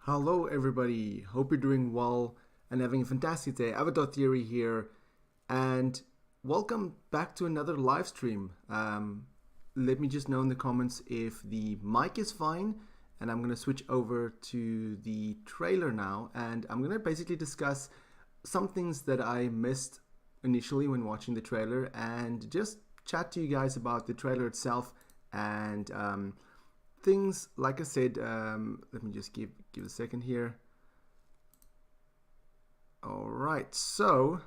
Hello, everybody. Hope you're doing well and having a fantastic day. Avatar Theory here, and welcome back to another live stream. Let me just know in the comments if the mic is fine, and I'm going to switch over to the trailer now, and I'm going to basically discuss some things that I missed initially when watching the trailer, and just chat to you guys about the trailer itself and things. Like I said, let me just give a second here. All right, so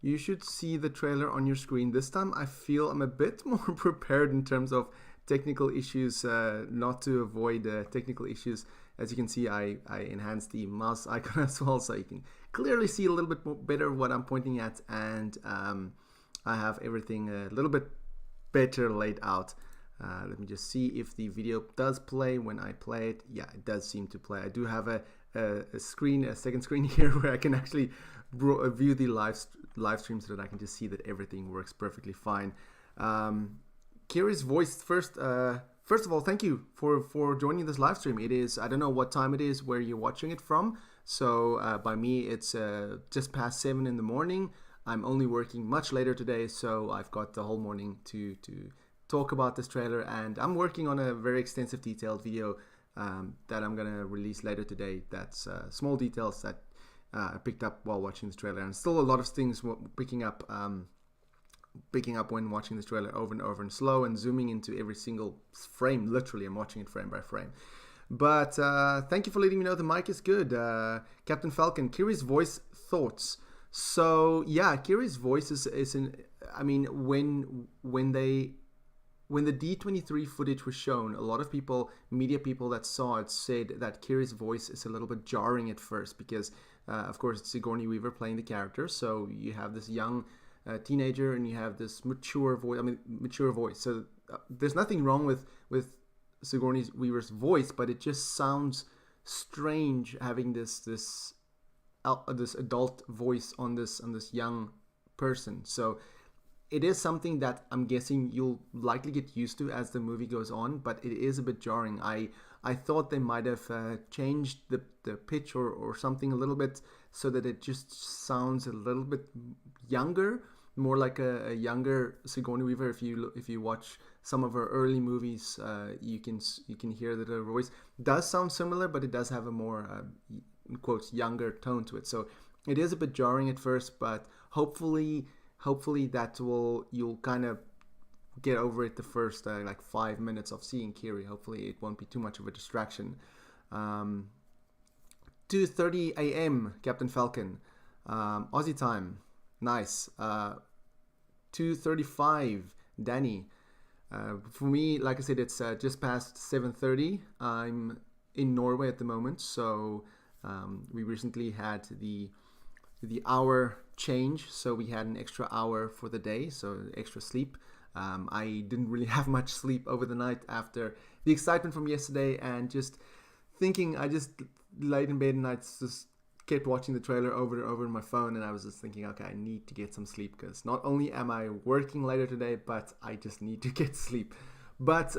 you should see the trailer on your screen. This time I feel I'm a bit more prepared in terms of technical issues, not to avoid technical issues. As you can see, I enhanced the mouse icon as well, so you can clearly see a little bit more better what I'm pointing at, and I have everything a little bit better laid out. Let me just see if the video does play when I play it. Yeah, it does seem to play. I do have a second screen here where I can actually view the live stream so that I can just see that everything works perfectly fine. Kiri's voice first. First of all, thank you for joining this live stream. It is, I don't know what time it is where you're watching it from. So by me, it's just past 7 in the morning. I'm only working much later today, so I've got the whole morning to talk about this trailer, and I'm working on a very extensive detailed video that I'm gonna release later today. That's small details that I picked up while watching this trailer, and still a lot of things picking up when watching this trailer over and over, and slow and zooming into every single frame. Literally, I'm watching it frame by frame. But thank you for letting me know the mic is good. Captain Falcon, Kiri's voice thoughts. So yeah, Kiri's voice is I mean, when the D23 footage was shown, a lot of people, media people that saw it, said that Kiri's voice is a little bit jarring at first because, of course, it's Sigourney Weaver playing the character. So you have this young teenager and you have this mature voice. So there's nothing wrong with Sigourney Weaver's voice, but it just sounds strange having this adult voice on this young person. So it is something that I'm guessing you'll likely get used to as the movie goes on, but it is a bit jarring. I thought they might have changed the pitch or something a little bit so that it just sounds a little bit younger, more like a younger Sigourney Weaver. If you watch some of her early movies, you can hear that her voice does sound similar, but it does have a more in quotes younger tone to it. So it is a bit jarring at first, but hopefully that you'll kind of get over it the first like 5 minutes of seeing Kiri. Hopefully it won't be too much of a distraction. 2:30 a.m. Captain Falcon, Aussie time, nice. 2:35 Danny. For me, like I said, it's just past 7:30. I'm in Norway at the moment, so we recently had the hour change, so we had an extra hour for the day, so extra sleep. I didn't really have much sleep over the night after the excitement from yesterday, and just thinking, I just laid in bed and I just kept watching the trailer over and over on my phone, and I was just thinking, okay, I need to get some sleep because not only am I working later today, but I just need to get sleep. But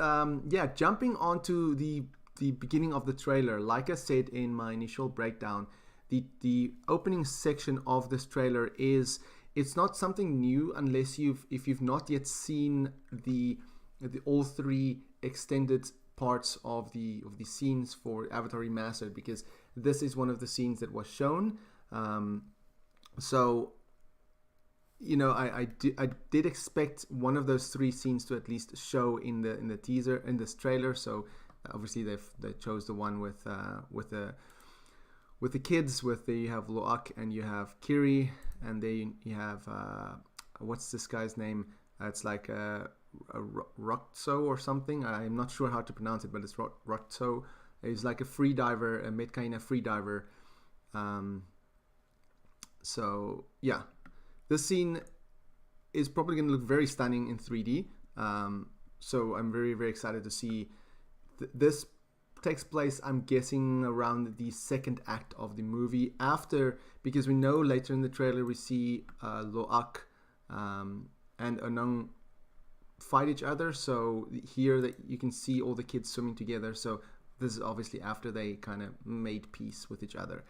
yeah, jumping onto the beginning of the trailer, like I said in my initial breakdown, the opening section of this trailer it's not something new unless if you've not yet seen the all three extended parts of the scenes for Avatar Remastered, because this is one of the scenes that was shown. So you know, I did expect one of those three scenes to at least show in the teaser, in this trailer. So obviously they chose the one with the kids, you have Loak and you have Kiri, and then you have what's this guy's name? It's like a Rokso or something. I'm not sure how to pronounce it, but it's Rokso. He's like a free diver, a Metkayina free diver. So yeah, this scene is probably going to look very stunning in 3D. So I'm very, very excited to see this takes place, I'm guessing, around the second act of the movie, because we know later in the trailer we see Loak and Anung fight each other. So here that you can see all the kids swimming together. So this is obviously after they kind of made peace with each other.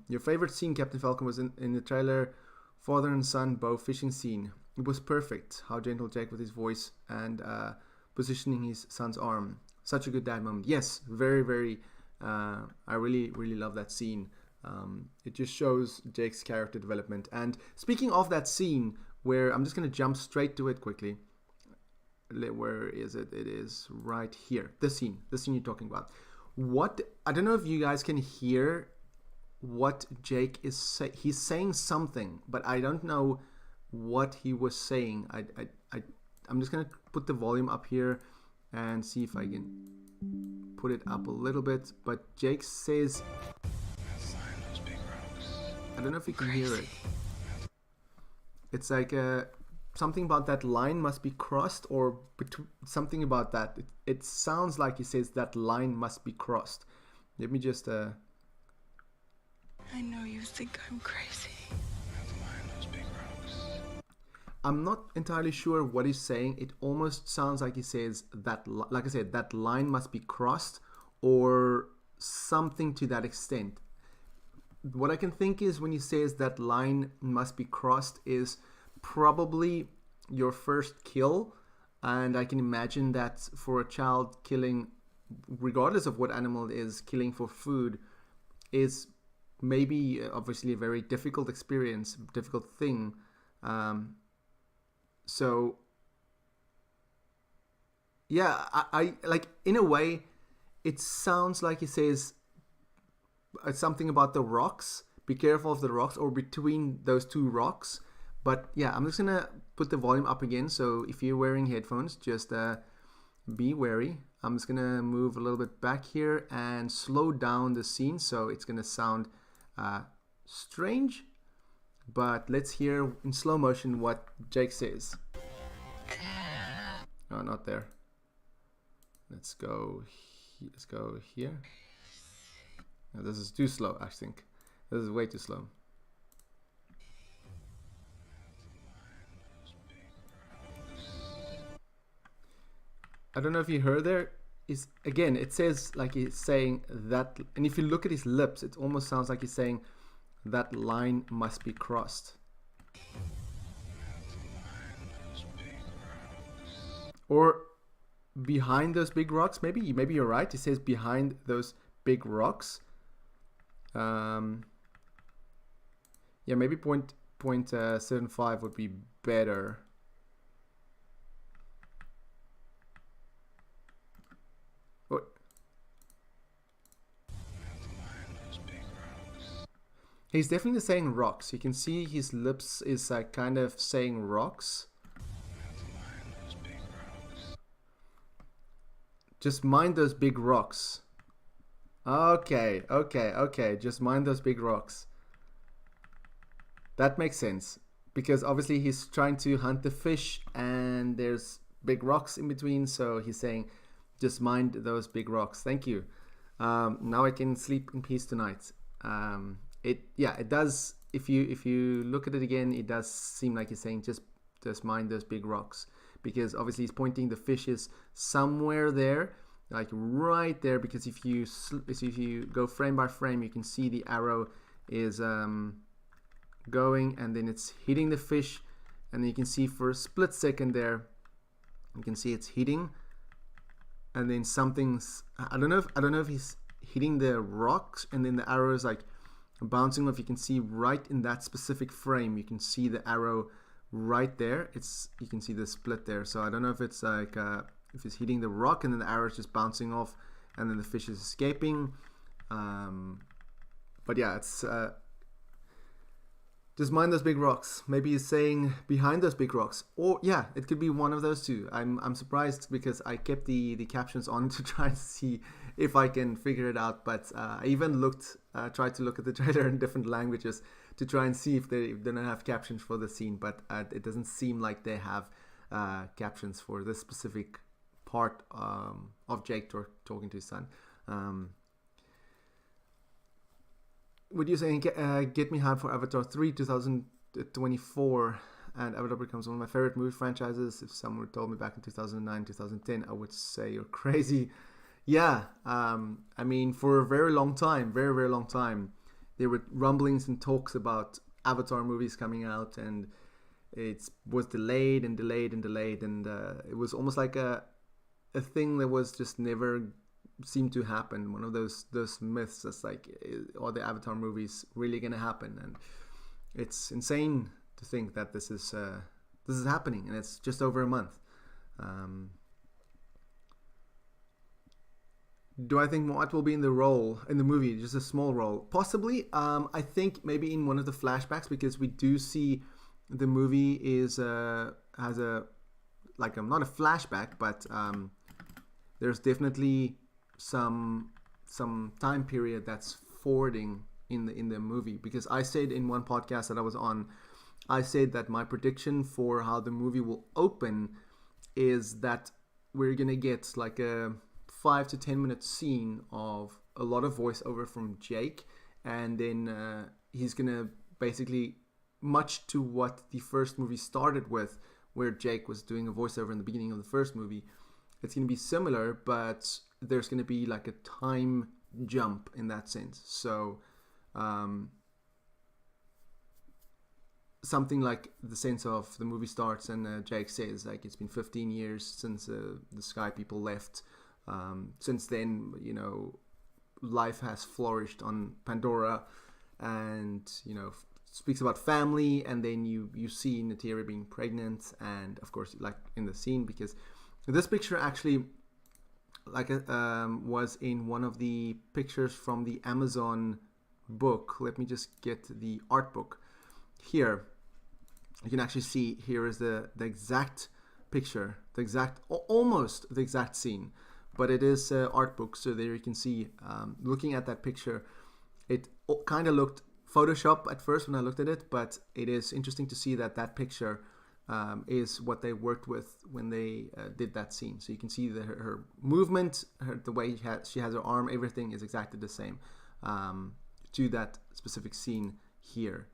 Your favorite scene, Captain Falcon, was in the trailer, father and son bow fishing scene. It was perfect. How gentle Jake with his voice and positioning his son's arm. Such a good dad moment. Yes, very, very. I really, really love that scene. It just shows Jake's character development. And speaking of that scene, where I'm just going to jump straight to it quickly. Where is it? It is right here. The scene you're talking about. I don't know if you guys can hear what Jake is saying. He's saying something, but I don't know what he was saying. I'm just gonna put the volume up here and see if I can put it up a little bit. But Jake says, I don't know if you can hear it. It's like something about that line must be crossed, or something about that. It sounds like he says that line must be crossed. Let me just I know you think I'm crazy. I'm not entirely sure what he's saying. It almost sounds like he says that, like I said, that line must be crossed, or something to that extent. What I can think is when he says that line must be crossed is probably your first kill, and I can imagine that for a child, killing, regardless of what animal it is, killing for food is maybe obviously a very difficult experience, difficult thing. So yeah, I like, in a way it sounds like he says something about the rocks, be careful of the rocks, or between those two rocks. But yeah, I'm just gonna put the volume up again, so if you're wearing headphones, just be wary. I'm just gonna move a little bit back here and slow down the scene, so it's gonna sound strange. But let's hear in slow motion what Jake says. Oh, not there. Let's go here. No, this is too slow, I think. This is way too slow. I don't know if you heard there. Is again, it says like he's saying that, and if you look at his lips, it almost sounds like he's saying that line must be crossed. Or behind those big rocks, maybe you're right. He says behind those big rocks. Yeah, maybe point 75 would be better. He's definitely saying rocks. You can see his lips is kind of saying rocks. Just mind those big rocks. Okay. Just mind those big rocks. That makes sense. Because obviously he's trying to hunt the fish and there's big rocks in between. So he's saying, just mind those big rocks. Thank you. Now I can sleep in peace tonight. It does. If you look at it again, it does seem like he's saying just mind those big rocks, because obviously he's pointing the fishes somewhere there, like right there. Because if you go frame by frame, you can see the arrow is going, and then it's hitting the fish, and then you can see for a split second there, you can see it's hitting, and then something's I don't know if he's hitting the rocks, and then the arrow is like bouncing off. You can see right in that specific frame, you can see the arrow right there. You can see the split there. So I don't know if it's like if it's hitting the rock and then the arrow is just bouncing off and then the fish is escaping. But yeah, it's just mind those big rocks. Maybe he's saying behind those big rocks, or yeah, it could be one of those two. I'm surprised because I kept the captions on to try and see if I can figure it out. But I even tried to look at the trailer in different languages to try and see if they don't have captions for the scene. But it doesn't seem like they have captions for this specific part of Jake talking to his son. What you saying? Get me hyped for Avatar 3 2024, and Avatar becomes one of my favorite movie franchises. If someone told me back in 2009, 2010, I would say you're crazy. Yeah, I mean, for a very long time, very, very long time, there were rumblings and talks about Avatar movies coming out, and it was delayed and delayed and delayed, and it was almost like a thing that was just never seemed to happen. One of those myths that's like, are the Avatar movies really gonna happen? And it's insane to think that this is happening, and it's just over a month. Um, do I think Moat will be in the role in the movie? Just a small role, possibly. I think maybe in one of the flashbacks, because we do see the movie is has a like not a flashback, but there's definitely some time period that's forwarding in the movie. Because I said in one podcast that I was on, I said that my prediction for how the movie will open is that we're gonna get like a 5 to 10 minute scene of a lot of voiceover from Jake, and then he's gonna basically, much to what the first movie started with, where Jake was doing a voiceover in the beginning of the first movie. It's gonna be similar, but there's gonna be like a time jump in that sense. So something like the sense of the movie starts and Jake says like it's been 15 years since the Sky People left. Since then, life has flourished on Pandora, and speaks about family, and then you see Neytiri being pregnant, and of course, like in the scene, because this picture actually was in one of the pictures from the Amazon book. Let me just get the art book here. You can actually see here is the exact picture, almost the exact scene, but it is art book. So there you can see, looking at that picture, it kind of looked Photoshop at first when I looked at it, but it is interesting to see that picture is what they worked with when they did that scene. So you can see that her movement, the way she has her arm, everything is exactly the same to that specific scene here.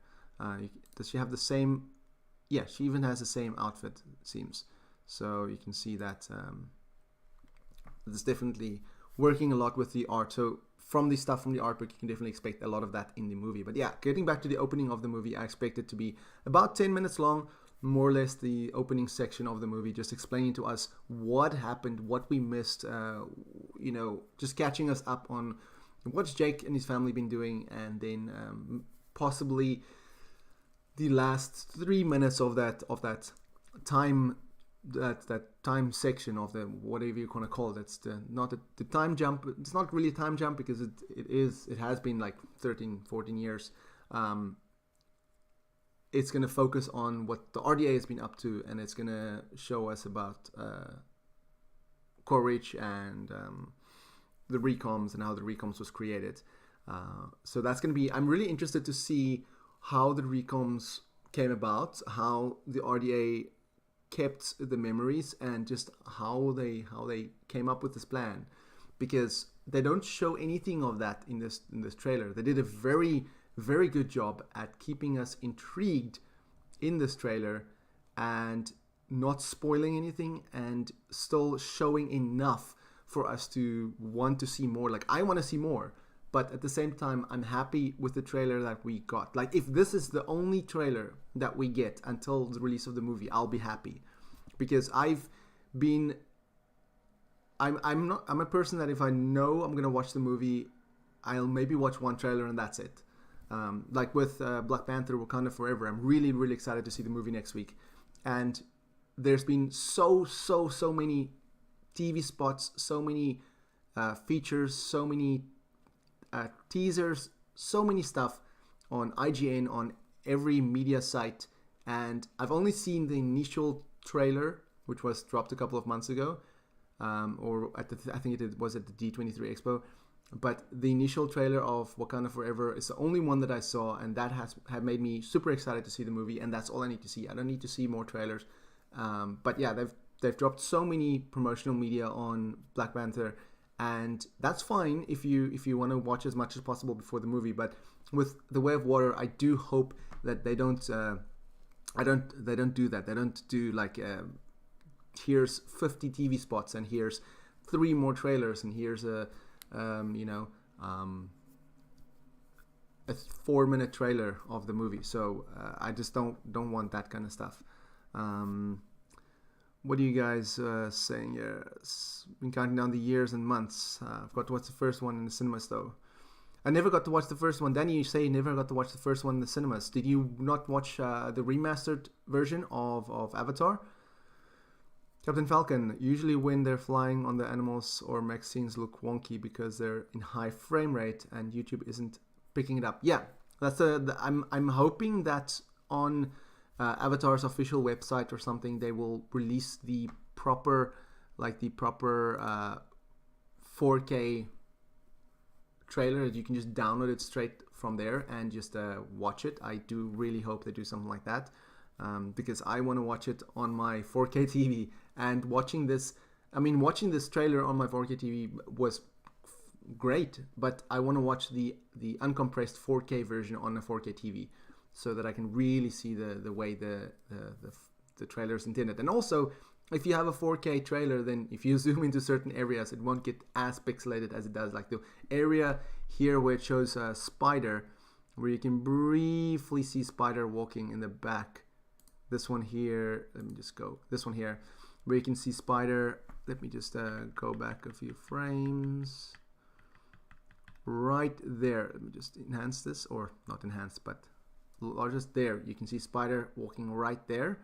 Does she have the same? Yeah, she even has the same outfit, it seems. So you can see that it's definitely working a lot with the art. So from the stuff from the art book, you can definitely expect a lot of that in the movie. But yeah, getting back to the opening of the movie, I expect it to be about 10 minutes long, more or less the opening section of the movie, just explaining to us what happened, what we missed, just catching us up on what's Jake and his family been doing, and then possibly the last 3 minutes of that time, that time section of the whatever you want to call it. It's the time jump. It's not really a time jump, because it has been like 13-14 years. It's going to focus on what the RDA has been up to, and it's going to show us about Quaritch and the recoms and how the recoms was created. So that's going to be, I'm really interested to see how the recoms came about, how the RDA kept the memories, and just how they came up with this plan, because they don't show anything of that in this trailer. They did a very, very good job at keeping us intrigued in this trailer and not spoiling anything, and still showing enough for us to want to see more. Like, I want to see more, but at the same time, I'm happy with the trailer that we got. Like, if this is the only trailer that we get until the release of the movie, I'll be happy, because I'm a person that if I know I'm gonna watch the movie, I'll maybe watch one trailer and that's it. Like with Black Panther: Wakanda Forever, I'm really, really excited to see the movie next week, and there's been so many TV spots, so many features, so many teasers, so many stuff on IGN, on every media site, and I've only seen the initial trailer, which was dropped a couple of months ago, or I think it was at the D23 Expo. But the initial trailer of Wakanda Forever is the only one that I saw, and that have made me super excited to see the movie, and that's all I need to see. I don't need to see more trailers. But yeah, they've dropped so many promotional media on Black Panther, and that's fine if you want to watch as much as possible before the movie. But with The Way of Water, I do hope that they don't do that. They don't do like here's 50 TV spots and here's 3 more trailers, and here's a 4-minute trailer of the movie. So I just don't want that kind of stuff. What are you guys saying here? Been counting down the years and months. I've got to watch the first one in the cinemas though. I never got to watch the first one. Danny, you say you never got to watch the first one in the cinemas. Did you not watch the remastered version of Avatar? Captain Falcon, usually when they're flying on the animals or mech scenes look wonky because they're in high frame rate and YouTube isn't picking it up. Yeah, that's I'm hoping that on Avatar's official website or something they will release the proper 4K trailer that you can just download it straight from there and just watch it. I do really hope they do something like that, because I want to watch it on my 4K TV. And watching this trailer on my 4K TV was great, but I want to watch the uncompressed 4K version on a 4K TV so that I can really see the way the trailer is intended. And also, if you have a 4K trailer, then if you zoom into certain areas, it won't get as pixelated as it does. Like the area here where it shows a spider, where you can briefly see spider walking in the back. This one here, let me just go. This one here, where you can see spider. Let me just go back a few frames. Right there. Let me just enhance this, or not enhance, but largest there. You can see spider walking right there.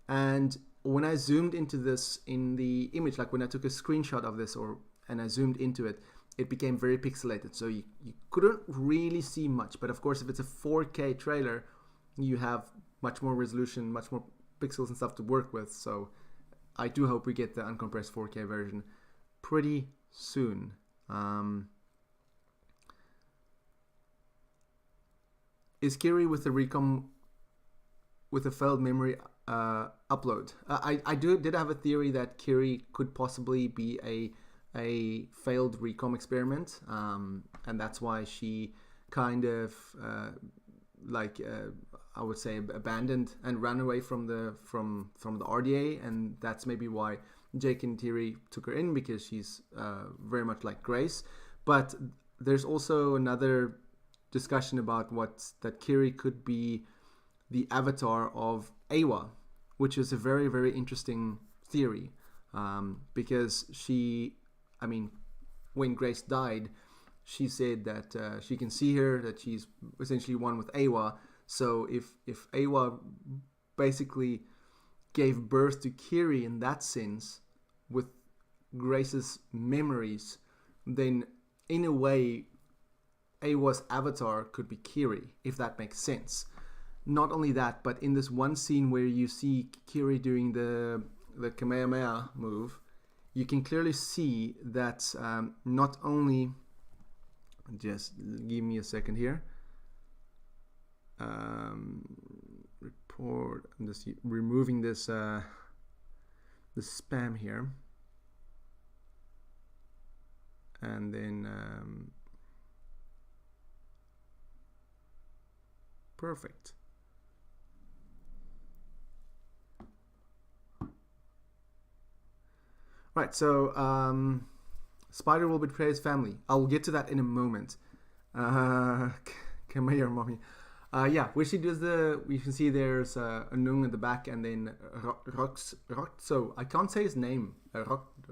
And when I zoomed into this in the image, like when I took a screenshot of this and I zoomed into it, it became very pixelated. So you couldn't really see much. But of course, if it's a 4K trailer, you have much more resolution, much more pixels and stuff to work with. So I do hope we get the uncompressed 4K version pretty soon. Is Kiri with the recom with a failed memory upload? I did have a theory that Kiri could possibly be a failed recom experiment, and that's why she kind of I would say abandoned and ran away from the RDA, and that's maybe why Jake and Neytiri took her in, because she's very much like Grace. But there's also another discussion about that Kiri could be the avatar of Awa, which is a very, very interesting theory, because when Grace died, she said that she can see her, that she's essentially one with Awa. So if Awa basically gave birth to Kiri in that sense, with Grace's memories, then in a way Awa's avatar could be Kiri, if that makes sense. Not only that, but in this one scene where you see Kiri doing the Kamehameha move, you can clearly see that not only, just give me a second here, report, I'm just removing this the spam here, and then perfect. Right, so Spider will betray his family. I'll get to that in a moment. Come here, mommy. Yeah, where she does we can see there's a Nung in the back, and then Rox. So I can't say his name.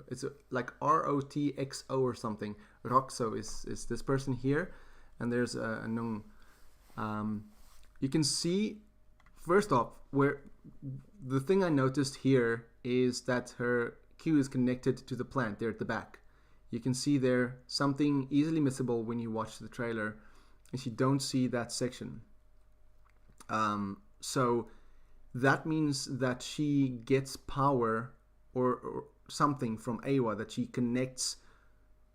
It's like Rotxo or something. Roxo is this person here, and there's a Nung. You can see, first off, where the thing I noticed here is that her Q is connected to the plant there at the back. You can see there something easily missable when you watch the trailer, and you don't see that section. So that means that she gets power or something from Awa, that she connects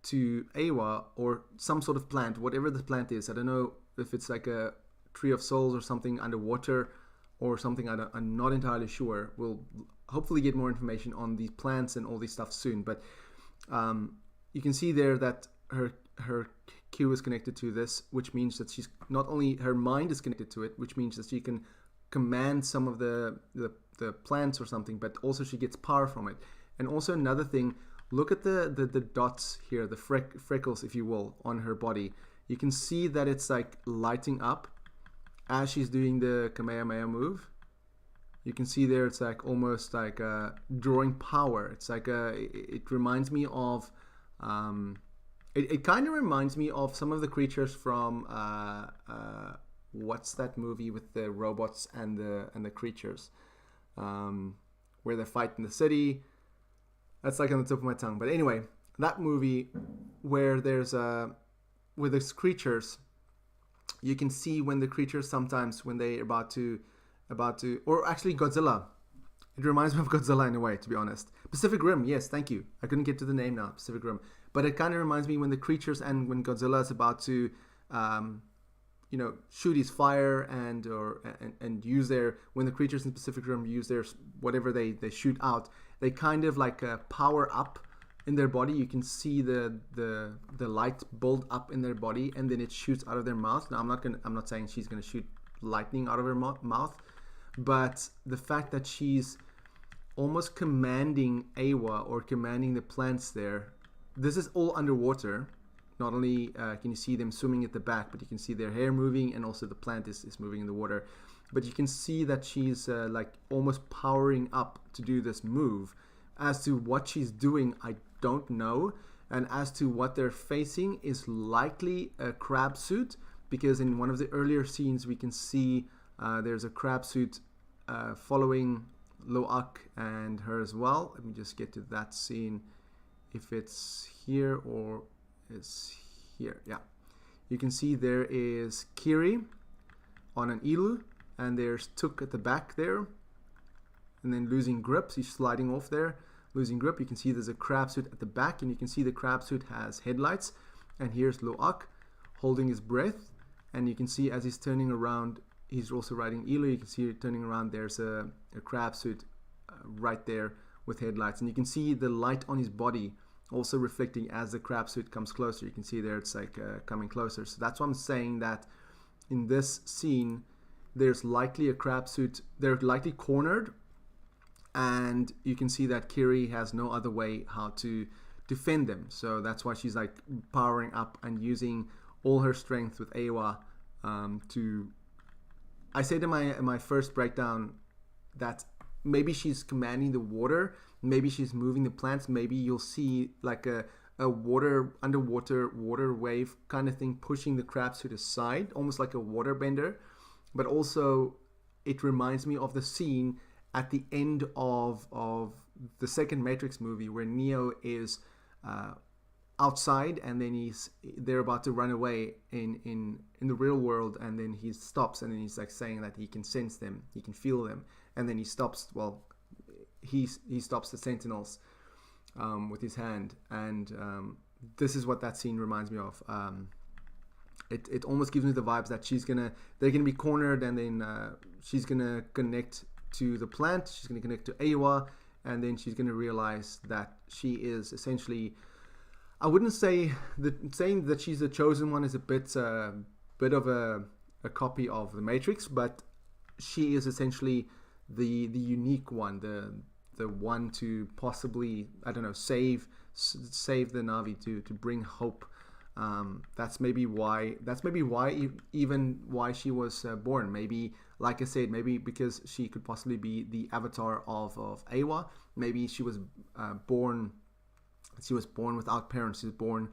to Awa or some sort of plant, whatever the plant is. I don't know if it's like a tree of souls or something underwater or something. I'm not entirely sure. We'll hopefully get more information on these plants and all this stuff soon. But you can see there that her Q is connected to this, which means that she's not only, her mind is connected to it, which means that she can command some of the plants or something, but also she gets power from it. And also another thing, look at the dots here, the freckles, if you will, on her body. You can see that it's like lighting up as she's doing the Kamehameha move. You can see there it's like almost like drawing power. It's like it reminds me of it kind of reminds me of some of the creatures from what's that movie with the robots and the creatures, where they fight in the city. That's like on the tip of my tongue. But anyway, that movie where there's with these creatures, you can see when the creatures sometimes when they're about to, or actually Godzilla. It reminds me of Godzilla in a way, to be honest. Pacific Rim, yes, thank you. I couldn't get to the name now, Pacific Rim. But it kind of reminds me when the creatures and when Godzilla is about to, shoot his fire and use their, when the creatures in Pacific Rim use their, whatever they shoot out, they kind of like power up in their body. You can see the light build up in their body, and then it shoots out of their mouth. Now I'm not saying she's gonna shoot lightning out of her mouth, but the fact that she's almost commanding Awa or commanding the plants there. This is all underwater. Not only can you see them swimming at the back, but you can see their hair moving, and also the plant is moving in the water. But you can see that she's like almost powering up to do this move. As to what she's doing, I don't know. And as to what they're facing is likely a crab suit, because in one of the earlier scenes we can see there's a crab suit following Loak and her as well. Let me just get to that scene, if it's here or is here. Yeah, you can see there is Kiri on an elu, and there's Tuk at the back there, and then losing grip. He's sliding off there, losing grip. You can see there's a crab suit at the back, and you can see the crab suit has headlights. And here's Loak holding his breath, and you can see as he's turning around, he's also riding elu. You can see it turning around. There's a crab suit right there with headlights, and you can see the light on his body also reflecting as the crab suit comes closer. You can see there it's like coming closer. So that's why I'm saying that in this scene there's likely a crab suit. They're likely cornered, and you can see that Kiri has no other way how to defend them. So that's why she's like powering up and using all her strength with Awa to. I said in my first breakdown that maybe she's commanding the water, maybe she's moving the plants, maybe you'll see like a underwater water wave kind of thing pushing the crab suit aside, almost like a water bender. But also it reminds me of the scene at the end of the second Matrix movie where Neo is outside, and then they're about to run away in the real world, and then he stops, and then he's like saying that he can sense them, he can feel them, and then he stops. Well, he stops the Sentinels with his hand, and this is what that scene reminds me of. It almost gives me the vibes that they're gonna be cornered, and then she's gonna connect to the plant, she's gonna connect to Awa, and then she's gonna realize that she is essentially. I wouldn't say saying that she's the chosen one is a bit of a copy of the Matrix, but she is essentially the unique one, the one to possibly, I don't know, save the Na'vi, to bring hope. That's maybe why even why she was born. Maybe, like I said, maybe because she could possibly be the avatar of Awa. Maybe she was born. She was born without parents. She was born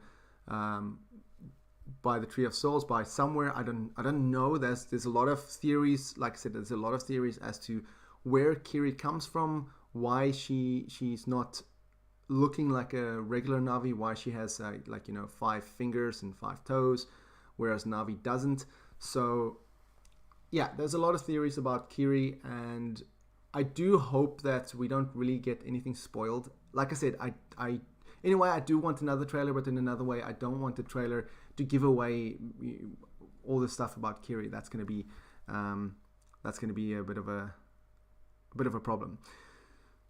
by the Tree of Souls, by somewhere. I don't know. There's a lot of theories. Like I said, there's a lot of theories as to where Kiri comes from, why she's not looking like a regular Na'vi, why she has 5 fingers and 5 toes, whereas Na'vi doesn't. So yeah, there's a lot of theories about Kiri, and I do hope that we don't really get anything spoiled. Like I said, in a way, I do want another trailer, but in another way, I don't want the trailer to give away all the stuff about Kiri. That's going to be a bit of a problem.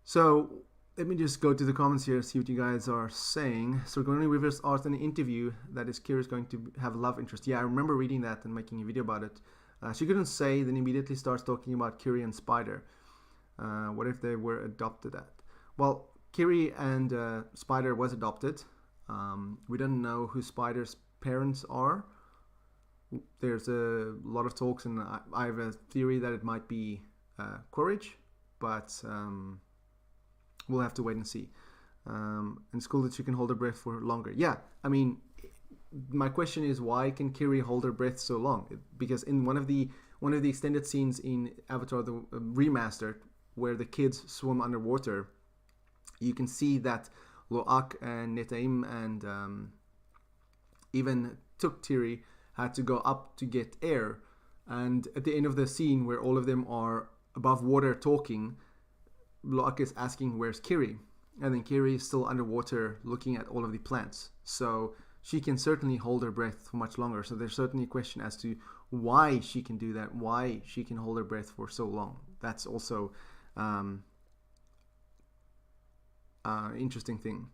So let me just go to the comments here, see what you guys are saying. So Sigourney Weaver's art in the interview that is Kiri is going to have love interest. Yeah, I remember reading that and making a video about it. She couldn't say, then immediately starts talking about Kiri and Spider. What if they were adopted at? Well, Kiri and Spider was adopted. We don't know who Spider's parents are. There's a lot of talks, and I have a theory that it might be Courage, but we'll have to wait and see. And it's cool that she can hold her breath for longer. Yeah, I mean, my question is, why can Kiri hold her breath so long? Because in one of the extended scenes in Avatar the Remastered, where the kids swim underwater, you can see that Lo'ak and Netaim and even Tiri had to go up to get air. And at the end of the scene, where all of them are above water talking, Lo'ak is asking, where's Kiri? And then Kiri is still underwater looking at all of the plants. So she can certainly hold her breath for much longer. So there's certainly a question as to why she can do that, why she can hold her breath for so long. That's also interesting thing.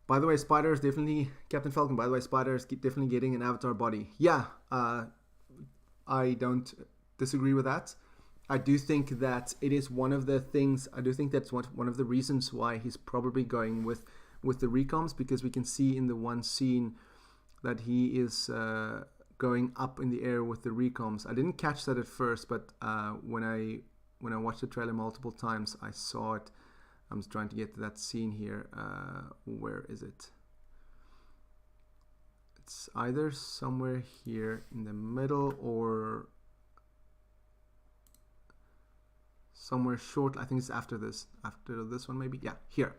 By the way, Spider is definitely Captain Falcon. By the way, Spider is definitely getting an Avatar body. Yeah, I don't disagree with that. I do think that it is one of the things. I do think that's one of the reasons why he's probably going with the recoms, because we can see in the one scene that he is going up in the air with the recoms. I didn't catch that at first, but when I watched the trailer multiple times, I saw it. I'm just trying to get to that scene here. Where is it? It's either somewhere here in the middle or somewhere short. I think it's after this one maybe. Yeah, here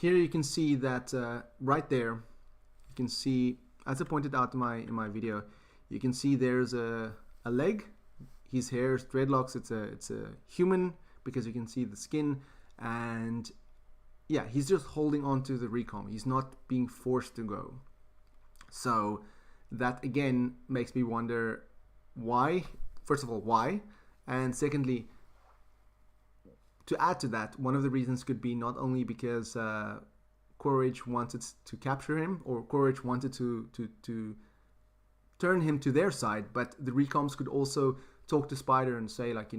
you can see that right there. You can see, as I pointed out in my video, you can see there's a leg. His hair is dreadlocks. It's a human, because you can see the skin. And yeah, he's just holding on to the recom. He's not being forced to go. So that again makes me wonder why. First of all, why? And secondly, to add to that, one of the reasons could be not only because Courage wanted to capture him, or Courage wanted to turn him to their side, but the recoms could also talk to Spider and say, like,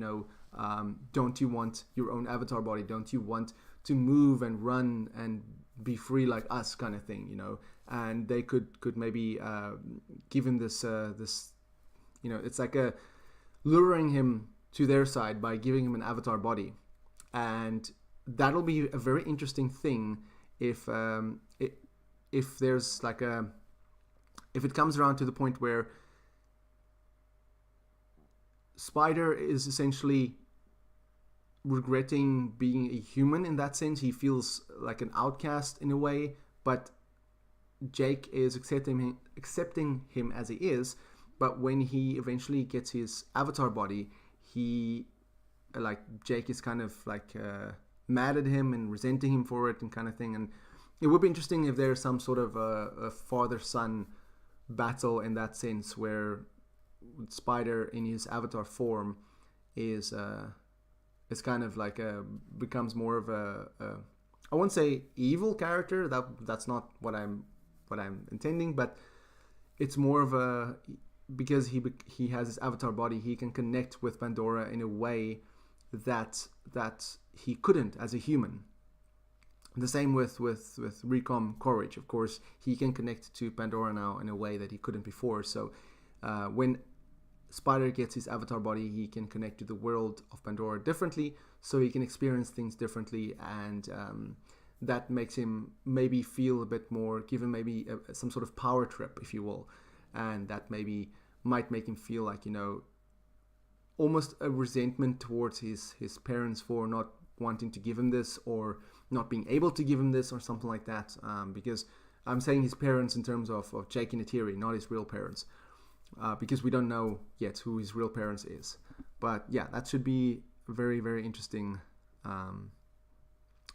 don't you want your own Avatar body? Don't you want to move and run and be free like us, kind of thing, And they could maybe give him this, it's like luring him to their side by giving him an Avatar body. And that'll be a very interesting thing if there's like if it comes around to the point where Spider is essentially regretting being a human. In that sense, he feels like an outcast in a way, but Jake is accepting him as he is. But when he eventually gets his Avatar body, Jake is kind of mad at him and resenting him for it and kind of thing. And it would be interesting if there's some sort of a father-son battle in that sense, where Spider in his Avatar form is kind of becomes more of a I won't say evil character. That's not what I'm intending, but it's more of a, because he has his Avatar body, he can connect with Pandora in a way that he couldn't as a human. The same with Recom Courage. Of course, he can connect to Pandora now in a way that he couldn't before. So when Spider gets his Avatar body, he can connect to the world of Pandora differently, so he can experience things differently, and that makes him maybe feel a bit more, give him maybe some sort of power trip, if you will, and that maybe might make him feel like, almost a resentment towards his parents for not wanting to give him this, or not being able to give him this, or something like that, because I'm saying his parents in terms of Jake and Neytiri, not his real parents. Because we don't know yet who his real parents is. But yeah, that should be very, very interesting.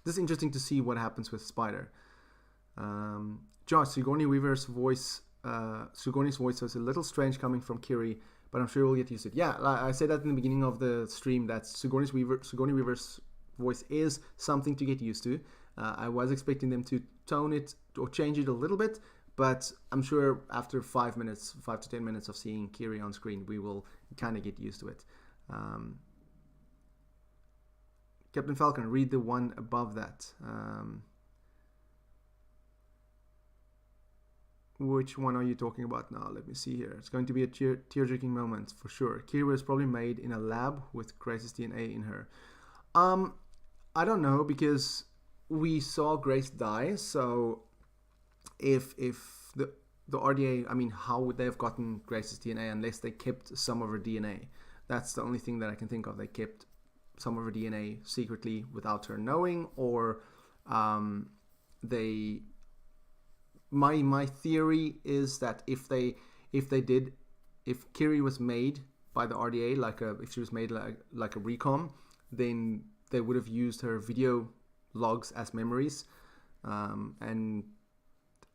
This is interesting to see what happens with Spider. Josh, Sigourney Weaver's voice, Sigourney's voice was a little strange coming from Kiri, but I'm sure we'll get used to it. Yeah, I said that in the beginning of the stream, that Sigourney Weaver's voice is something to get used to. I was expecting them to tone it or change it a little bit, but I'm sure after 5 to 10 minutes of seeing Kiri on screen, we will kind of get used to it. Captain Falcon, read the one above that. Which one are you talking about now? Let me see here. It's going to be a tear-jerking moment for sure. Kiri was probably made in a lab with Grace's DNA in her. I don't know, because we saw Grace die. So if the RDA, I mean, how would they have gotten Grace's DNA unless they kept some of her DNA? That's the only thing that I can think of. They kept some of her DNA secretly without her knowing, or they. My theory is that if Kiri was made by the RDA, if she was made like a recom, then they would have used her video logs as memories, and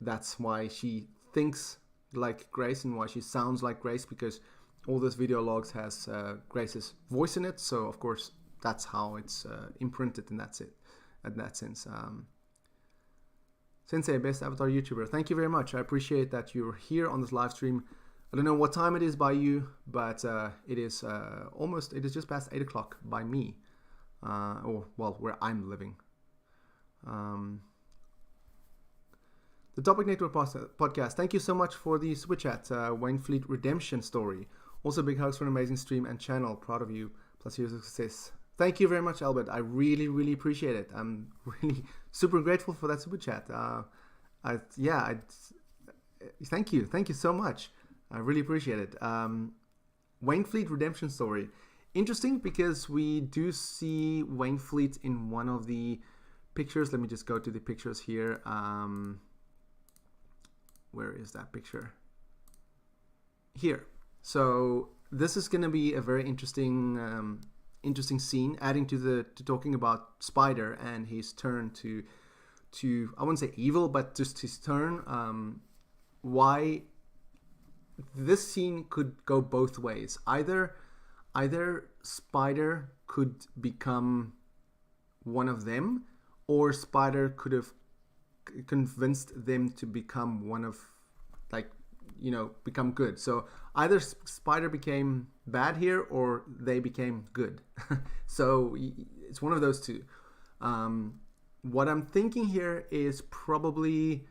that's why she thinks like Grace and why she sounds like Grace, because all those video logs has Grace's voice in it. So of course that's how it's imprinted, and that's it in that sense. Sensei, best avatar YouTuber. Thank you very much. I appreciate that you're here on this live stream. I don't know what time it is by you, but it is just past 8 o'clock by me, or well, where I'm living. The Topic Network podcast. Thank you so much for the super chat. Wainfleet Redemption Story. Also, big hugs for an amazing stream and channel. Proud of you. Plus years of success. Thank you very much, Albert. I really, really appreciate it. I'm really super grateful for that super chat. Thank you. Thank you so much. I really appreciate it. Wainfleet Redemption Story. Interesting, because we do see Wainfleet in one of the pictures. Let me just go to the pictures here. Where is that picture? Here. So this is going to be a very interesting scene, adding to talking about Spider and his turn to I wouldn't say evil, but just his turn. Why this scene could go both ways. Either Spider could become one of them, or Spider could have convinced them to become one of, become good. So either Spider became bad here, or they became good. So it's one of those two. What I'm thinking here is probably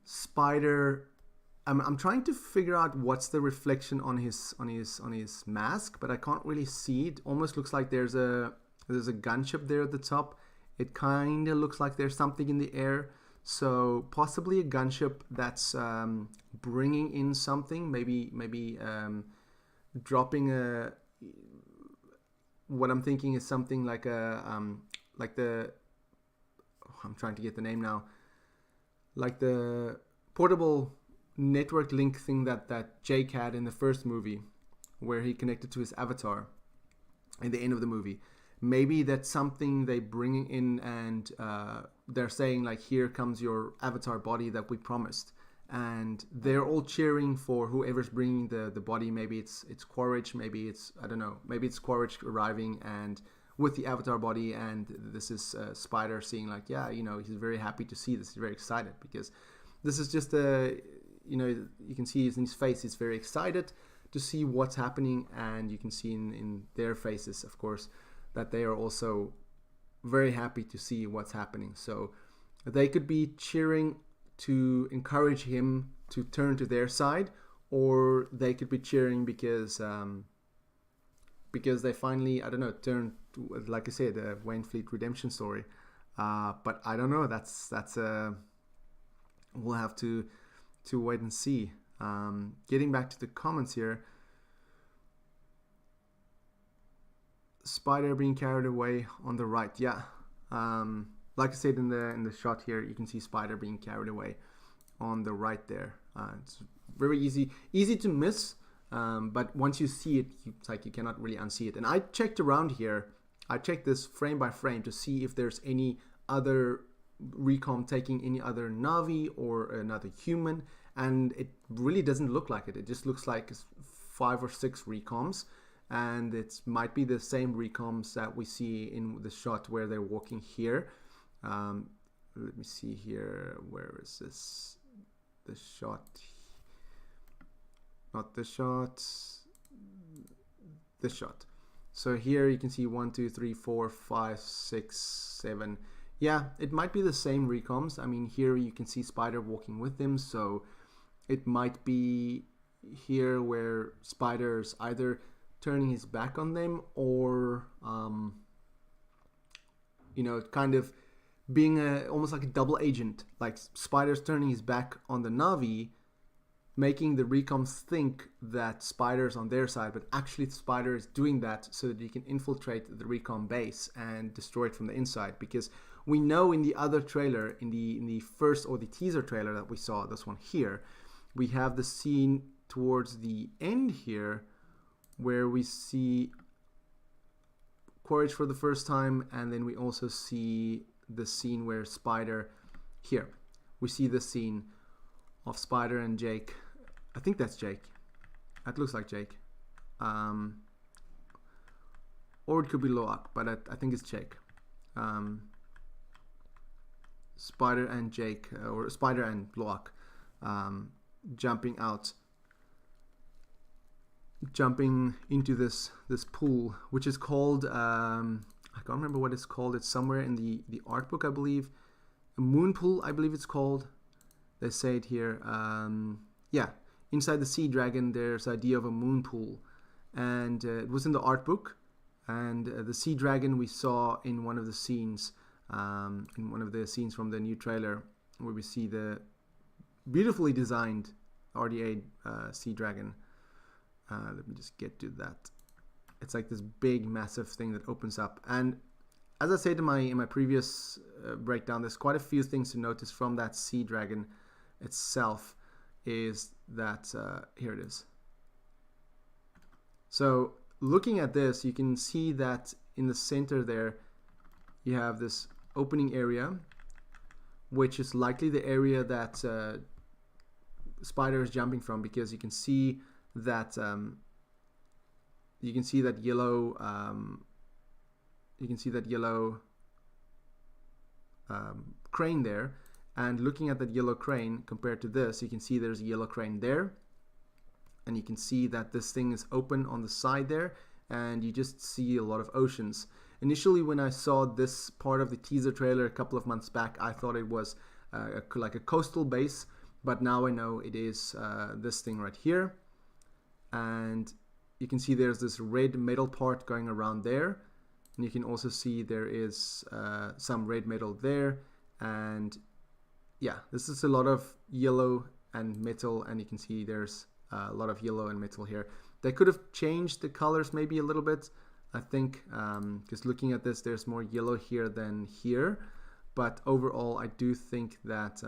Spider. I'm trying to figure out what's the reflection on his mask, but I can't really see it. Almost looks like there's a gunship there at the top. It kind of looks like there's something in the air. So possibly a gunship that's bringing in something, maybe dropping a. What I'm thinking is something like I'm trying to get the name now. Like the portable network link thing that Jake had in the first movie, where he connected to his avatar in the end of the movie. Maybe that's something they bring in, and they're saying like, here comes your avatar body that we promised, and they're all cheering for whoever's bringing the body. Maybe it's Quaritch, maybe it's, I don't know, maybe it's Quaritch arriving and with the avatar body, and this is Spider seeing like, yeah, he's very happy to see this. He's very excited, because this is just you can see in his face, he's very excited to see what's happening, and you can see in their faces, of course, that they are also very happy to see what's happening. So they could be cheering to encourage him to turn to their side, or they could be cheering because they finally, I don't know, turned to, like I said, the Wainfleet redemption story. But I don't know. That's we'll have to wait and see. Getting back to the comments here. Spider being carried away on the right. Yeah. Like I said in the shot here, you can see Spider being carried away on the right there. It's very easy to miss, but once you see it, it's like you cannot really unsee it. And I checked around here. I checked this frame by frame to see if there's any other recom taking any other Navi or another human, and it really doesn't look like it. It just looks like 5 or 6 recoms. And it might be the same recoms that we see in the shot where they're walking here. Let me see here. Where is this? The shot. Not the shot. This shot. So here you can see 1, 2, 3, 4, 5, 6, 7. Yeah, it might be the same recoms. I mean, here you can see Spider walking with them, so it might be here where Spider's either turning his back on them or, you know, kind of being almost like a double agent. Like Spider's turning his back on the Na'vi, making the recoms think that Spider's on their side, but actually Spider is doing that so that he can infiltrate the recon base and destroy it from the inside. Because we know in the other trailer, in the first or the teaser trailer that we saw, this one here, we have the scene towards the end here where we see Quaritch for the first time, and then we also see the scene where Spider, here, we see the scene of Spider and Jake. I think that's Jake. That looks like Jake. Or it could be Loak, but I think it's Jake. Spider and Jake, or Spider and Loak, jumping into this pool, which is called, I can't remember what it's called. It's somewhere in the art book, I believe. A moon pool, I believe it's called. They say it here. Yeah. Inside the sea dragon, there's idea of a moon pool, and it was in the art book. And the sea dragon we saw in one of the scenes, from the new trailer, where we see the beautifully designed RDA sea dragon. Let me just get to that. It's like this big, massive thing that opens up. And as I said in my previous breakdown, there's quite a few things to notice from that sea dragon itself. Is that here it is. So looking at this, you can see that in the center there you have this opening area, which is likely the area that Spider is jumping from, because you can see that yellow crane there. And looking at that yellow crane compared to this, you can see there's a yellow crane there. And you can see that this thing is open on the side there. And you just see a lot of oceans. Initially, when I saw this part of the teaser trailer a couple of months back, I thought it was like a coastal base. But now I know it is this thing right here. And you can see there's this red metal part going around there. And you can also see there is some red metal there. And yeah, this is a lot of yellow and metal, and you can see there's a lot of yellow and metal here. They could have changed the colors maybe a little bit, I think, because looking at this, there's more yellow here than here. But overall, I do think that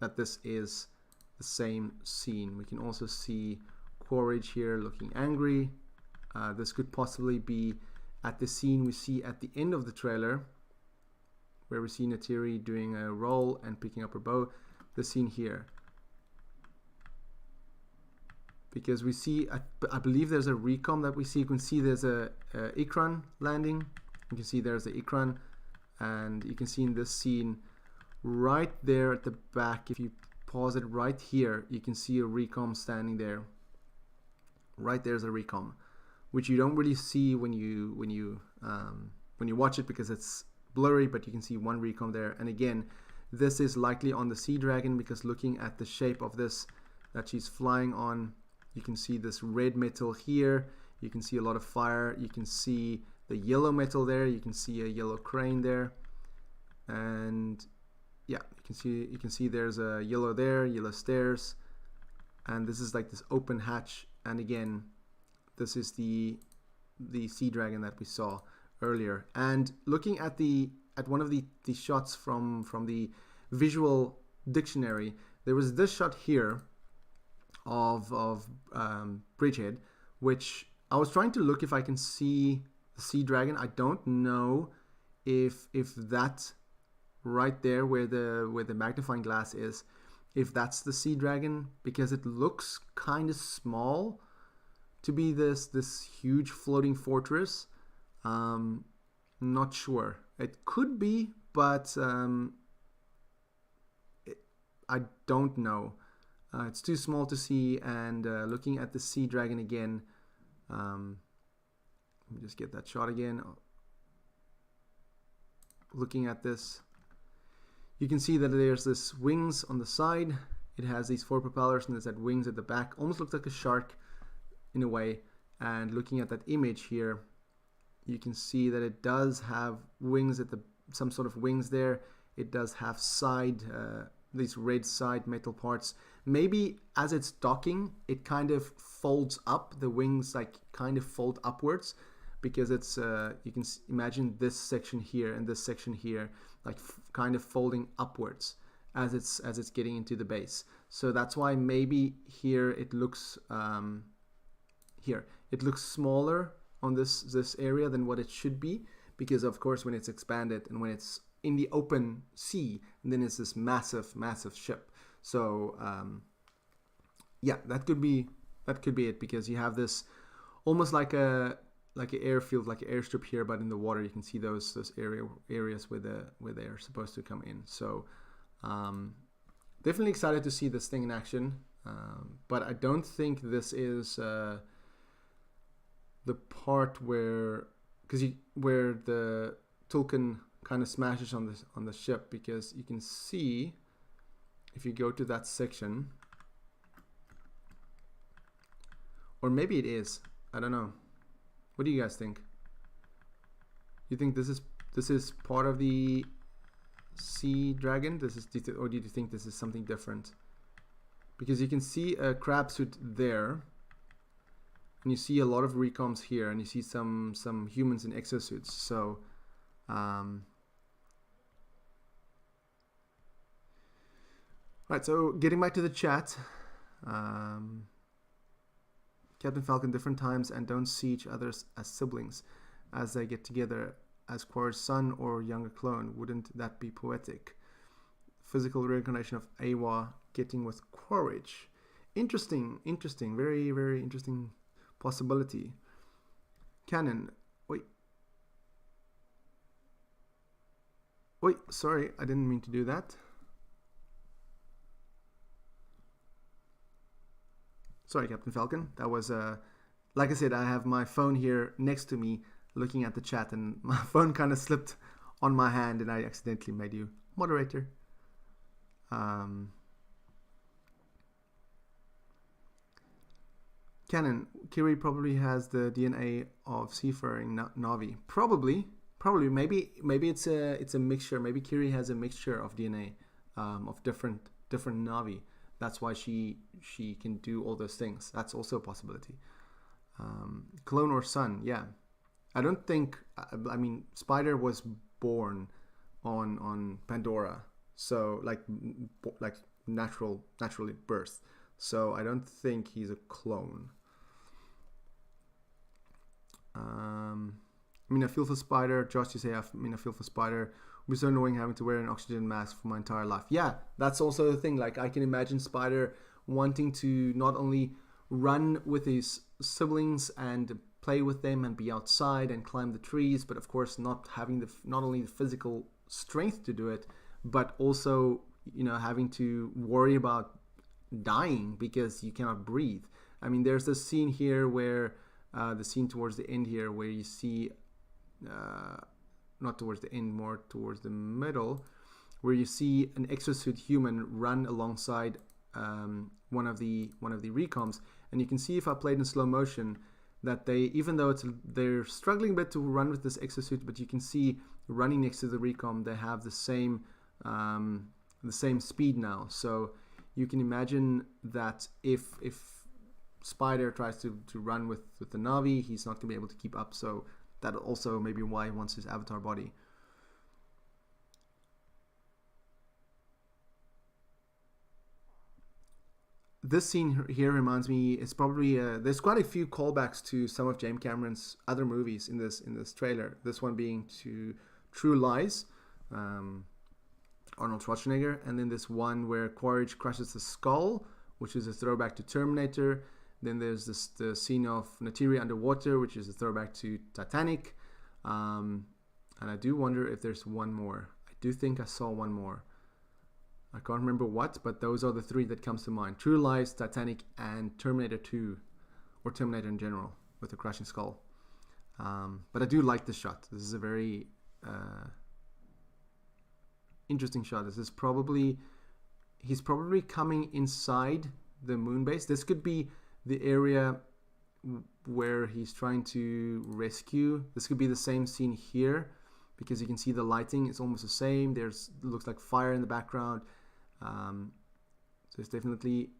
that this is the same scene. We can also see Quaritch here looking angry. This could possibly be at the scene we see at the end of the trailer, where we see Neytiri doing a roll and picking up her bow. The scene here. Because we see, I believe there's a recon that we see. You can see there's a Ikran landing. You can see there's the Ikran. And you can see in this scene, right there at the back, if you pause it right here, you can see a recon standing there. Right there's a recon, which you don't really see when you watch it, because it's blurry, but you can see one recon there. And again, this is likely on the sea dragon, because looking at the shape of this that she's flying on, you can see this red metal here, you can see a lot of fire, you can see the yellow metal there, you can see a yellow crane there, and yeah, you can see there's a yellow there, yellow stairs, and this is like this open hatch. And again, this is the sea dragon that we saw earlier. And looking at one of the shots from the visual dictionary, there was this shot here of Bridgehead, which I was trying to look if I can see the sea dragon. I don't know if that right there where the magnifying glass is, if that's the sea dragon, because it looks kind of small to be this huge floating fortress. Not sure. It could be, but I don't know. It's too small to see, and looking at the sea dragon again, Let me just get that shot again. Looking at this, you can see that there's this wings on the side. It has these 4 propellers and there's that wings at the back. Almost looks like a shark in a way. And looking at that image here, you can see that it does have wings at some sort of wings there. It does have these red side metal parts. Maybe as it's docking, it kind of folds up. The wings like kind of fold upwards, because it's you can imagine this section here and this section here like kind of folding upwards as it's getting into the base. So that's why maybe here it looks smaller on this area than what it should be, because of course when it's expanded and when it's in the open sea, and then it's this massive ship. So yeah, that could be it, because you have this almost like an airfield, like an airstrip here, but in the water you can see those areas where they're supposed to come in. So definitely excited to see this thing in action, but I don't think this is the part where the Tulkun kind of smashes on the ship, because you can see if you go to that section, or maybe it is, I don't know. What do you guys think? You think this is part of the sea dragon? Or do you think this is something different? Because you can see a crab suit there, and you see a lot of recoms here, and you see some humans in exosuits. So right, so getting back to the chat, Captain Falcon, different times and don't see each other as siblings as they get together as Quaritch's son or younger clone. Wouldn't that be poetic? Physical reincarnation of Awa getting with Quaritch. Interesting, very, very interesting possibility. Canon, wait, sorry, I didn't mean to do that. Sorry, Captain Falcon. That was, like I said, I have my phone here next to me looking at the chat, and my phone kind of slipped on my hand and I accidentally made you moderator. Canon, Kiri probably has the DNA of seafaring Navi. Probably, maybe it's a mixture. Maybe Kiri has a mixture of DNA of different Navi. That's why she can do all those things. That's also a possibility. Clone or son, yeah. I don't think. I mean, Spider was born on Pandora, so like naturally birth. So I don't think he's a clone. I mean, I feel for Spider. Josh, you say, I feel for Spider. It was so annoying having to wear an oxygen mask for my entire life. Yeah, that's also the thing. Like, I can imagine Spider wanting to not only run with his siblings and play with them and be outside and climb the trees, but of course not having not only the physical strength to do it, but also, you know, having to worry about dying because you cannot breathe. I mean, there's this scene here where the scene towards the end here where you see not towards the end, more towards the middle, where you see an exosuit human run alongside one of the recoms, and you can see, if I played in slow motion, that they, even though they're struggling a bit to run with this exosuit, but you can see running next to the recom, they have the same speed now. So you can imagine that if Spider tries to run with the Navi, he's not going to be able to keep up. So that also maybe why he wants his avatar body. This scene here reminds me, it's probably there's quite a few callbacks to some of James Cameron's other movies in this trailer. This one being to True Lies, Arnold Schwarzenegger, and then this one where Quaritch crushes the skull, which is a throwback to Terminator. Then there's the scene of Neytiri underwater, which is a throwback to Titanic. And I do wonder if there's one more. I do think I saw one more. I can't remember what, but those are the three that comes to mind. True Lies, Titanic, and Terminator 2, or Terminator in general, with the crashing skull. But I do like this shot. This is a very interesting shot. This is probably, he's probably coming inside the moon base. This could be the area where he's trying to rescue. This could be the same scene here, because you can see the lighting is almost the same. There's, looks like fire in the background. So it's definitely,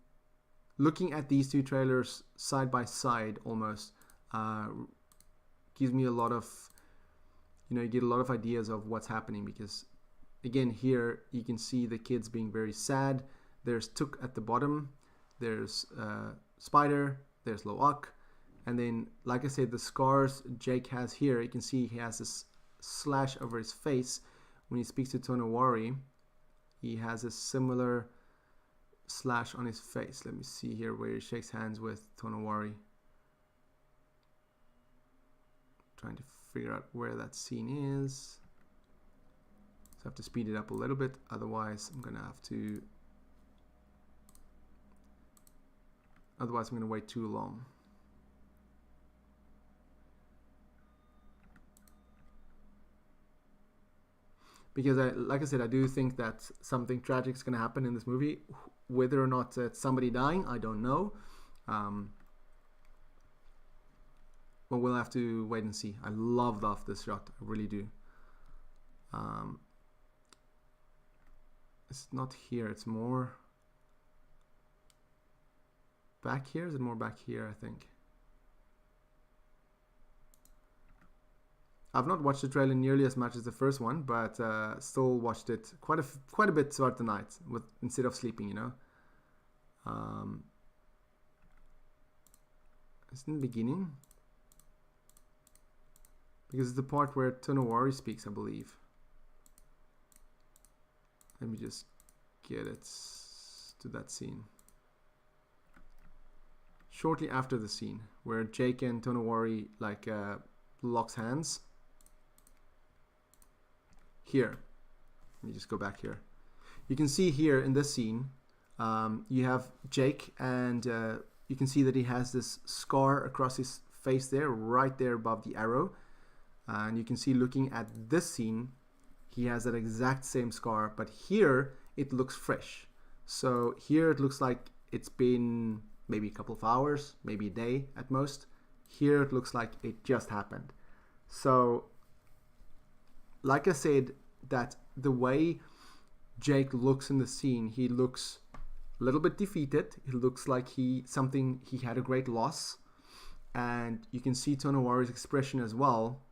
looking at these two trailers side by side almost gives me a lot of, you get a lot of ideas of what's happening, because again here you can see the kids being very sad. There's Took at the bottom, there's Spider, there's Loak, and then like I said, the scars Jake has here, you can see he has this slash over his face. When he speaks to Tonowari, he has a similar slash on his face. Let me see here where he shakes hands with Tonowari. Trying to figure out where that scene is. So I have to speed it up a little bit, otherwise I'm gonna wait too long. Because like I said, I do think that something tragic is going to happen in this movie. Whether or not it's somebody dying, I don't know. But we'll have to wait and see. I love this shot. I really do. It's not here. It's more back here. Is it more back here? I think. I've not watched the trailer nearly as much as the first one, but still watched it quite a bit throughout the night instead of sleeping, It's in the beginning, because it's the part where Tonowari speaks, I believe. Let me just get it to that scene. Shortly after the scene where Jake and Tonowari locks hands. Here, let me just go back here. You can see here in this scene, you have Jake, and you can see that he has this scar across his face there, right there above the arrow. And you can see, looking at this scene, he has that exact same scar, but here it looks fresh. So here it looks like it's been maybe a couple of hours, maybe a day at most. Here it looks like it just happened. So like I said, that the way Jake looks in the scene, he looks a little bit defeated. It looks like he had a great loss. And you can see Tonowari's expression as well.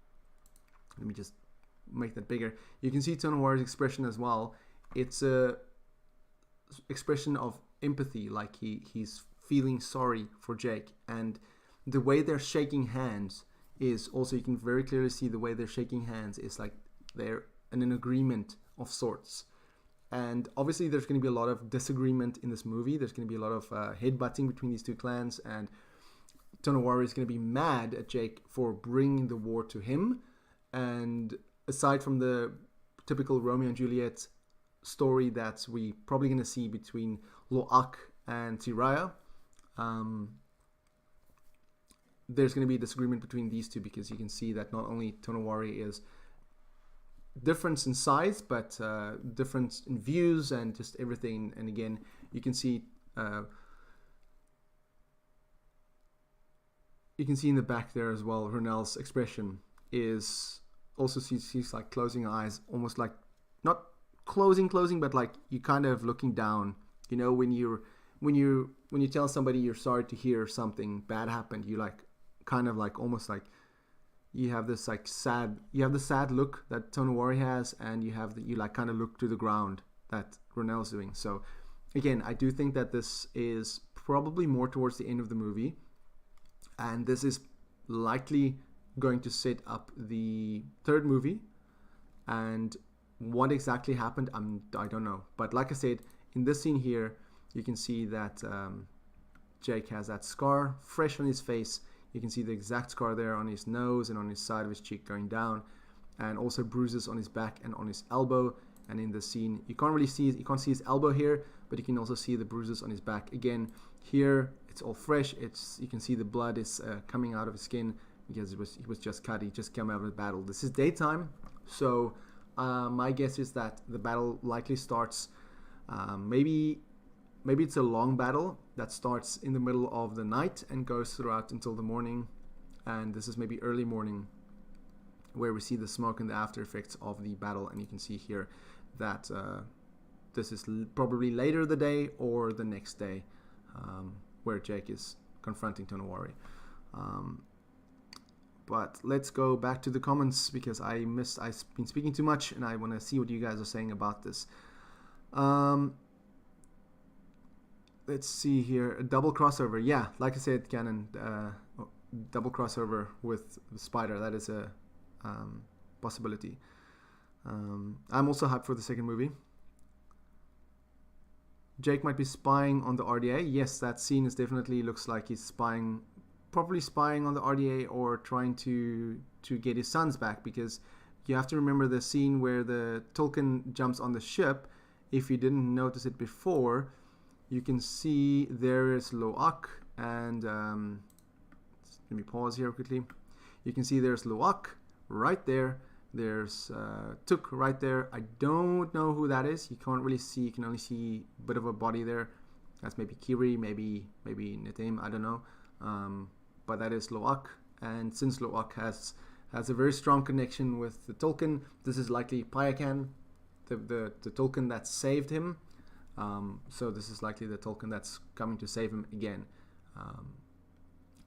Let me just make that bigger. You can see Tonowari's expression as well. It's a expression of empathy, like he's feeling sorry for Jake. And the way they're shaking hands is also, you can very clearly see the way they're shaking hands is like they're in an agreement of sorts. And obviously there's going to be a lot of disagreement in this movie. There's going to be a lot of headbutting between these two clans, and Tonowari is going to be mad at Jake for bringing the war to him. And aside from the typical Romeo and Juliet story that we probably going to see between Loak and Tiraya, there's going to be a disagreement between these two, because you can see that not only Tonowari is different in size, but different in views and just everything. And again, you can see in the back there as well, Ronell's expression is also, she's like closing her eyes, almost like not closing, but like you kind of looking down. When you tell somebody you're sorry to hear something bad happened, you like kind of like almost like you have this like sad, the sad look that Tonowari has, and you like kind of look to the ground that Ronell's doing. So again, I do think that this is probably more towards the end of the movie, and this is likely going to set up the third movie. And what exactly happened, I don't know. But like I said, in this scene here, you can see that Jake has that scar fresh on his face. You can see the exact scar there on his nose and on his side of his cheek going down, and also bruises on his back and on his elbow. And in the scene, you can't see his elbow here, but you can also see the bruises on his back. Again, here it's all fresh. You can see the blood is coming out of his skin, because he was just cut. He just came out of the battle. This is daytime, so my guess is that the battle likely starts. Maybe it's a long battle that starts in the middle of the night and goes throughout until the morning, and this is maybe early morning, where we see the smoke and the after effects of the battle. And you can see here that this is probably later the day or the next day, where Jake is confronting Tonowari. But let's go back to the comments, because I've been speaking too much and I want to see what you guys are saying about this. Let's see here. A double crossover. Yeah, like I said, Canon, double crossover with the Spider. That is a possibility. I'm also hyped for the second movie. Jake might be spying on the RDA. Yes, that scene is definitely looks like he's probably spying on the RDA, or trying to get his sons back, because you have to remember the scene where the Tulkun jumps on the ship. If you didn't notice it before, you can see there is Loak, and let me pause here quickly. You can see there's Loak right there. There's Tuk right there. I don't know who that is. You can't really see. You can only see a bit of a body there. That's maybe Kiri, maybe Netim. I don't know. But that is Loak. And since Loak has a very strong connection with the Tulkun, this is likely Payakan, the Tulkun that saved him. So this is likely the Tulkun that's coming to save him again.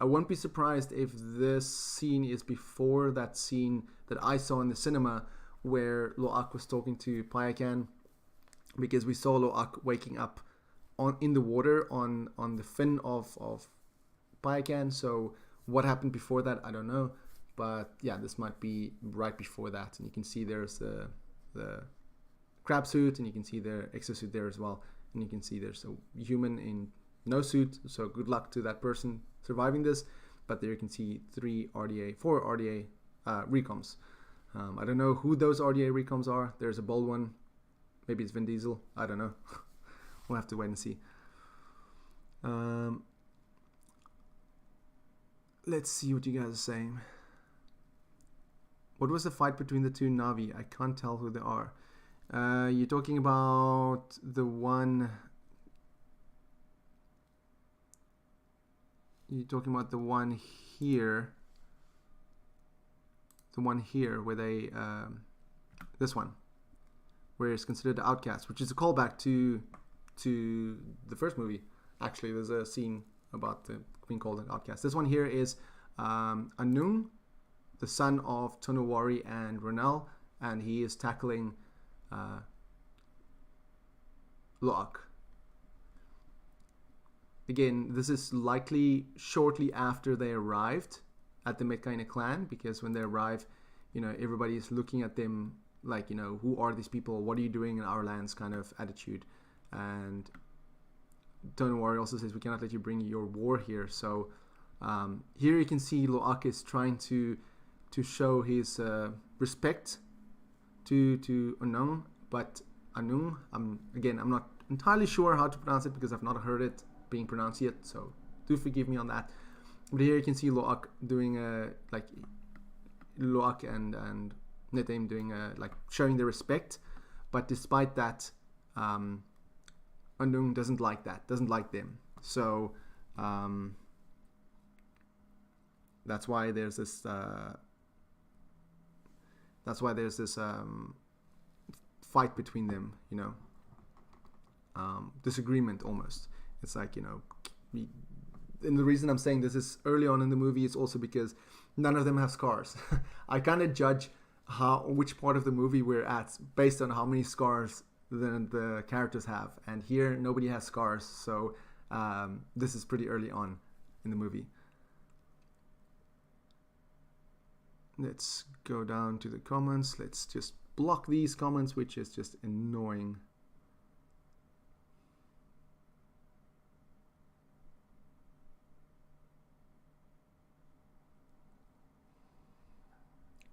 I won't be surprised if this scene is before that scene that I saw in the cinema where Loak was talking to Payakan, because we saw Loak waking up in the water on the fin of Payakan. So what happened before that, I don't know. But yeah, this might be right before that. And you can see there's the crab suit, and you can see their exosuit there as well. And you can see there's a human in no suit. So good luck to that person surviving this. But there you can see 4 RDA recoms. I don't know who those RDA recoms are. There's a bold one. Maybe it's Vin Diesel. I don't know. We'll have to wait and see. Let's see what you guys are saying. What was the fight between the two Navi? I can't tell who they are. You're talking about the one... You're talking about the one here. The one here where they... this one. Where it's considered the outcast, which is a callback to the first movie. Actually, there's a scene about being called an outcast. This one here is Anung, the son of Tonowari and Ronel, and he is tackling Loak. Again, this is likely shortly after they arrived at the Metkayina clan, because when they arrive, everybody is looking at them like, who are these people? What are you doing in our lands? Kind of attitude. And Tonowari also says, we cannot let you bring your war here. So here you can see Loak is trying to show his respect to Anung, but Anung, I'm not entirely sure how to pronounce it, because I've not heard it being pronounced yet, so do forgive me on that. But here you can see Loak doing Loak and Netim doing showing the respect, but despite that, Anung doesn't like them. So that's why there's this fight between them, disagreement almost. It's like, and the reason I'm saying this is early on in the movie is also because none of them have scars. I kind of judge which part of the movie we're at based on how many scars the characters have, and here nobody has scars, so this is pretty early on in the movie. Let's go down to the comments. Let's just block these comments, which is just annoying.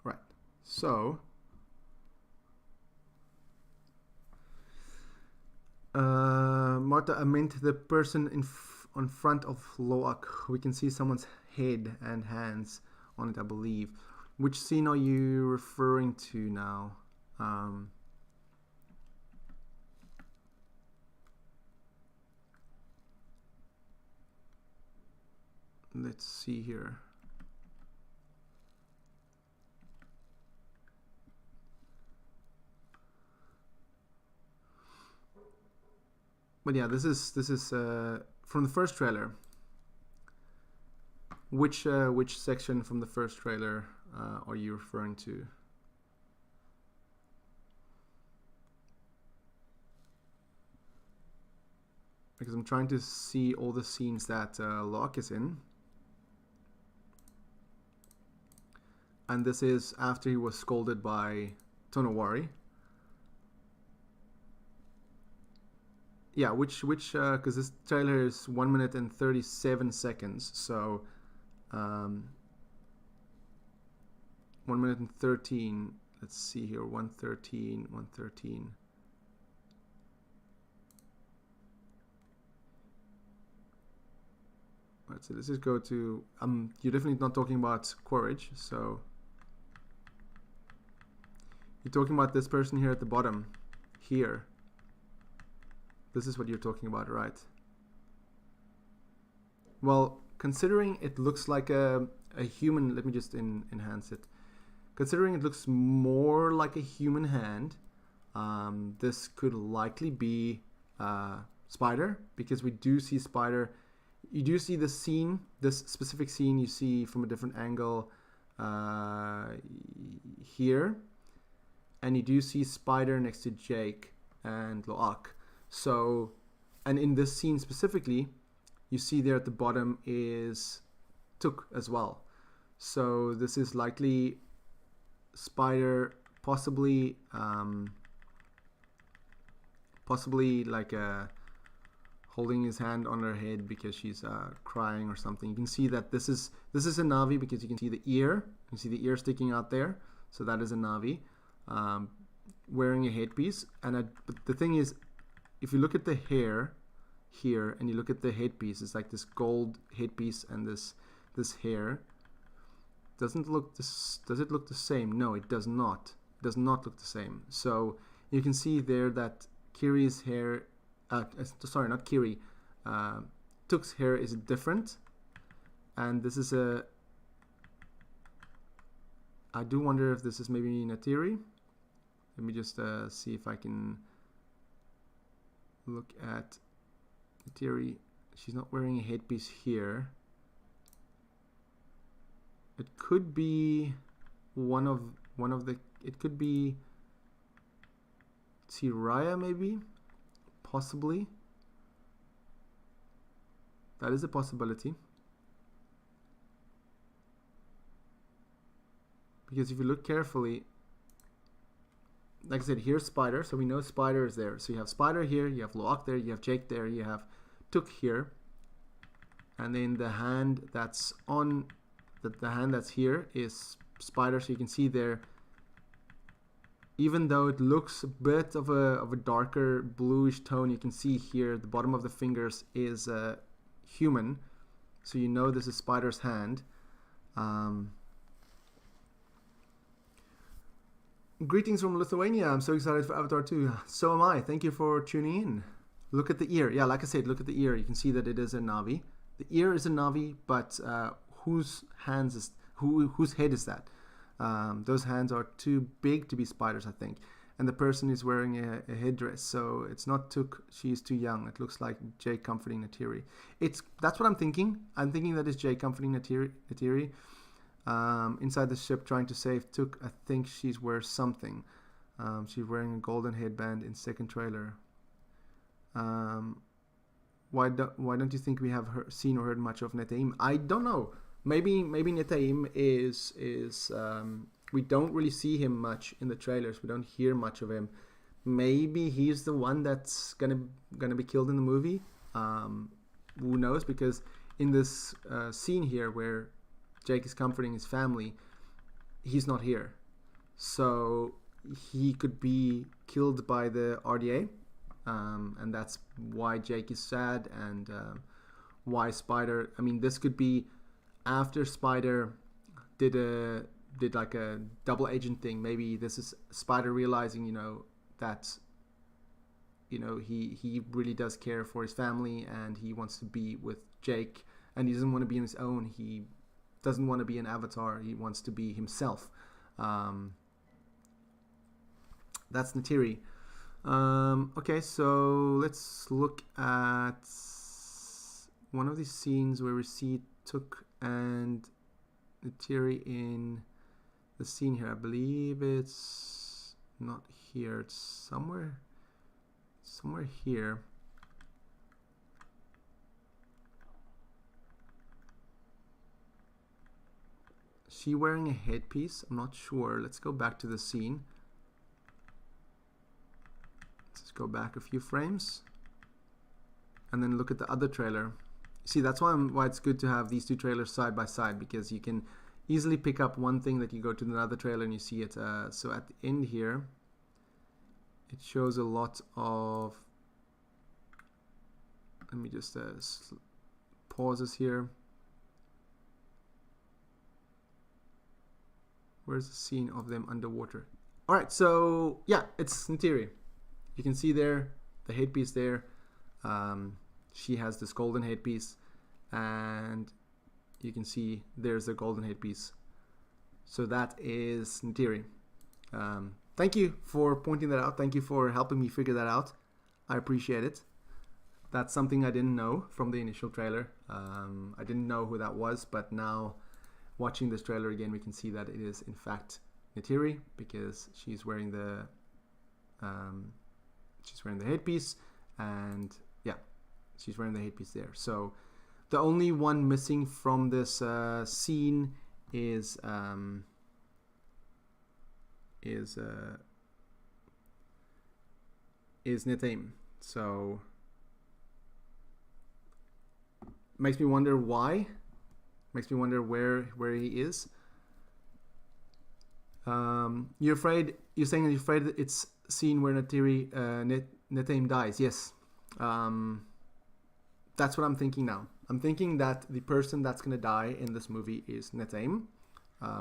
Right, so Marta, I meant the person on front of Loak. We can see someone's head and hands. on it, I believe. Which scene are you referring to now? Let's see here. But yeah, this is from the first trailer. Which section from the first trailer are you referring to? Because I'm trying to see all the scenes that Locke is in. And this is after he was scolded by Tonowari. Yeah, because this trailer is 1 minute and 37 seconds, so 1 minute and 13. Let's see here, 113, 113. Alright, so let's just go to, you're definitely not talking about Quaritch, so you're talking about this person here at the bottom, here. This is what you're talking about, right? Well, considering it looks like a human, let me just enhance it. Considering it looks more like a human hand, this could likely be Spider, because we do see Spider. You do see the scene, this specific scene you see from a different angle here. And you do see Spider next to Jake and Locke. So, and in this scene specifically, you see there at the bottom is Took as well. So this is likely Spider, possibly like holding his hand on her head because she's crying or something. You can see that this is a Na'vi because you can see the ear. You can see the ear sticking out there. So that is a Na'vi wearing a headpiece. And but the thing is, if you look at the hair here and you look at the headpiece, it's like this gold headpiece and this hair. Does it look the same? No, it does not. It does not look the same. So you can see there that Kiri's hair, sorry, not Kiri, Took's hair is different. And this is I do wonder if this is maybe Neytiri. Let me just see if I can look at Neytiri. She's not wearing a headpiece here. It could be one of the. It could be Tiraya, maybe, possibly. That is a possibility. Because if you look carefully, like I said, here's Spider, so we know Spider is there. So you have Spider here, you have Locke there, you have Jake there, you have Took here, and then the hand that's on, the hand that's here is Spider. So you can see there, even though it looks a bit of a darker bluish tone, you can see here the bottom of the fingers is human. So you know this is Spider's hand. Greetings from Lithuania. I'm so excited for Avatar 2. So am I. Thank you for tuning in. Look at the ear. Yeah, like I said, look at the ear. You can see that it is a Na'vi. The ear is a Na'vi, but whose head is that? Those hands are too big to be Spiders, I think. And the person is wearing a headdress, so it's not Took. She's too young. It looks like Jake comforting Neytiri. That's what I'm thinking. I'm thinking that it's Jake comforting Neytiri. Inside the ship trying to save Took. I think she's wears something. She's wearing a golden headband in second trailer. Why don't you think we have seen or heard much of Netaim? I don't know. Maybe Netaim is we don't really see him much in the trailers. We don't hear much of him. Maybe he's the one that's gonna be killed in the movie. Who knows? Because in this scene here where Jake is comforting his family, he's not here. So he could be killed by the RDA. And that's why Jake is sad, and why Spider. I mean, this could be after Spider did like a double agent thing. Maybe this is Spider realizing, that he really does care for his family and he wants to be with Jake, and he doesn't want to be on his own. He doesn't want to be an avatar. He wants to be himself. That's Neytiri. Okay, so let's look at one of these scenes where we see Tuk and Neytiri in the scene here. I believe it's not here. It's somewhere here. Is she wearing a headpiece? I'm not sure. Let's go back to the scene. Let's go back a few frames and then look at the other trailer. See, that's why it's good to have these two trailers side by side, because you can easily pick up one thing that you go to another trailer and you see it. So at the end here, it shows a lot of, let me just pause this here. Where's the scene of them underwater? All right, so yeah, it's Neytiri. You can see there the headpiece there. She has this golden headpiece, and you can see there's the golden headpiece. So that is Neytiri. Thank you for pointing that out. Thank you for helping me figure that out. I appreciate it. That's something I didn't know from the initial trailer. I didn't know who that was, but now watching this trailer again, we can see that it is in fact Neytiri, because she's wearing the headpiece, and yeah, she's wearing the headpiece there. So the only one missing from this scene is Neytiri. So makes me wonder why. Makes me wonder where he is. You're saying that you're afraid that it's scene where Neytiri dies. Yes. That's what I'm thinking now. I'm thinking that the person that's going to die in this movie is Neytiri.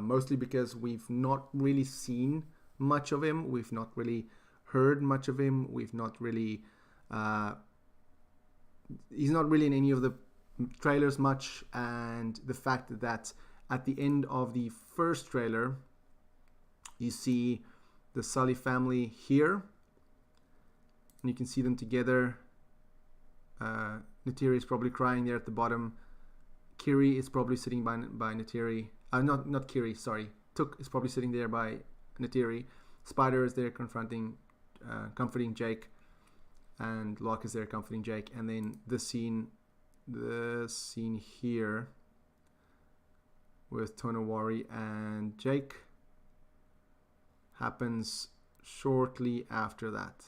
Mostly because we've not really seen much of him. We've not really heard much of him. We've not really... he's not really in any of the trailers much. And the fact that at the end of the first trailer, you see the Sully family here. And you can see them together. Neytiri is probably crying there at the bottom. Kiri is probably sitting by Neytiri. Not Kiri, sorry. Tuk is probably sitting there by Neytiri. Spider is there comforting Jake, and Locke is there comforting Jake. And then the scene here with Tonowari and Jake happens shortly after that,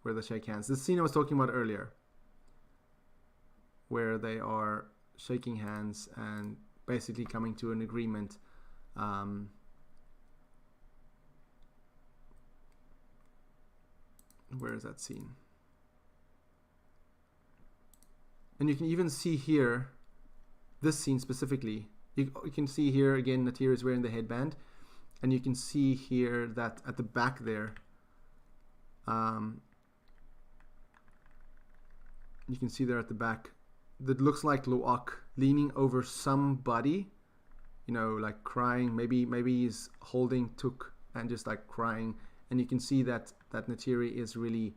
where they shake hands. This scene I was talking about earlier, where they are shaking hands and basically coming to an agreement. Where is that scene? And you can even see here, this scene specifically, you can see here again Neytiri is wearing the headband, and you can see here that at the back there, you can see there at the back, that looks like Luak leaning over somebody, like crying. Maybe he's holding Tuk and just like crying, and you can see that Neytiri is really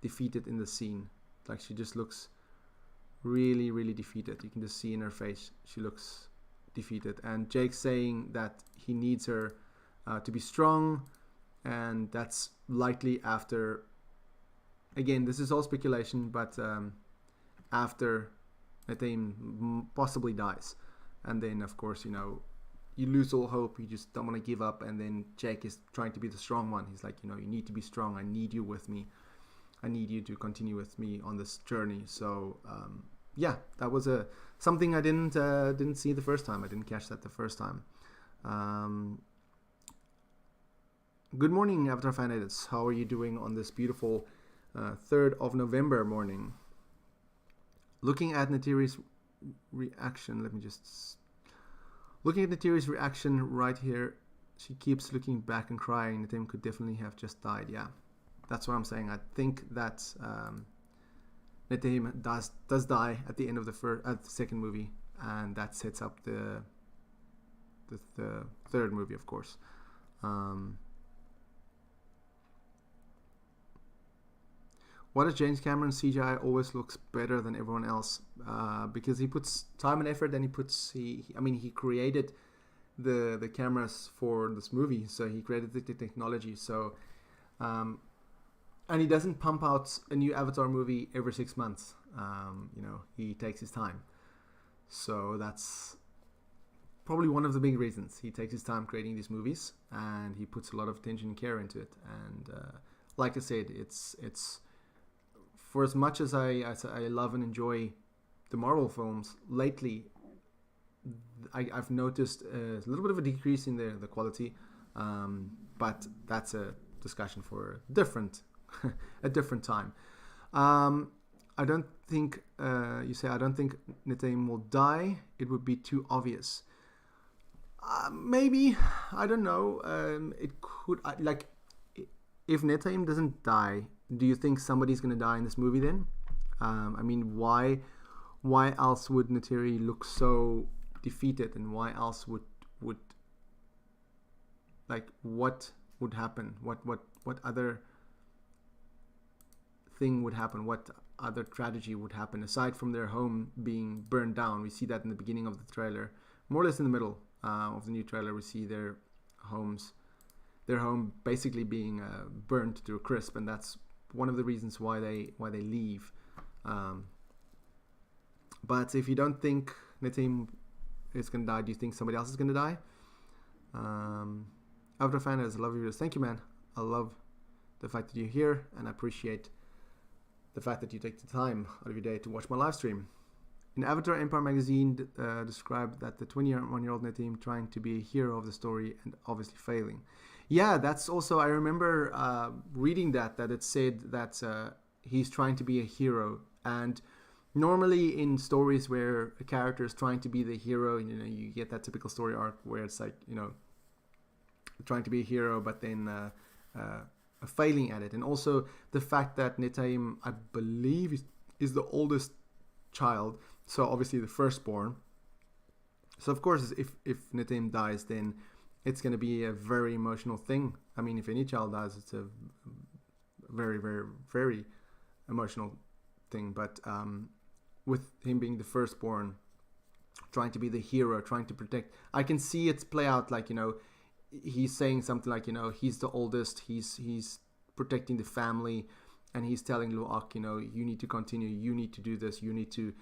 defeated in the scene. Like she just looks really, really defeated. You can just see in her face she looks defeated. And Jake's saying that he needs her to be strong, and that's likely after, again, this is all speculation, but after Neytiri possibly dies. And then of course, you lose all hope, you just don't want to give up, and then Jake is trying to be the strong one. He's like, you need to be strong, I need you with me, I need you to continue with me on this journey. So yeah, that was something I didn't see the first time. I didn't catch that the first time. Good morning, Avatar Fan Edits. How are you doing on this beautiful 3rd of November morning? Looking at Neytiri's reaction, let me just Looking at Neytiri's reaction right here, she keeps looking back and crying. Neytiri could definitely have just died. Yeah, that's what I'm saying. I think that Neytiri does die at the end of the second movie, and that sets up the third movie, of course. Why does James Cameron's CGI always looks better than everyone else? Because he puts time and effort, and he created the cameras for this movie, so he created the technology. So, and he doesn't pump out a new Avatar movie every 6 months. He takes his time. So that's probably one of the big reasons. He takes his time creating these movies, and he puts a lot of attention and care into it. And like I said, it's for as much as I love and enjoy the Marvel films, lately I've noticed a little bit of a decrease in the quality, but that's a discussion for a different time. I don't think I don't think Neytiri will die. It would be too obvious. Maybe, I don't know. It could, if Neytiri doesn't die, do you think somebody's going to die in this movie then? Why else would Neytiri look so defeated, and why else would what would happen? What other thing would happen? What other tragedy would happen aside from their home being burned down? We see that in the beginning of the trailer, more or less in the middle of the new trailer. We see their home basically being burnt to a crisp, and that's one of the reasons why they leave. But if you don't think Neytiri is going to die, do you think somebody else is going to die? Avatar fan has love your videos. Thank you, man. I love the fact that you're here, and I appreciate the fact that you take the time out of your day to watch my live stream. In Avatar, Empire magazine described that the 21-year-old Neytiri trying to be a hero of the story and obviously failing. Yeah, that's also, I remember reading that it said that he's trying to be a hero. And normally in stories where a character is trying to be the hero, you get that typical story arc where it's like, trying to be a hero, but then failing at it. And also the fact that Neytiri, I believe, is the oldest child, so obviously the firstborn. So of course, if Neytiri dies, then it's going to be a very emotional thing. If any child dies, it's a very, very, very emotional thing. But with him being the firstborn, trying to be the hero, trying to protect, I can see it play out like, he's saying something like, he's the oldest, he's protecting the family, and he's telling Luak, you need to continue, you need to do this, you need to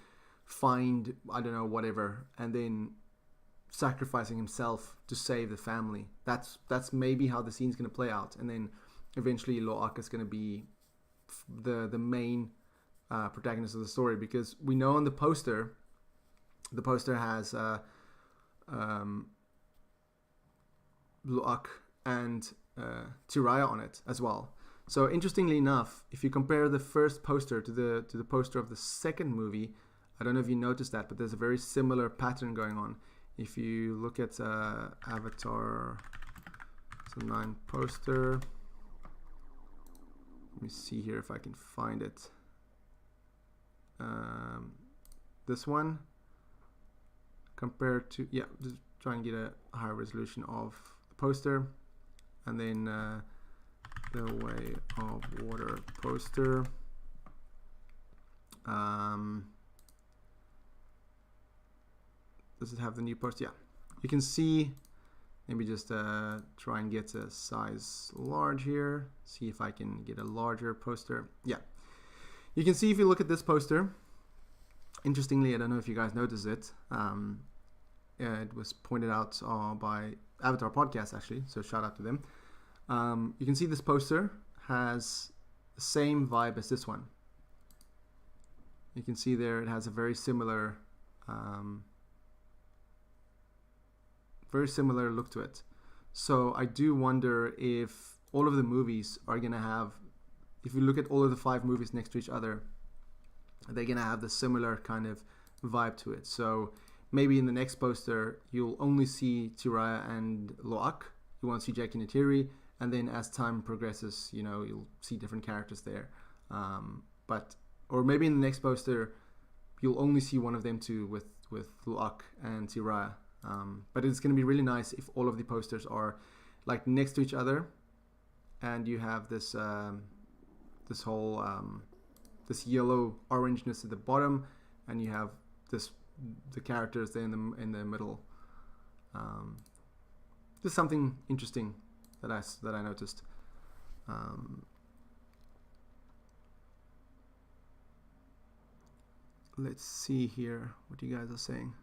find, I don't know, whatever, and then sacrificing himself to save the family. That's maybe how the scene's going to play out, and then eventually Luak is going to be the main protagonist of the story, because we know on the poster has Luak and Tiraya on it as well. So interestingly enough, if you compare the first poster to the poster of the second movie, I don't know if you noticed that, but there's a very similar pattern going on. If you look at Avatar 9 poster, let me see here if I can find it. This one compared to, just try and get a higher resolution of the poster, and then the Way of Water poster. Does it have the new poster? Yeah, you can see. Maybe just try and get a size large here. See if I can get a larger poster. Yeah, you can see if you look at this poster. Interestingly, I don't know if you guys noticed it. It was pointed out by Avatar Podcast, actually, so shout out to them. You can see this poster has the same vibe as this one. You can see there it has a very similar look to it. So I do wonder if all of the movies are going to have, if you look at all of the 5 movies next to each other, they're going to have the similar kind of vibe to it. So maybe in the next poster you'll only see Tiraya and Loak. You won't see Jake and Neytiri, and then as time progresses, you'll see different characters there. Or maybe in the next poster you'll only see one of them two with Loak and Tiraya. But it's going to be really nice if all of the posters are like next to each other, and you have this this whole this yellow orangeness at the bottom, and you have the characters there in the middle. Just something interesting that I noticed. Let's see here what you guys are saying.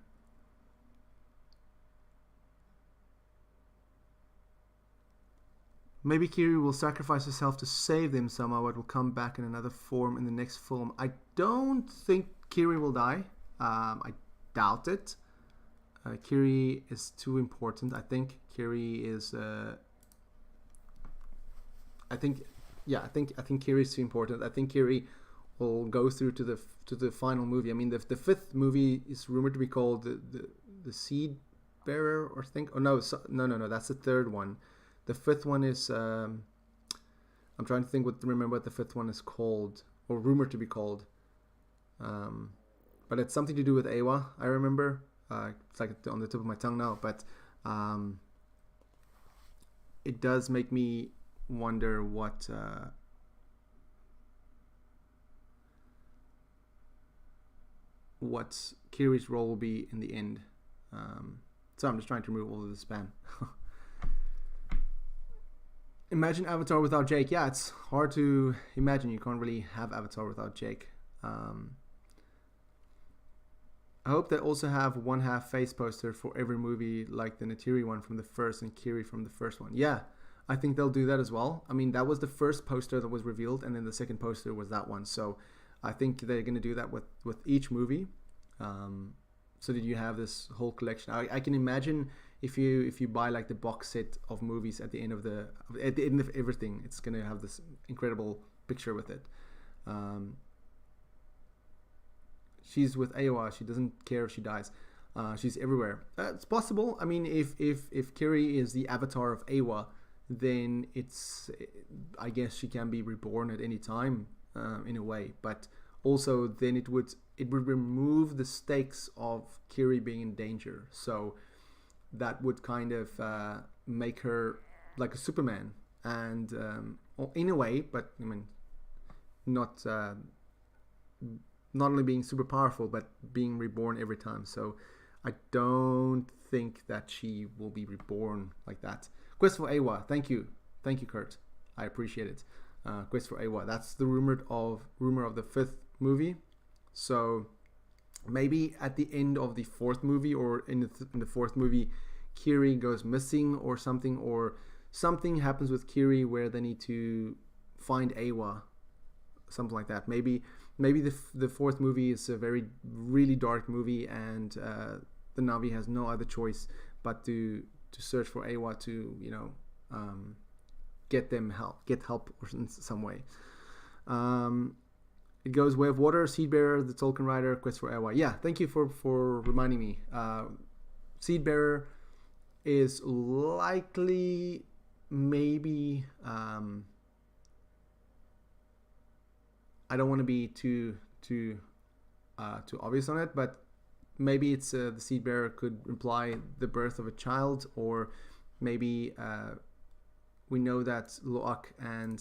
Maybe Kiri will sacrifice herself to save them somehow, but will come back in another form in the next film. I don't think Kiri will die. I doubt it. Kiri is too important. I think Kiri is. I think Kiri is too important. I think Kiri will go through to the final movie. I mean, the fifth movie is rumored to be called the Seed Bearer, or think. Oh no, no. That's the third one. The fifth one is. I'm trying to remember what the fifth one is called, or rumored to be called. But it's something to do with Awa. I remember. It's like on the tip of my tongue now, but it does make me wonder what Kiri's role will be in the end. So I'm just trying to remove all of the spam. Imagine Avatar without Jake. Yeah, it's hard to imagine. You can't really have Avatar without Jake. I hope they also have one half face poster for every movie, like the Neytiri one from the first and Kiri from the first one. Yeah, I think they'll do that as well. I mean, that was the first poster that was revealed, and then the second poster was that one. So I think they're going to do that with each movie, so that you have this whole collection. I can imagine if you buy like the box set of movies at the end of everything, it's going to have this incredible picture with it. She's with Awa. She doesn't care if she dies. She's everywhere. It's possible. I mean, if Kiri is the avatar of Awa, then I guess she can be reborn at any time, in a way. But also, then it would remove the stakes of Kiri being in danger. So that would kind of make her like a Superman, and in a way. But I mean, not only being super powerful, but being reborn every time. So I don't think that she will be reborn like that. Quest for Awa. Thank you, Kurt. I appreciate it. Quest for Awa. That's the rumor of the fifth movie. So maybe at the end of the fourth movie, or in the fourth movie, Kiri goes missing or something happens with Kiri where they need to find Awa, something like that. Maybe the fourth movie is a really dark movie, and the Navi has no other choice but to search for Awa to get help or in some way. It goes Way of Water, Seedbearer, the Tolkien Rider, Quest for Awa. Yeah, thank you for reminding me. Seedbearer is likely maybe. I don't want to be too obvious on it, but maybe it's the seed bearer could imply the birth of a child, or maybe we know that Loak and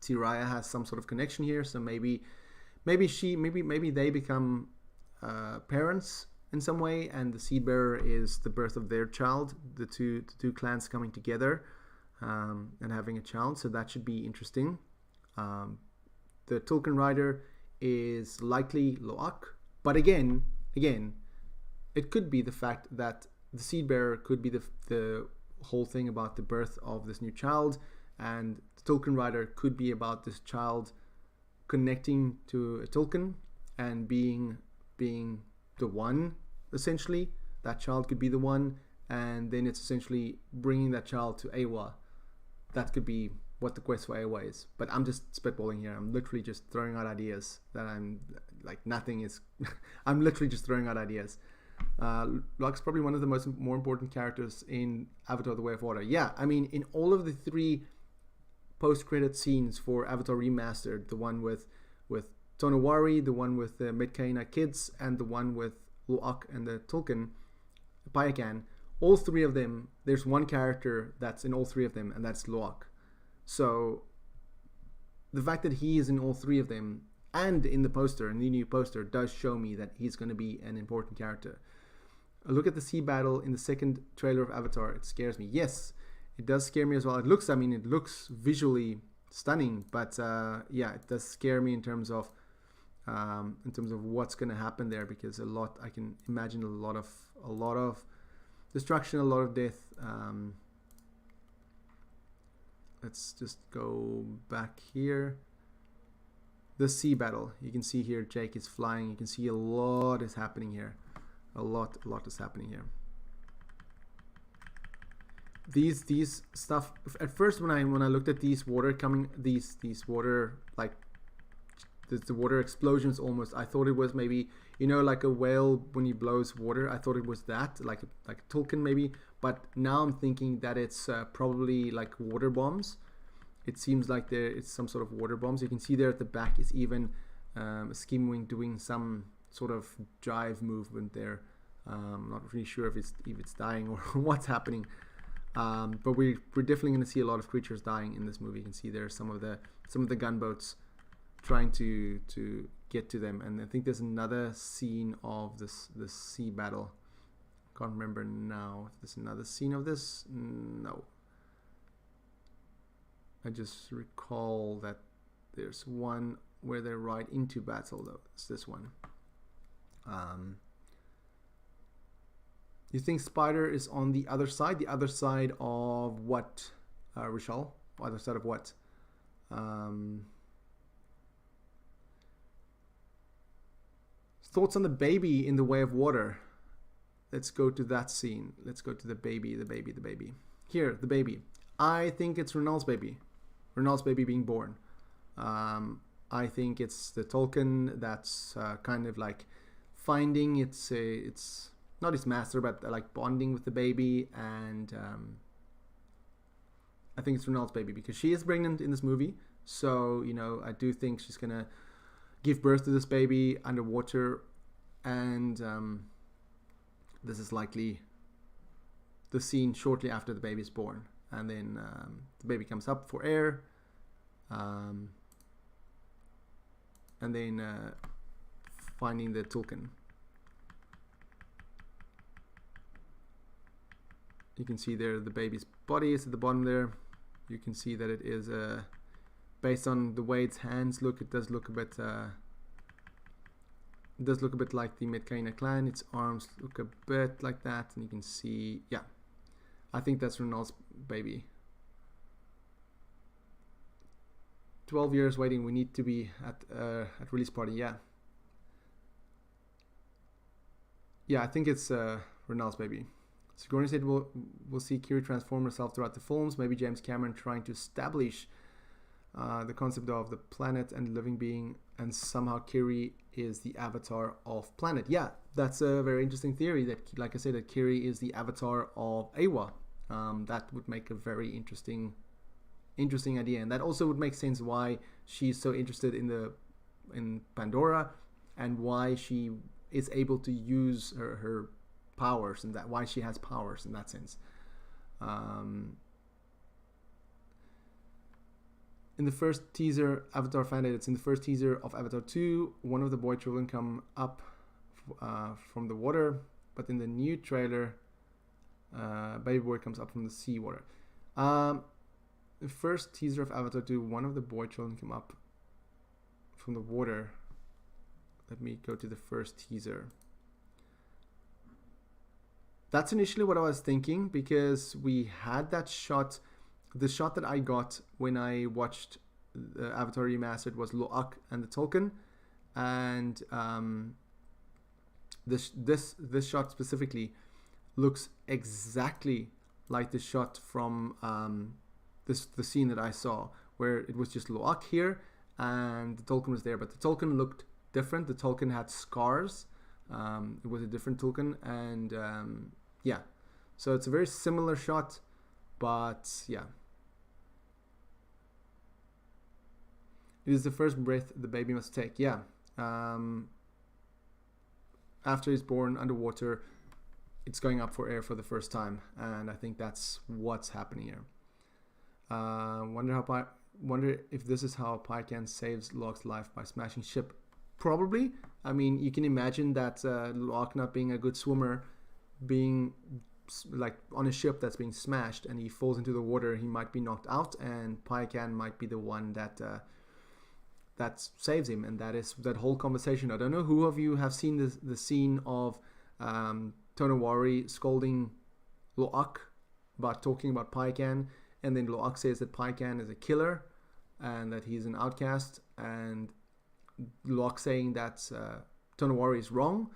Tiraya has some sort of connection here. So maybe they become parents in some way, and the seed bearer is the birth of their child. The two clans coming together and having a child. So that should be interesting. The Tolkien Rider is likely Loak, but again, it could be the fact that the seed bearer could be the whole thing about the birth of this new child, and the Tolkien Rider could be about this child connecting to a Tolkien and being the one, essentially. That child could be the one, and then it's essentially bringing that child to Awa. That could be what the quest for Awa is. But I'm just spitballing here. I'm literally just throwing out ideas that I'm like nothing is. I'm literally just throwing out ideas. Locke's probably one of the more important characters in Avatar: The Way of Water. Yeah, I mean, in all of the 3 post-credit scenes for Avatar Remastered, the one with Tonawari, the one with the Metkayina kids, and the one with Locke and the Tulkun, Payakan, all 3 of them, there's one character that's in all 3 of them, and that's Locke. So the fact that he is in all 3 of them and in the poster, in the new poster, does show me that he's going to be an important character. A look at the sea battle in the second trailer of Avatar. It scares me. Yes, it does scare me as well. It looks visually stunning, but yeah, it does scare me in terms of what's going to happen there, because I can imagine a lot of destruction, a lot of death. Let's just go back here. The sea battle. You can see here Jake is flying. You can see a lot is happening here. A lot is happening here. These stuff. At first, when I looked at these water coming, these water, like the water explosions almost, I thought it was maybe, like a whale when he blows water. I thought it was that, like a Tulkun maybe. But now I'm thinking that it's probably like water bombs. It seems like it's some sort of water bombs. You can see there at the back is even a skim wing doing some sort of jive movement there. I'm not really sure if it's dying or what's happening. But we're definitely going to see a lot of creatures dying in this movie. You can see there some of the gunboats trying to get to them, and I think there's another scene of this sea battle. Can't remember now if there's another scene of this. No, I just recall that there's one where they ride into battle, though. It's this one. You think Spider is on the other side? The other side of what, Rishal? Other side of what? Thoughts on the baby in The Way of Water? Let's go to that scene. Let's go to the baby. Here, the baby. I think it's Renald's baby. Renald's baby being born. I think it's the Tulkun that's kind of like finding it's not his master, but like bonding with the baby, and I think it's Renald's baby because she is pregnant in this movie. So I do think she's gonna give birth to this baby underwater, and this is likely the scene shortly after the baby is born, and then the baby comes up for air, and then finding the Tulkun. You can see there the baby's body is at the bottom there. You can see that it is based on the way its hands look. It does look a bit. It does look a bit like the Metkayina clan. Its arms look a bit like that, and you can see, yeah, I think that's Renald's baby. 12 years waiting. We need to be at release party. Yeah, I think it's Renald's baby. Sigourney said we'll see Kiri transform herself throughout the films. Maybe James Cameron trying to establish the concept of the planet and living being, and somehow Kiri is the avatar of planet. Yeah, that's a very interesting theory. That, like I said, that Kiri is the avatar of Awa. That would make a very interesting idea, and that also would make sense why she's so interested in Pandora, and why she is able to use her powers, and that why she has powers in that sense. In the first teaser, Avatar fan edits, in the first teaser of Avatar 2, one of the boy children come up from the water, but in the new trailer, baby boy comes up from the sea water. The first teaser of Avatar 2, one of the boy children come up from the water. Let me go to the first teaser. That's initially what I was thinking, because we had that shot. The shot that I got when I watched Avatar Remastered was Lo'ak and the Tulkun, and this shot specifically looks exactly like the shot from the scene that I saw, where it was just Loak here and the Tulkun was there, but the Tulkun looked different. The Tulkun had scars. It was a different Tulkun, and yeah, so it's a very similar shot, but yeah. It is the first breath the baby must take. Yeah. After he's born underwater, it's going up for air for the first time, and I think that's what's happening here. Wonder if this is how Pycan saves Locke's life by smashing ship. Probably. I mean, you can imagine that Locke, not being a good swimmer, being like on a ship that's being smashed and he falls into the water, he might be knocked out, and Pycan might be the one that saves him, and that is that whole conversation. I don't know who of you have seen the scene of Tonowari scolding Loak about talking about Pycan, and then Loak says that Pycan is a killer and that he's an outcast, and Loak saying that Tonowari is wrong,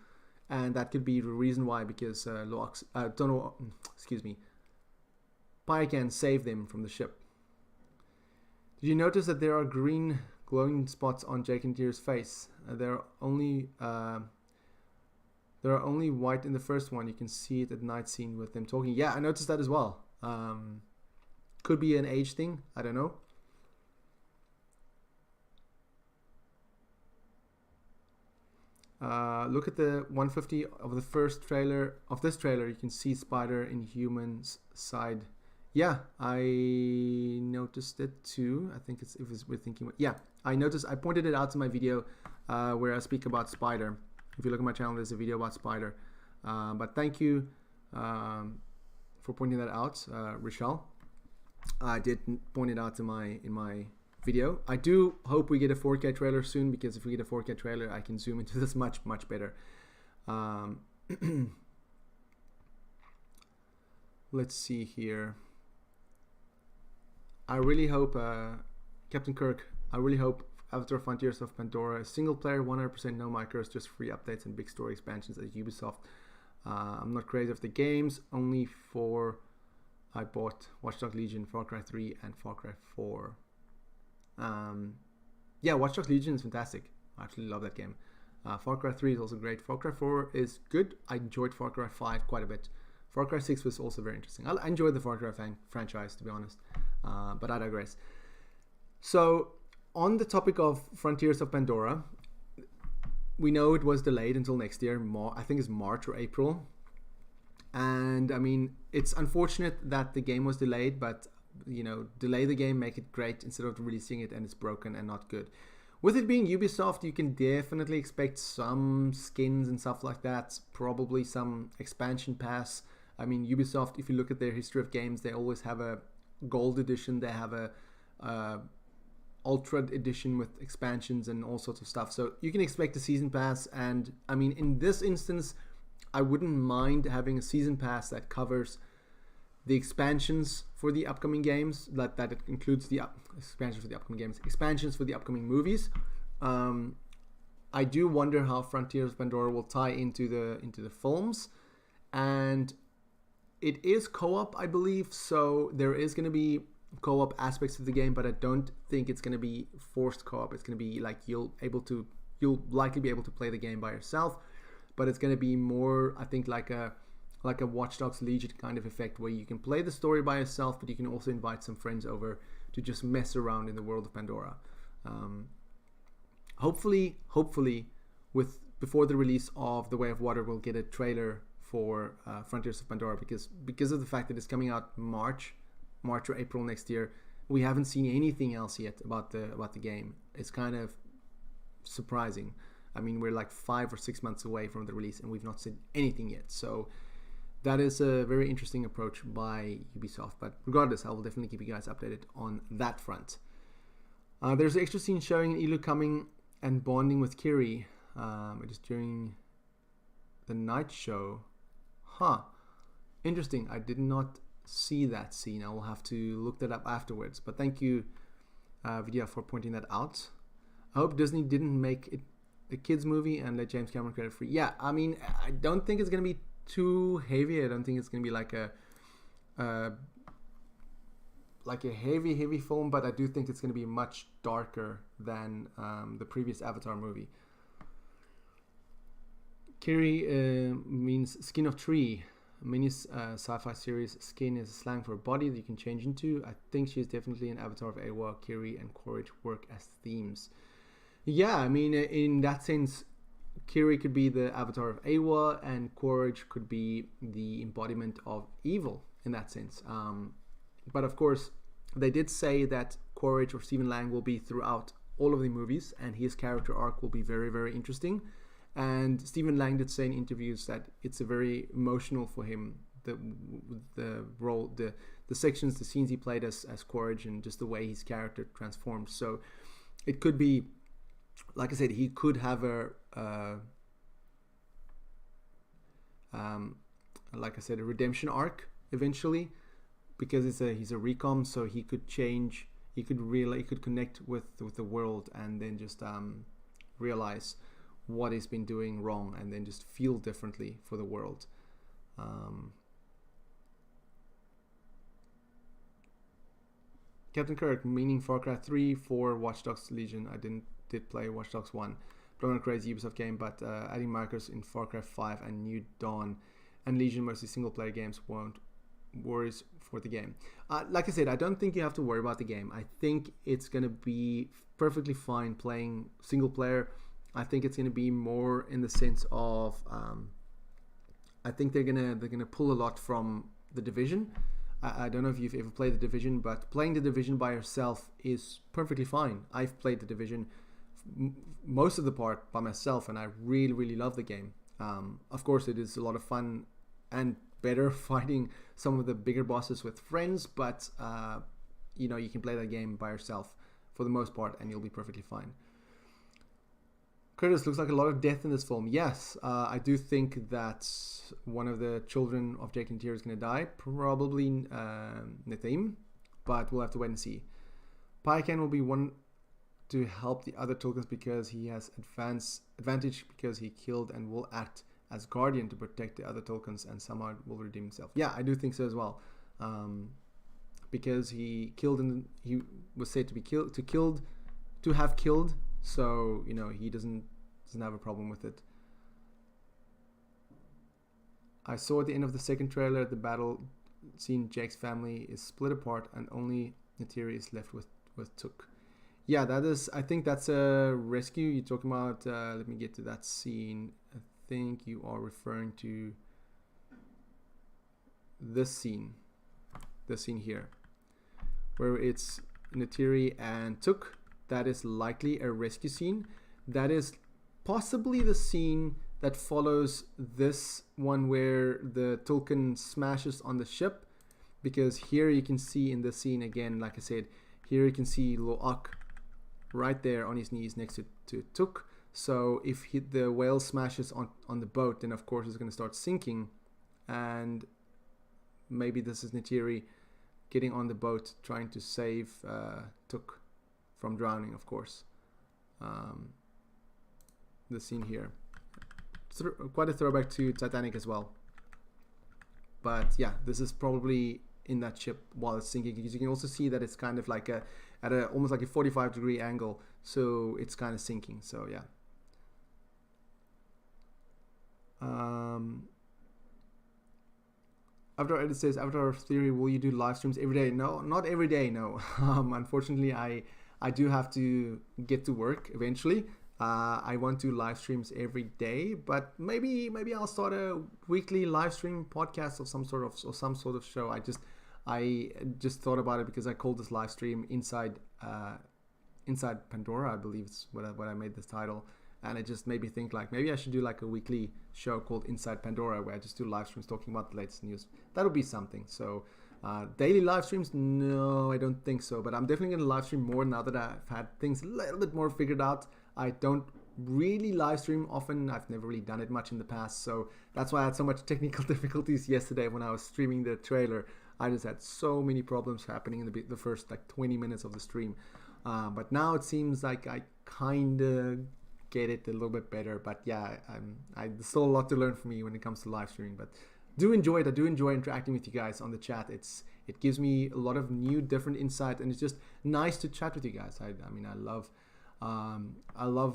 and that could be the reason why, because Pycan saved them from the ship. Did you notice that there are green glowing spots on Jake and Neytiri's face? There are only white in the first one. You can see it at night scene with them talking. Yeah, I noticed that as well. Could be an age thing. I don't know. Look at the 150 of the first trailer of this trailer. You can see Spider in human's side. Yeah, I noticed it too. I think we're thinking. Yeah, I noticed. I pointed it out in my video where I speak about Spider. If you look at my channel, there's a video about Spider. But thank you for pointing that out, Rochelle. I did point it out in my video. I do hope we get a 4K trailer soon, because if we get a 4K trailer, I can zoom into this much better. Let's see here. I really hope, Captain Kirk, I really hope Avatar Frontiers of Pandora is single player, 100% no micros, just free updates and big story expansions at Ubisoft. I'm not crazy of the games, only for I bought Watch Dogs Legion, Far Cry 3 and Far Cry 4. Yeah, Watch Dogs Legion is fantastic. I actually love that game. Far Cry 3 is also great. Far Cry 4 is good. I enjoyed Far Cry 5 quite a bit. Far Cry 6 was also very interesting. I enjoyed the Far Cry franchise, to be honest. But I digress. So, on the topic of Frontiers of Pandora, we know it was delayed until next year. I think it's March or April. And, I mean, it's unfortunate that the game was delayed, but, you know, delay the game, make it great instead of releasing it and it's broken and not good. With it being Ubisoft, you can definitely expect some skins and stuff like that. Probably some expansion pass. I mean, Ubisoft, if you look at their history of games, they always have a gold edition. They have a ultra edition with expansions and all sorts of stuff. So you can expect a season pass. And I mean, in this instance, I wouldn't mind having a season pass that covers the expansions for the upcoming games, that it includes the expansions for the upcoming games, expansions for the upcoming movies. I do wonder how Frontiers of Pandora will tie into the films, and it is co-op, I believe, so there is going to be co-op aspects of the game, but I don't think it's going to be forced co-op. It's going to be like you'll likely be able to play the game by yourself, but it's going to be more, I think, like a Watch Dogs Legion kind of effect, where you can play the story by yourself, but you can also invite some friends over to just mess around in the world of Pandora. Hopefully, before the release of The Way of Water, we'll get a trailer for Frontiers of Pandora, because of the fact that it's coming out March or April next year. We haven't seen anything else yet about the game. It's kind of surprising. I mean, we're like 5 or 6 months away from the release, and we've not seen anything yet. So that is a very interesting approach by Ubisoft. But regardless, I will definitely keep you guys updated on that front. There's an extra scene showing Ilu coming and bonding with Kiri. It is during the night show. Interesting. I did not see that scene. I will have to look that up afterwards. But thank you, Vidya, for pointing that out. I hope Disney didn't make it a kids movie and let James Cameron credit free. Yeah, I mean, I don't think it's going to be too heavy. I don't think it's going to be like a like a heavy film, but I do think it's going to be much darker than the previous Avatar movie. Kiri means skin of tree. Mini sci-fi series, skin is a slang for a body that you can change into. I think she's definitely an avatar of Awa. Kiri and Courage work as themes. Yeah, I mean, in that sense, Kiri could be the avatar of Awa, and Courage could be the embodiment of evil in that sense. But of course, they did say that Courage, or Stephen Lang, will be throughout all of the movies, and his character arc will be very, very interesting. And Stephen Lang did say in interviews that it's a very emotional for him, the role, the sections, the scenes he played as Courage, and just the way his character transformed. So it could be, like I said, he could have a redemption arc eventually, because he's a recom, so he could change, he could connect with the world, and then just realize what he's been doing wrong, and then just feel differently for the world. Captain Kirk, meaning Far Cry 3, 4, Watch Dogs Legion. I did play Watch Dogs 1. But on a crazy Ubisoft game, but adding markers in Far Cry 5 and New Dawn and Legion, mostly single player games, won't worries for the game. Like I said, I don't think you have to worry about the game. I think it's going to be perfectly fine playing single player. I think it's going to be more in the sense of I think they're gonna pull a lot from the Division. I don't know if you've ever played the Division, but playing the Division by yourself is perfectly fine. I've played the Division most of the part by myself, and I really love the game. Of course, it is a lot of fun and better fighting some of the bigger bosses with friends, but you can play that game by yourself for the most part, and you'll be perfectly fine. Curtis, looks like a lot of death in this film. Yes, I do think that one of the children of Jake and Neytiri is going to die. Probably Nathim, but we'll have to wait and see. Pycan will be one to help the other Tulkuns because he has advantage because he killed, and will act as guardian to protect the other Tulkuns, and somehow will redeem himself. Yeah, I do think so as well. Because he killed, and he was said to be to have killed. So he doesn't have a problem with it. I saw at the end of the second trailer the battle scene. Jake's family is split apart, and only Neytiri is left with Tuk. Yeah, I think that's a rescue you're talking about. Let me get to that scene. I think you are referring to this scene here, where it's Neytiri and Tuk. That is likely a rescue scene. That is possibly the scene that follows this one where the Tulkun smashes on the ship, because here you can see in the scene again, like I said, here you can see Lo'ak right there on his knees next to Tuk. So if the whale smashes on the boat, then of course it's going to start sinking, and maybe this is Neytiri getting on the boat trying to save Tuk from drowning, of course. The scene here, quite a throwback to Titanic as well. But yeah, this is probably in that ship while it's sinking, because you can also see that it's kind of like at almost like a 45-degree angle, so it's kind of sinking. So yeah. Avatar Edit says, Avatar Theory, will you do live streams every day? No, not every day, no. Unfortunately, I do have to get to work eventually. I want to live streams every day, but maybe I'll start a weekly live stream podcast of some sort of show. I just thought about it because I called this live stream Inside Pandora, I believe it's what I made this title, and it just made me think like maybe I should do like a weekly show called Inside Pandora where I just do live streams talking about the latest news. That would be something. So daily live streams, no, I don't think so, but I'm definitely going to live stream more now that I've had things a little bit more figured out. I don't really live stream often. I've never really done it much in the past, so that's why I had so much technical difficulties yesterday when I was streaming the trailer. I just had so many problems happening in the first like 20 minutes of the stream, but now it seems like I kind of get it a little bit better. But yeah, there's still a lot to learn for me when it comes to live streaming, but do enjoy it. I do enjoy interacting with you guys on the chat. It gives me a lot of new, different insight, and it's just nice to chat with you guys. I mean, I love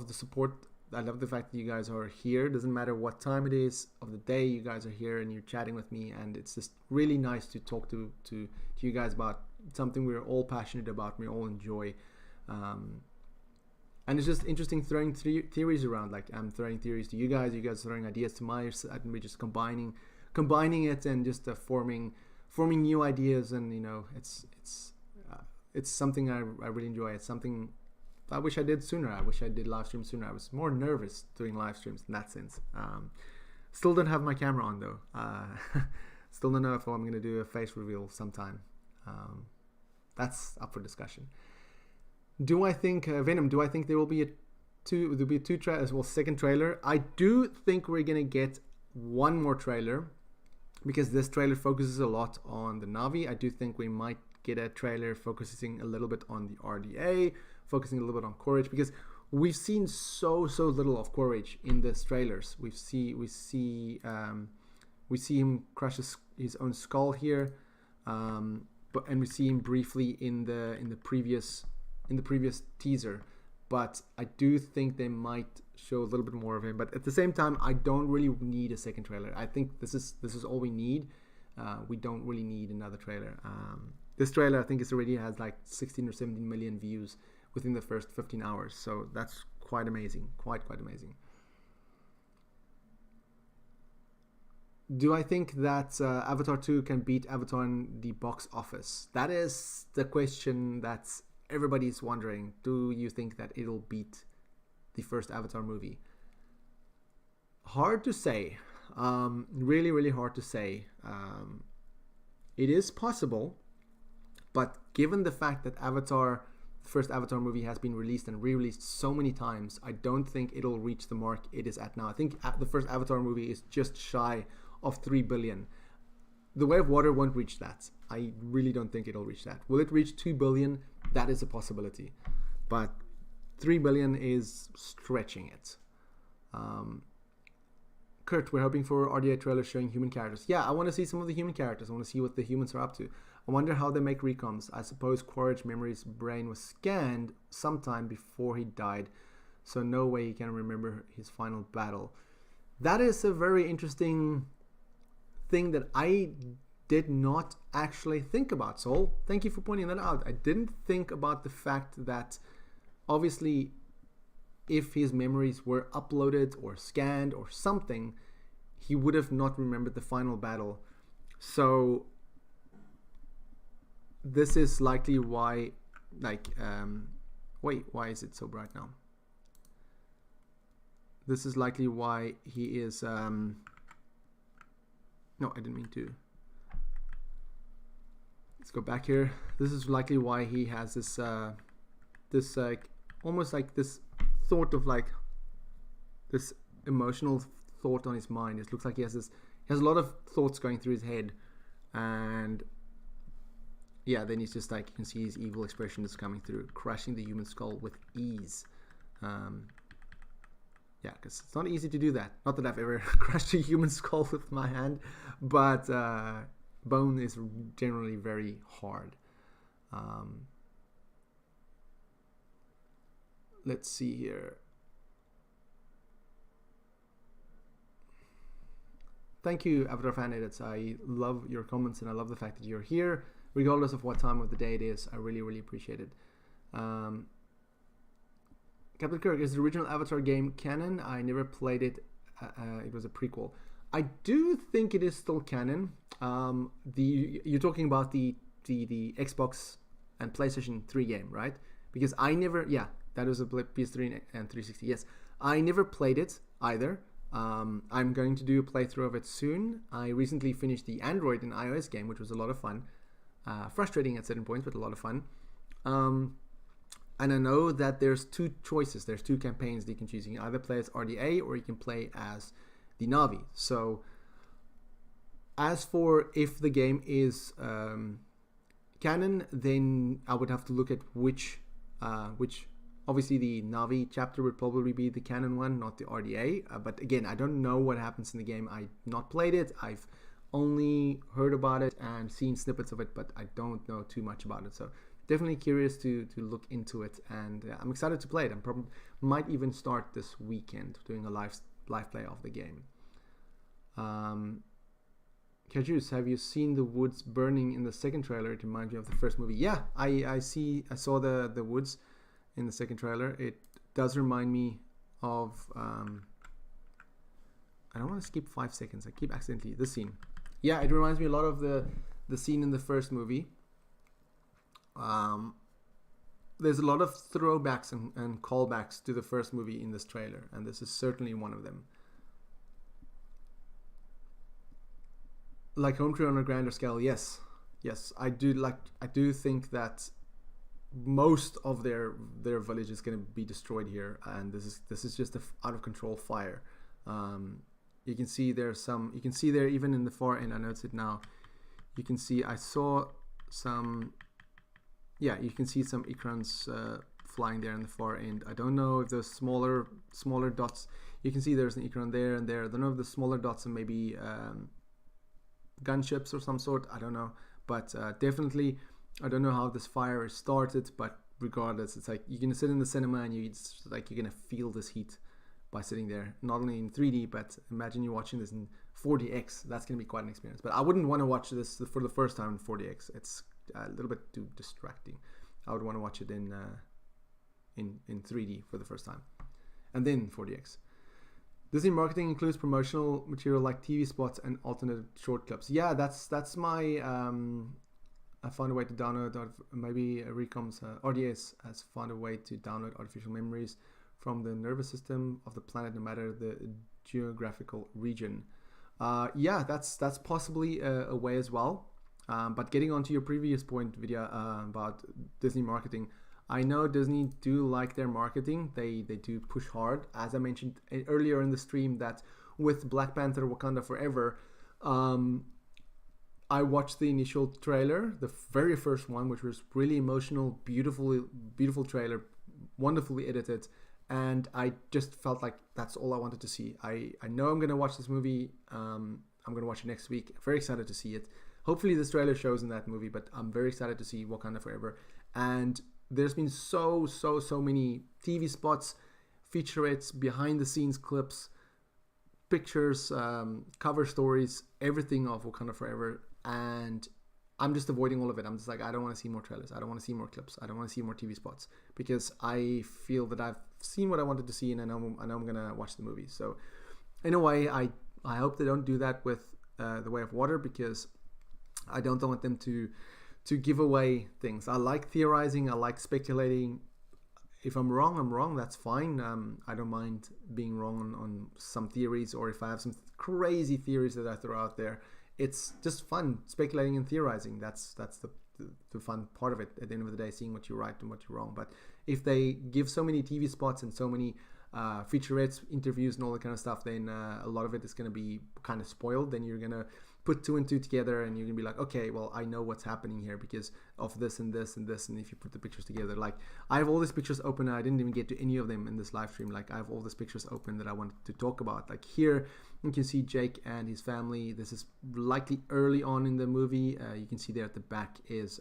the support. I love the fact that you guys are here. Doesn't matter what time it is of the day, you guys are here and you're chatting with me, and it's just really nice to talk to you guys about something we're all passionate about, we all enjoy. And it's just interesting throwing theories around. Like, I'm throwing theories to you guys are throwing ideas to mine, and we're just combining it and just forming new ideas. And it's something I really enjoy. It's something I wish I did sooner. I wish I did live streams sooner. I was more nervous doing live streams in that sense. Still don't have my camera on though. Still don't know if I'm going to do a face reveal sometime. That's up for discussion. Do I think Venom? Do I think there will be two trailers? Well, second trailer. I do think we're going to get one more trailer, because this trailer focuses a lot on the Na'vi. I do think we might get a trailer focusing a little bit on the RDA, focusing a little bit on Courage, because we've seen so little of Courage in these trailers. We see him crush his own skull here, and we see him briefly in the previous teaser. But I do think they might show a little bit more of him. But at the same time, I don't really need a second trailer. I think this is all we need. We don't really need another trailer. This trailer, I think, already has like 16 or 17 million views within the first 15 hours. So that's quite amazing. Quite amazing. Do I think that Avatar 2 can beat Avatar in the box office? That is the question that's everybody's wondering. Do you think that it'll beat the first Avatar movie? Hard to say. Really hard to say. It is possible, but given the fact that the first Avatar movie has been released and re-released so many times, I don't think it'll reach the mark it is at now. I think the first Avatar movie is just shy of 3 billion. The Way of Water won't reach that. I really don't think it'll reach that. Will it reach 2 billion? That is a possibility. But 3 billion is stretching it. Kurt, we're hoping for RDA trailer showing human characters. Yeah, I want to see some of the human characters. I want to see what the humans are up to. I wonder how they make recoms. I suppose Quaritch Memory's brain was scanned sometime before he died, so no way he can remember his final battle. That is a very interesting thing that I did not actually think about, Sol. Thank you for pointing that out. I didn't think about the fact that obviously if his memories were uploaded or scanned or something, he would have not remembered the final battle. So this is likely why, wait, why is it so bright now? This is likely why he is, no, I didn't mean to. Let's go back here. This is likely why he has this, almost like this thought of this emotional thought on his mind. It looks like he has a lot of thoughts going through his head, and yeah, then he's just like, you can see his evil expression is coming through, crushing the human skull with ease. Yeah, because it's not easy to do that. Not that I've ever crushed a human skull with my hand, but bone is generally very hard. Let's see here. Thank you, Avatar Fan Edits. I love your comments, and I love the fact that you're here, regardless of what time of the day it is. I really appreciate it. Captain Kirk, is the original Avatar game canon? I never played it. It was a prequel. I do think it is still canon. You're talking about the Xbox and PlayStation 3 game, right? Because I never, yeah, that was a PS3 and 360. Yes, I never played it either. I'm going to do a playthrough of it soon. I recently finished the Android and iOS game, which was a lot of fun. Frustrating at certain points, but a lot of fun. And I know that there's two choices. There's two campaigns that you can choose. You can either play as RDA or you can play as the Na'vi. So as for if the game is canon, then I would have to look at which obviously the Na'vi chapter would probably be the canon one, not the RDA. But again, I don't know what happens in the game. I've not played it. I've only heard about it and seen snippets of it, but I don't know too much about it. So definitely curious to look into it, and I'm excited to play it. I probably might even start this weekend doing a live play of the game. Kajus, have you seen the woods burning in the second trailer? It reminds me of the first movie. Yeah, I saw the woods in the second trailer. It does remind me of I don't want to skip 5 seconds. I keep accidentally this scene. Yeah, it reminds me a lot of the scene in the first movie. There's a lot of throwbacks and callbacks to the first movie in this trailer, and this is certainly one of them. Like Home Tree on a grander scale, yes, I do think that most of their village is going to be destroyed here, and this is just a out of control fire. You can see there even in the far end. I noticed it now. You can see I saw some. Yeah, you can see some Ikrans flying there in the far end. I don't know if those smaller dots. You can see there's an Ikran there and there. I don't know if the smaller dots are maybe gunships or some sort. I don't know, but definitely I don't know how this fire is started. But regardless, it's like you're gonna sit in the cinema and you're gonna feel this heat by sitting there. Not only in 3D, but imagine you're watching this in 40x. That's gonna be quite an experience. But I wouldn't want to watch this for the first time in 40x. It's a little bit too distracting. I would want to watch it in 3D for the first time, and then 40x. Disney marketing includes promotional material like TV spots and alternate short clips. Yeah, that's my. I found a way to download. Maybe Recom's RDS has found a way to download artificial memories from the nervous system of the planet, no matter the geographical region. Yeah, that's possibly a way as well. But getting on to your previous point, Vidya, about Disney marketing, I know Disney do like their marketing. They do push hard. As I mentioned earlier in the stream, that with Black Panther Wakanda Forever, I watched the initial trailer, the very first one, which was really emotional, beautiful trailer, wonderfully edited, and I just felt like that's all I wanted to see. I know I'm going to watch this movie. I'm going to watch it next week. Very excited to see it. Hopefully this trailer shows in that movie, but I'm very excited to see Wakanda Forever. And there's been so many TV spots, featurettes, behind the scenes clips, pictures, cover stories, everything of Wakanda Forever. And I'm just avoiding all of it. I'm just like, I don't want to see more trailers. I don't want to see more clips. I don't want to see more TV spots, because I feel that I've seen what I wanted to see, and I know I'm going to watch the movie. So in a way, I hope they don't do that with The Way of Water, because I don't want them to give away things. I like theorizing. I like speculating. If I'm wrong, I'm wrong. That's fine. I don't mind being wrong on some theories, or if I have some crazy theories that I throw out there. It's just fun speculating and theorizing. That's the fun part of it. At the end of the day, seeing what you're right and what you're wrong. But if they give so many TV spots and so many featurettes, interviews, and all that kind of stuff, then a lot of it is going to be kind of spoiled. Then you're going to put two and two together, and you're gonna be like, okay, well, I know what's happening here because of this and this and this. And if you put the pictures together, like I have all these pictures open, and I didn't even get to any of them in this live stream. Like I have all these pictures open that I wanted to talk about. Like here you can see Jake and his family. This is likely early on in the movie. You can see there at the back is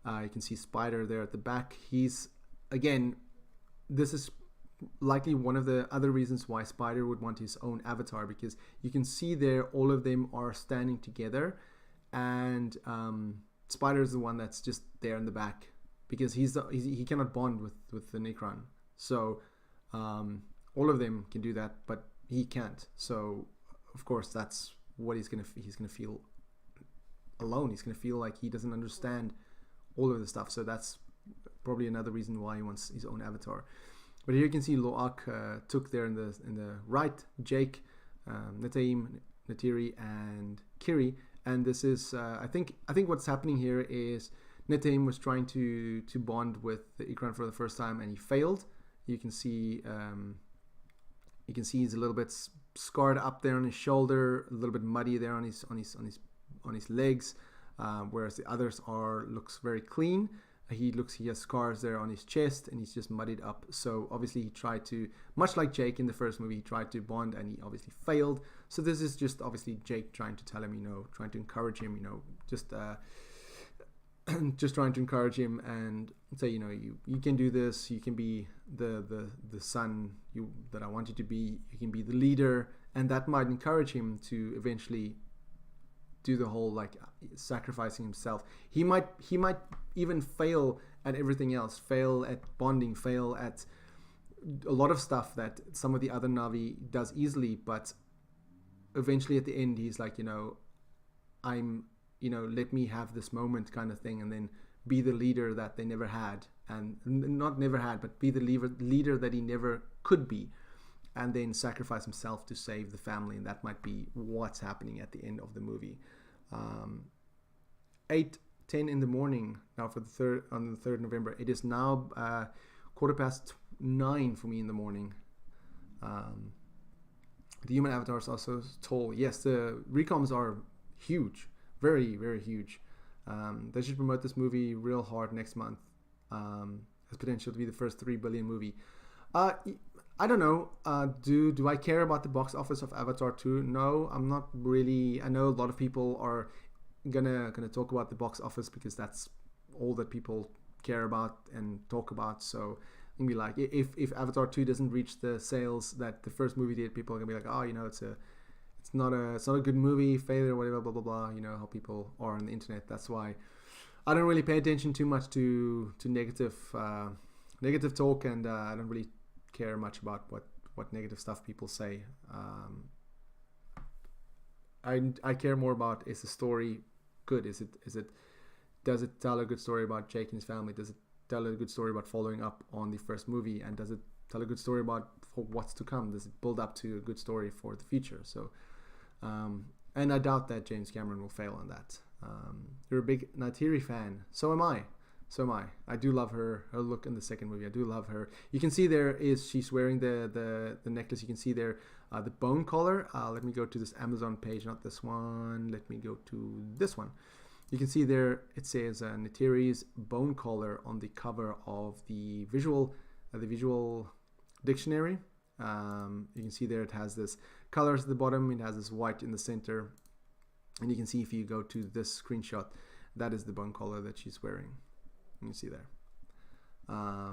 you can see Spider there at the back. He's, again, this is likely one of the other reasons why Spider would want his own avatar, because you can see there all of them are standing together, and Spider is the one that's just there in the back because he cannot bond with the Necron. So all of them can do that, but he can't. So of course that's what he's gonna feel alone. He's gonna feel like he doesn't understand all of the stuff. So that's probably another reason why he wants his own avatar. But here you can see Loak took there in the right, Jake, Neytiri, and Kiri. And this is I think what's happening here is Neytiri was trying to bond with the Ikran for the first time, and he failed. You can see he's a little bit scarred up there on his shoulder, a little bit muddy there on his legs, whereas the others looks very clean. he has scars there on his chest, and he's just muddied up. So obviously he tried to, much like Jake in the first movie, he tried to bond, and he obviously failed. So this is just obviously Jake trying to tell him, trying to encourage him, just just trying to encourage him and say, you can do this. You can be the son that I want you to be. You can be the leader, and that might encourage him to eventually do the whole sacrificing himself. He might even fail at everything else, fail at bonding, fail at a lot of stuff that some of the other Na'vi does easily, but eventually at the end he's like, let me have this moment kind of thing, and then be the leader that they never had, and not never had, but be the leader that he never could be, and then sacrifice himself to save the family. And that might be what's happening at the end of the movie. 8:10 in the morning now on the 3rd November. It is now 9:15 for me in the morning. The human avatars are so tall. Yes, the recoms are huge, very, very huge. They should promote this movie real hard next month. Has potential to be the first 3 billion movie. I don't know. Do I care about the box office of Avatar 2? No, I'm not really. I know a lot of people are gonna talk about the box office because that's all that people care about and talk about. So I'm gonna be like, if Avatar 2 doesn't reach the sales that the first movie did, people are gonna be like, oh, it's not a good movie, failure, whatever, blah blah blah. How people are on the internet. That's why I don't really pay attention too much to negative talk, and I don't really care much about what negative stuff people say. I care more about, is the story good? Does it tell a good story about Jake and his family? Does it tell a good story about following up on the first movie? And does it tell a good story about for what's to come? Does it build up to a good story for the future? So and I doubt that James Cameron will fail on that. You're a big Neytiri fan. So am I. I do love her look in the second movie. I do love her. You can see she's wearing the necklace. You can see there the bone collar. Let me go to this Amazon page, not this one. Let me go to this one. You can see there it says Neytiri's bone collar on the cover of the visual dictionary. You can see there it has this colors at the bottom. It has this white in the center, and you can see if you go to this screenshot, that is the bone collar that she's wearing. You can see there. I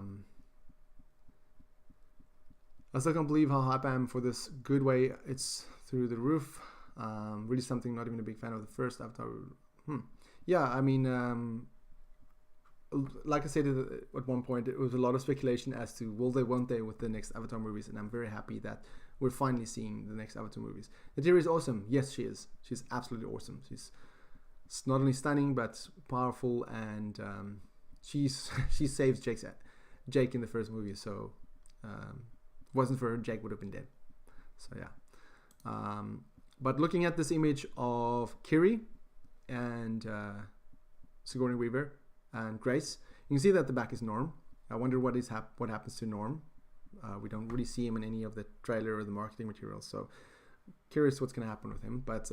still can't believe how hype I am for this good way. It's through the roof. Really something. Not even a big fan of the first Avatar. Yeah, I mean, like I said at one point, it was a lot of speculation as to won't they with the next Avatar movies, and I'm very happy that we're finally seeing the next Avatar movies. Neytiri is awesome. Yes, she is. She's absolutely awesome. She's not only stunning but powerful, and she saves Jake in the first movie. So wasn't for her, Jake would have been dead. So yeah. But looking at this image of Kiri and Sigourney Weaver and Grace, you can see that the back is Norm. I wonder what happens to Norm. We don't really see him in any of the trailer or the marketing materials, so curious what's going to happen with him. But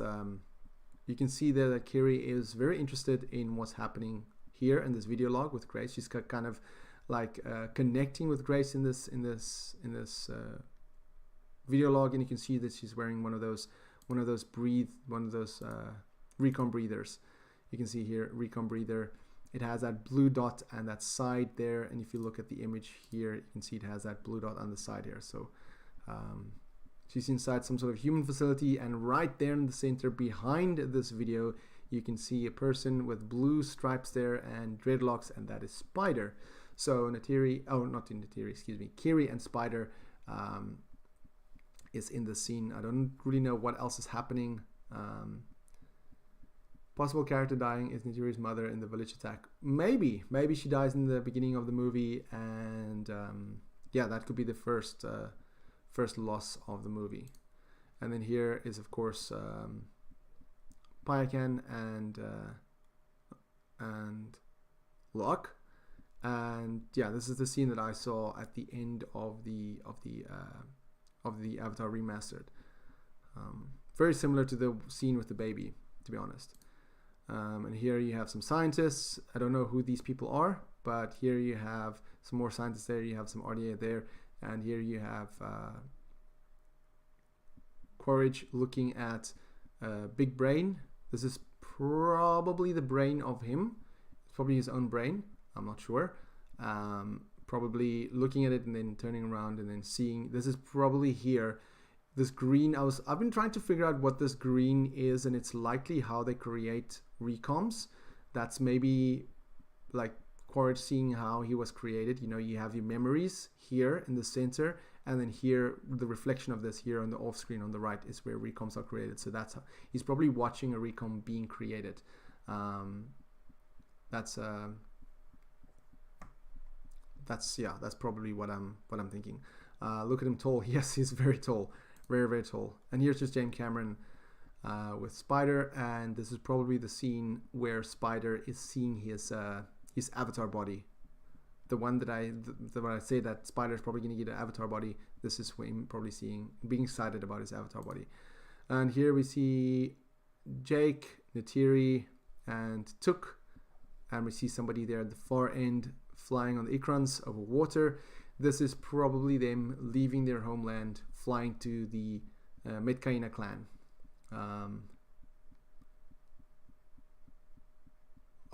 you can see there that Kiri is very interested in what's happening here in this video log with Grace. She's kind of like connecting with Grace in this video log, and you can see that she's wearing one of those recon breathers. You can see here recon breather. It has that blue dot and that side there, and if you look at the image here, you can see it has that blue dot on the side here. So she's inside some sort of human facility, and right there in the center behind this video, you can see a person with blue stripes there and dreadlocks, and that is Spider. So Kiri and Spider is in the scene. I don't really know what else is happening. Possible character dying is Neytiri's mother in the village attack. Maybe she dies in the beginning of the movie, and yeah, that could be the first loss of the movie. And then here is of course Payakan and Locke, and yeah, this is the scene that I saw at the end of the Avatar remastered. Very similar to the scene with the baby, to be honest. And here you have some scientists. I don't know who these people are. but here you have some more scientists there, you have some RDA there, and here you have Quaritch looking at big brain. This is probably the brain of him. It's probably his own brain. I'm not sure. Probably looking at it and then turning around and then seeing. This is probably here. This green. I've been trying to figure out what this green is, and it's likely how they create recoms. That's maybe like Quaritch seeing how he was created. You know, you have your memories here in the center, and then here the reflection of this here on the off screen on the right is where recoms are created. So that's how he's probably watching a recom being created. That's probably what I'm thinking. Look at him tall. Yes, he's very tall, very, very tall. And here's just James Cameron with Spider, and this is probably the scene where Spider is seeing his avatar body. The one that when I say that Spider is probably going to get an avatar body, this is him probably being excited about his avatar body. And here we see Jake, Neytiri, and Took, and we see somebody there at the far end flying on the Ikrans over water. This is probably them leaving their homeland, flying to the Metkayina clan.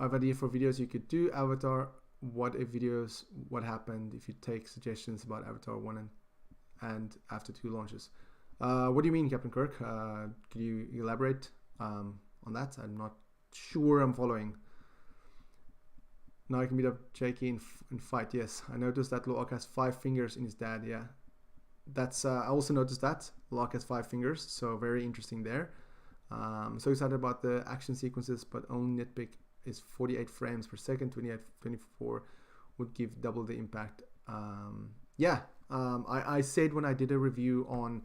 I have idea for videos you could do. Avatar, what happened if you take suggestions about Avatar 1 and after 2 launches. What do you mean, Captain Kirk? Could you elaborate on that? I'm not sure I'm following. Now I can beat up Jake in fight. Yes, I noticed that Loak has 5 fingers in his dad. Yeah, that's I also noticed that Loak has 5 fingers. So very interesting there. I'm so excited about the action sequences, but only nitpick is 48 frames per second. 24 would give double the impact. I said when I did a review on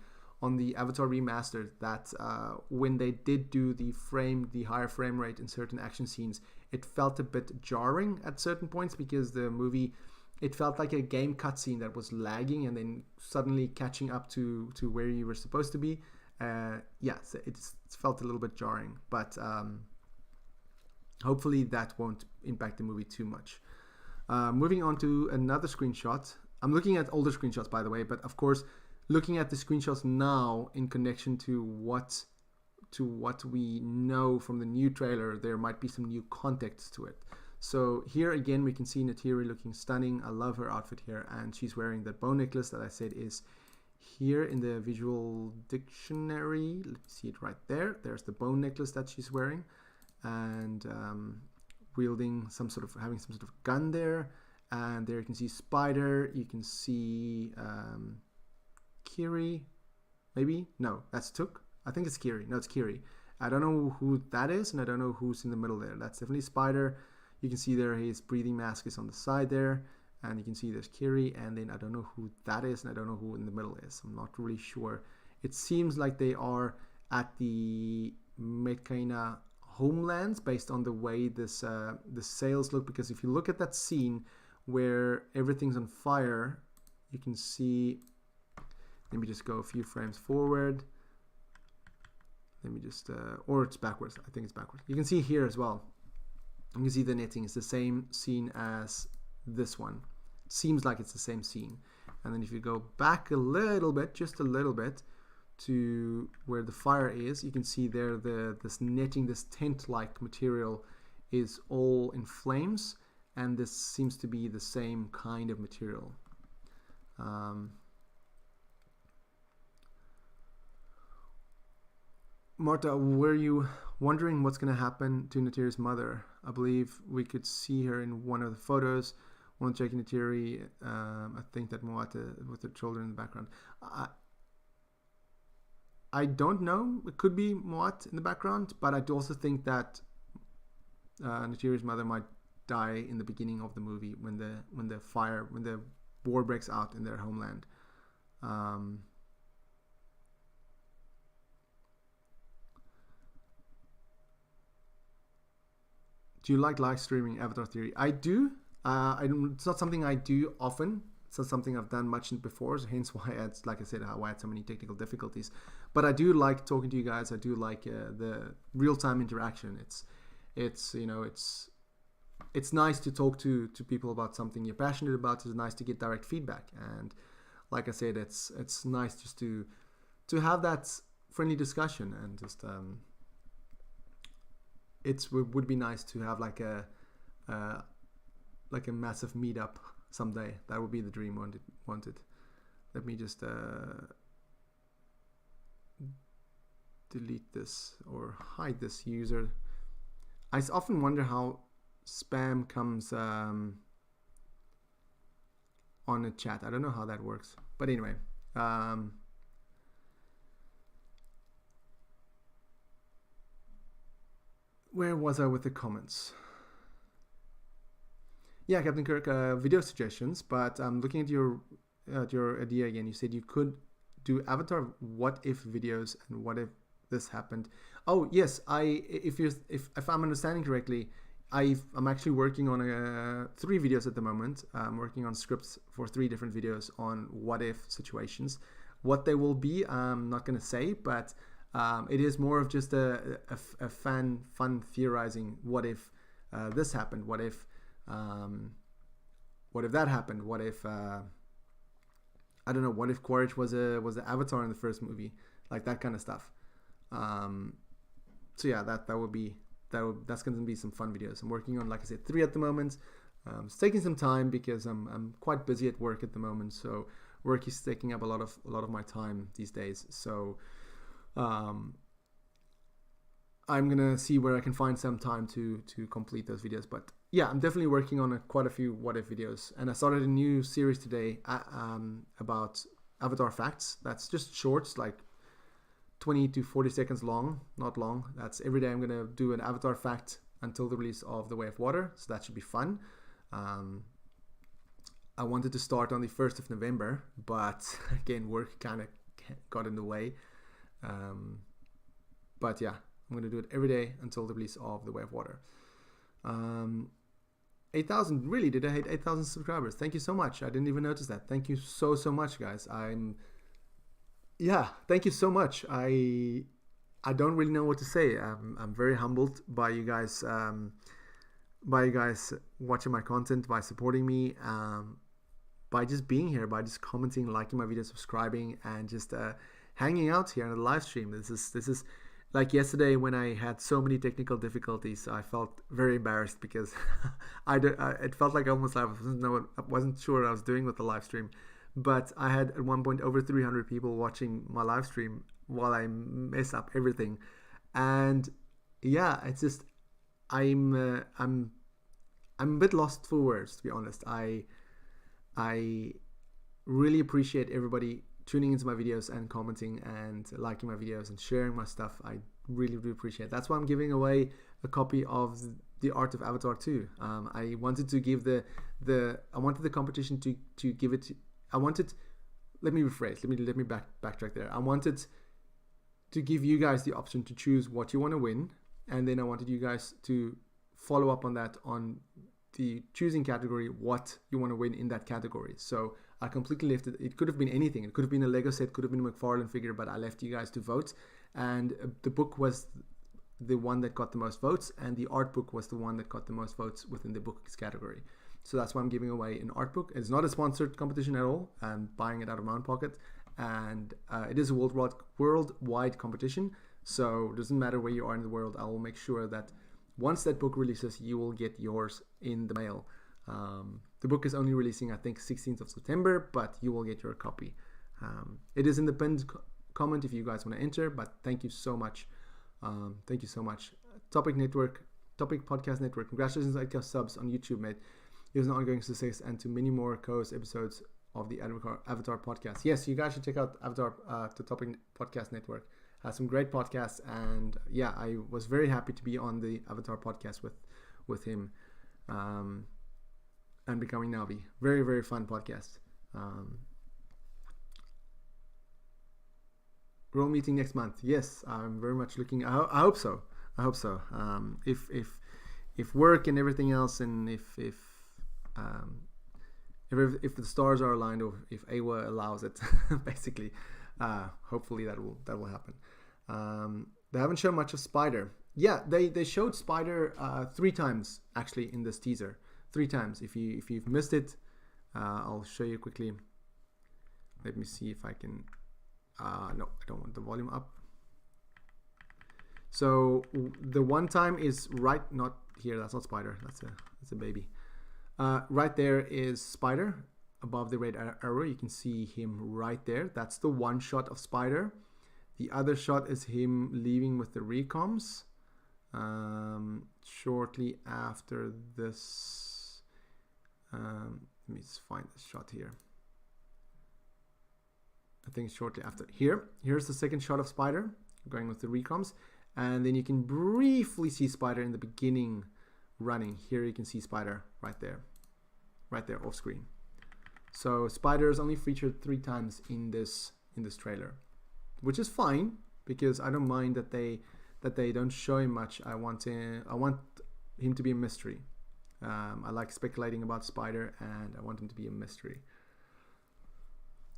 the Avatar remastered that when they did do the higher frame rate in certain action scenes, it felt a bit jarring at certain points because the movie, it felt like a game cutscene that was lagging and then suddenly catching up to where you were supposed to be. So it felt a little bit jarring, but hopefully that won't impact the movie too much. Moving on to another screenshot. I'm looking at older screenshots, by the way, but of course, looking at the screenshots now in connection to what we know from the new trailer, there might be some new context to it. So here again, we can see Neytiri looking stunning. I love her outfit here, and she's wearing that bone necklace that I said is here in the visual dictionary. Let's see it right there. There's the bone necklace that she's wearing, and having some sort of gun there. And there you can see Spider. You can see Kiri, maybe? No, that's Took. I think it's Kiri. No, it's Kiri. I don't know who that is, and I don't know who's in the middle there. That's definitely Spider. You can see there his breathing mask is on the side there, and you can see there's Kiri, and then I don't know who that is, and I don't know who in the middle is. I'm not really sure. It seems like they are at the Metkayina homelands based on the way the sails look, because if you look at that scene where everything's on fire, you can see. Let me just go a few frames forward. Let me just, or it's backwards. I think it's backwards. You can see here as well. You can see the netting is the same scene as this one. It seems like it's the same scene. And then if you go back a little bit, just a little bit, to where the fire is, you can see there this netting, this tent-like material is all in flames. And this seems to be the same kind of material. Marta, were you wondering what's going to happen to Neytiri's mother? I believe we could see her in one of the photos. One Jake and Neytiri, I think that Moata with the children in the background. I don't know. It could be Moat in the background, but I also think that Neytiri's mother might die in the beginning of the movie when the war breaks out in their homeland. Do you like live streaming Avatar Theory? I do. It's not something I do often. It's not something I've done much before, so hence why I had so many technical difficulties. But I do like talking to you guys. I do like the real-time interaction. It's it's nice to talk to people about something you're passionate about. It's nice to get direct feedback, and like I said, it's nice just to have that friendly discussion, and just it would be nice to have like a massive meetup someday. That would be the dream wanted. Let me just delete this or hide this user. I often wonder how spam comes on a chat. I don't know how that works, but anyway, where was I with the comments? Yeah, Captain Kirk, video suggestions, but I'm looking at your idea again. You said you could do avatar what if videos, and what if this happened. Oh yes, if I'm understanding correctly, I'm actually working on 3 videos at the moment. I'm working on scripts for 3 different videos on what if situations. What they will be, I'm not going to say, but it is more of just a fun theorizing. What if this happened? What if that happened? What if I don't know? What if Quaritch was the Avatar in the first movie? Like that kind of stuff. So yeah, that's going to be some fun videos. I'm working on, like I said, 3 at the moment. It's taking some time because I'm quite busy at work at the moment. So work is taking up a lot of my time these days. So I'm gonna see where I can find some time to complete those videos. But yeah, I'm definitely working on quite a few what if videos, and I started a new series today about Avatar facts. That's just shorts, like 20 to 40 seconds long, not long. That's every day I'm going to do an Avatar fact until the release of The Way of Water, so that should be fun. I wanted to start on the 1st of November, but again, work kind of got in the way. But yeah, I'm going to do it every day until the release of The Way of Water. 8,000, really? Did I hit 8,000 subscribers? Thank you so much. I didn't even notice that. Thank you so much, guys. Yeah, thank you so much. I don't really know what to say. I'm very humbled by you guys watching my content, by supporting me, by just being here, by just commenting, liking my videos, subscribing, and just hanging out here on the live stream. This is like yesterday when I had so many technical difficulties. I felt very embarrassed because it felt like almost I wasn't sure what I was doing with the live stream. But I had at one point over 300 people watching my live stream while I mess up everything, and yeah, it's just I'm a bit lost for words, to be honest. I really appreciate everybody tuning into my videos and commenting and liking my videos and sharing my stuff. I really do appreciate it. That's why I'm giving away a copy of The Art of Avatar 2. I wanted to give I wanted the competition to give it. Let me rephrase. Let me backtrack there. I wanted to give you guys the option to choose what you want to win, and then I wanted you guys to follow up on that on the choosing category, what you want to win in that category. So I completely left it. It could have been anything. It could have been a Lego set, could have been a McFarlane figure, but I left you guys to vote. And the book was the one that got the most votes, and the art book was the one that got the most votes within the books category. So that's why I'm giving away an art book. It's not a sponsored competition at all. I'm buying it out of my own pocket, and it is a worldwide competition. So it doesn't matter where you are in the world. I will make sure that once that book releases, you will get yours in the mail. The book is only releasing, I think, 16th of September, but you will get your copy. It is in the pinned comment if you guys want to enter, but thank you so much. Thank you so much. Topic Podcast Network. Congratulations on 8K subs on YouTube, mate. It was an ongoing success, and to many more co-host episodes of the Avatar podcast. Yes, you guys should check out Avatar, the Topic Podcast Network. Has some great podcasts, and yeah, I was very happy to be on the Avatar podcast with him, and Becoming Navi. Very, very fun podcast. Role meeting next month. Yes, I'm very much looking. I hope so. If work and everything else, and if the stars are aligned, or if AWA allows it, basically, hopefully that will happen. They haven't shown much of Spider. Yeah, they showed Spider 3 times actually in this teaser. 3 times. If you've missed it, I'll show you quickly. Let me see if I can. No, I don't want the volume up. So the one time is right, not here. That's not Spider. That's a baby. Right there is Spider above the red arrow. You can see him right there. That's the one shot of Spider. The other shot is him leaving with the recoms. Shortly after this, let me just find this shot here. I think shortly after here's the second shot of Spider going with the recoms, and then you can briefly see Spider in the beginning running. Here you can see Spider right there off screen. So Spider is only featured 3 times in this trailer, which is fine because I don't mind that they don't show him much. I want him to be a mystery. I like speculating about Spider, and I want him to be a mystery.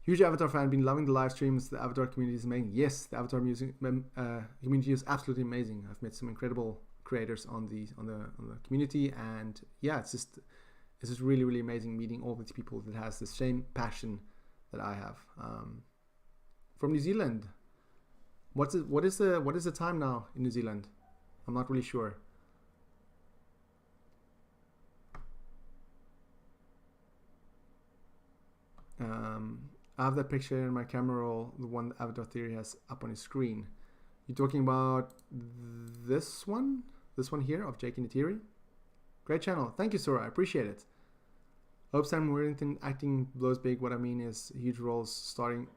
Huge Avatar fan, been loving the live streams. The Avatar community is amazing. Yes, the Avatar music community is absolutely amazing. I've met some incredible creators on the community, and yeah, it's just really, really amazing meeting all these people that has the same passion that I have. From New Zealand. What is the time now in New Zealand? I'm not really sure. I have that picture in my camera roll, the one that Avatar Theory has up on his screen. You're talking about this one? This one here of Jake and Neytiri? Great channel. Thank you, Sora. I appreciate it. Hope Sam Worthington acting blows big. What I mean is huge starting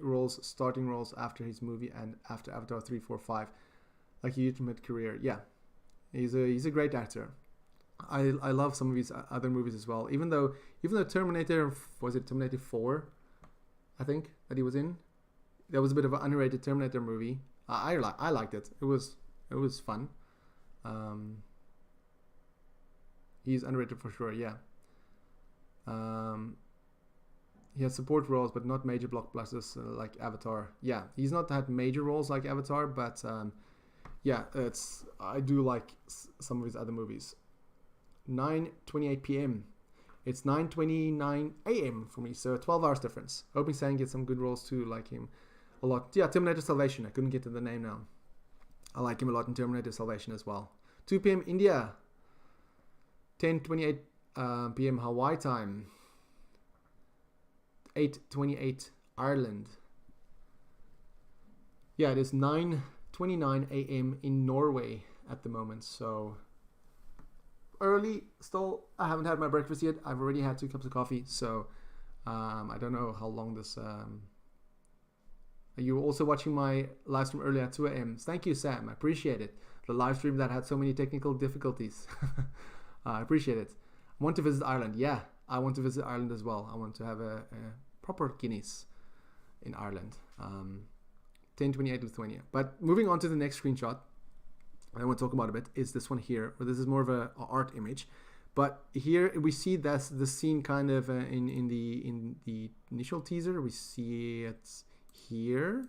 roles after his movie and after Avatar 3, 4, 5. Like a huge mid-career. Yeah. He's a great actor. I love some of his other movies as well. Even though Terminator, was it Terminator 4? I think that he was in. That was a bit of an underrated Terminator movie. I liked it. It was fun. He's underrated for sure. Yeah. He has support roles, but not major blockbusters like Avatar. Yeah, he's not had major roles like Avatar, but yeah, I do like some of his other movies. 9:28 p.m. It's 9:29 a.m. for me, so 12 hours difference. Hoping Sam gets some good roles too, like him a lot. Yeah, Terminator Salvation. I couldn't get to the name now. I like him a lot in Terminator Salvation as well. 2 p.m. India. 10:28 p.m. Hawaii time. 8:28 Ireland. Yeah, it is 9:29 a.m. in Norway at the moment, so early still. I haven't had my breakfast yet. I've already had 2 cups of coffee, so I don't know how long this you were also watching my live stream earlier at 2 a.m. Thank you, Sam. I appreciate it. The live stream that had so many technical difficulties. I appreciate it. I want to visit Ireland. Yeah, I want to visit Ireland as well. I want to have a proper Guinness in Ireland. 10:28 Lithuania. But moving on to the next screenshot I want to talk about a bit is this one here. Where this is more of a art image. But here we see that's the scene kind of in the initial teaser. We see it here.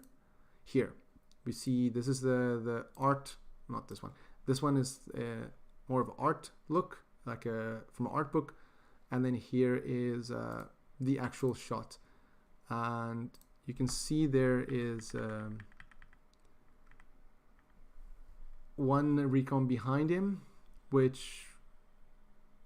We see this is the art, not this one. This one is more of an art look, like from an art book. And then here is the actual shot. And you can see there is one recon behind him, which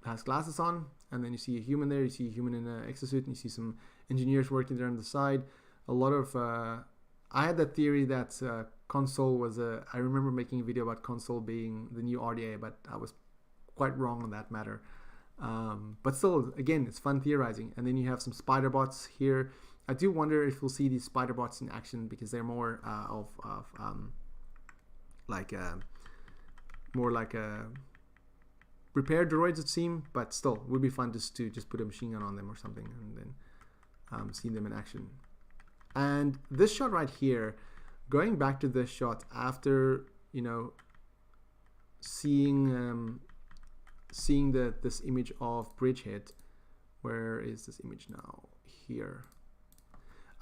has glasses on, and then you see a human there. You see a human in an exosuit, and you see some engineers working there on the side. A lot of I had that theory that console was I remember making a video about console being the new RDA, but I was quite wrong on that matter. But still, again, it's fun theorizing. And then you have some spider bots here. I do wonder if we'll see these spider bots in action, because they're more more like a repair droids, it seems, but still, it would be fun just to put a machine gun on them or something, and then see them in action. And this shot right here, going back to this shot after seeing this image of Bridgehead. Where is this image now? Here.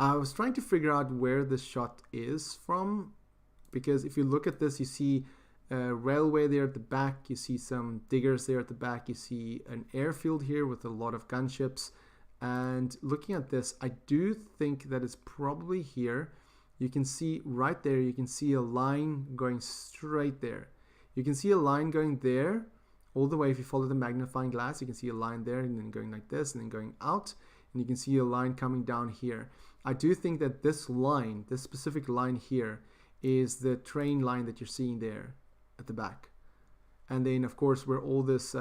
I was trying to figure out where this shot is from, because if you look at this, you see railway there at the back. You see some diggers there at the back. You see an airfield here with a lot of gunships. And looking at this, I do think that it's probably here. You can see right there, you can see a line going straight there. You can see a line going there all the way. If you follow the magnifying glass, you can see a line there and then going like this and then going out. And you can see a line coming down here. I do think that this line, this specific line here, is the train line that you're seeing there at the back. And then of course where all this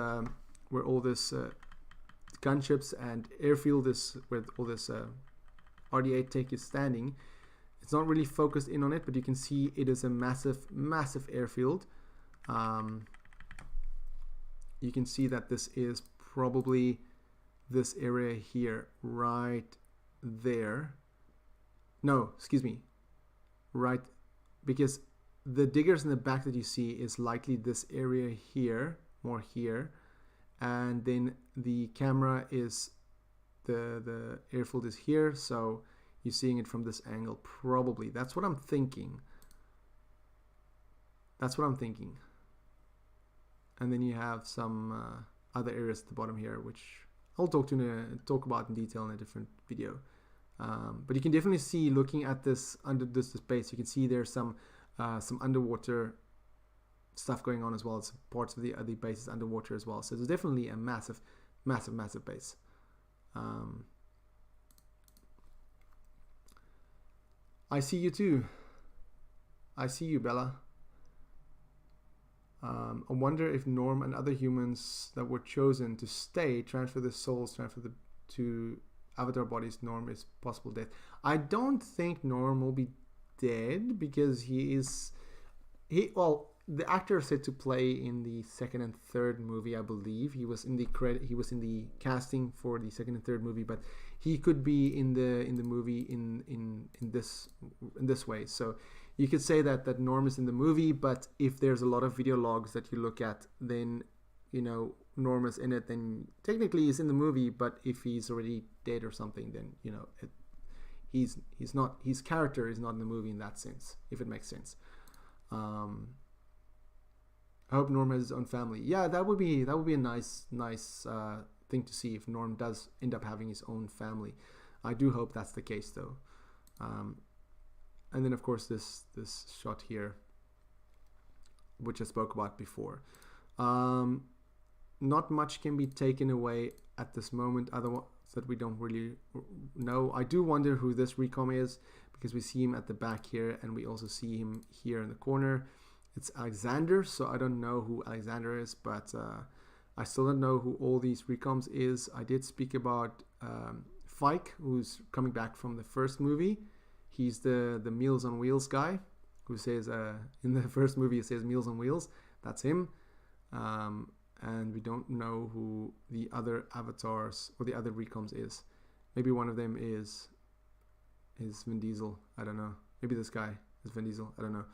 gunships and airfield is, where all this RD-8 tech is standing. It's not really focused in on it, but you can see it is a massive airfield. You can see that this is probably this area here, right there. No, excuse me, right, because the diggers in the back that you see is likely this area here, more here, and then the camera is, the airfield is here, so you're seeing it from this angle, probably. That's what I'm thinking. That's what I'm thinking. And then you have some other areas at the bottom here, which I'll talk about in detail in a different video. But you can definitely see, looking at this under this base, you can see there's some underwater stuff going on as well. It's parts of the other bases underwater as well. So there's definitely a massive base. I see you too. I see you, Bella. I wonder if Norm and other humans that were chosen to stay transfer their souls, to avatar bodies. Norm is possible death. I don't think Norm will be dead because well, the actor said to play in the second and third movie, I believe. He was in the casting for the second and third movie, but he could be in the movie in this way. So you could say that Norm is in the movie, but if there's a lot of video logs that you look at, then Norm is in it, then technically he's in the movie. But if he's already dead or something, then he's not, his character is not in the movie in that sense, if it makes sense. I hope Norm has his own family. Yeah, that would be a nice thing to see if Norm does end up having his own family. I do hope that's the case though. And then of course this shot here, which I spoke about before. Not much can be taken away at this moment, otherwise that we don't really know. I do wonder who this recom is, because we see him at the back here and we also see him here in the corner. It's Alexander, so I don't know who Alexander is, but I still don't know who all these recoms is. I did speak about Fike, who's coming back from the first movie. He's the Meals on Wheels guy, who says in the first movie it says Meals on Wheels. That's him. And we don't know who the other avatars or the other recoms is. Maybe one of them is Vin Diesel. I don't know. Maybe this guy is Vin Diesel. I don't know.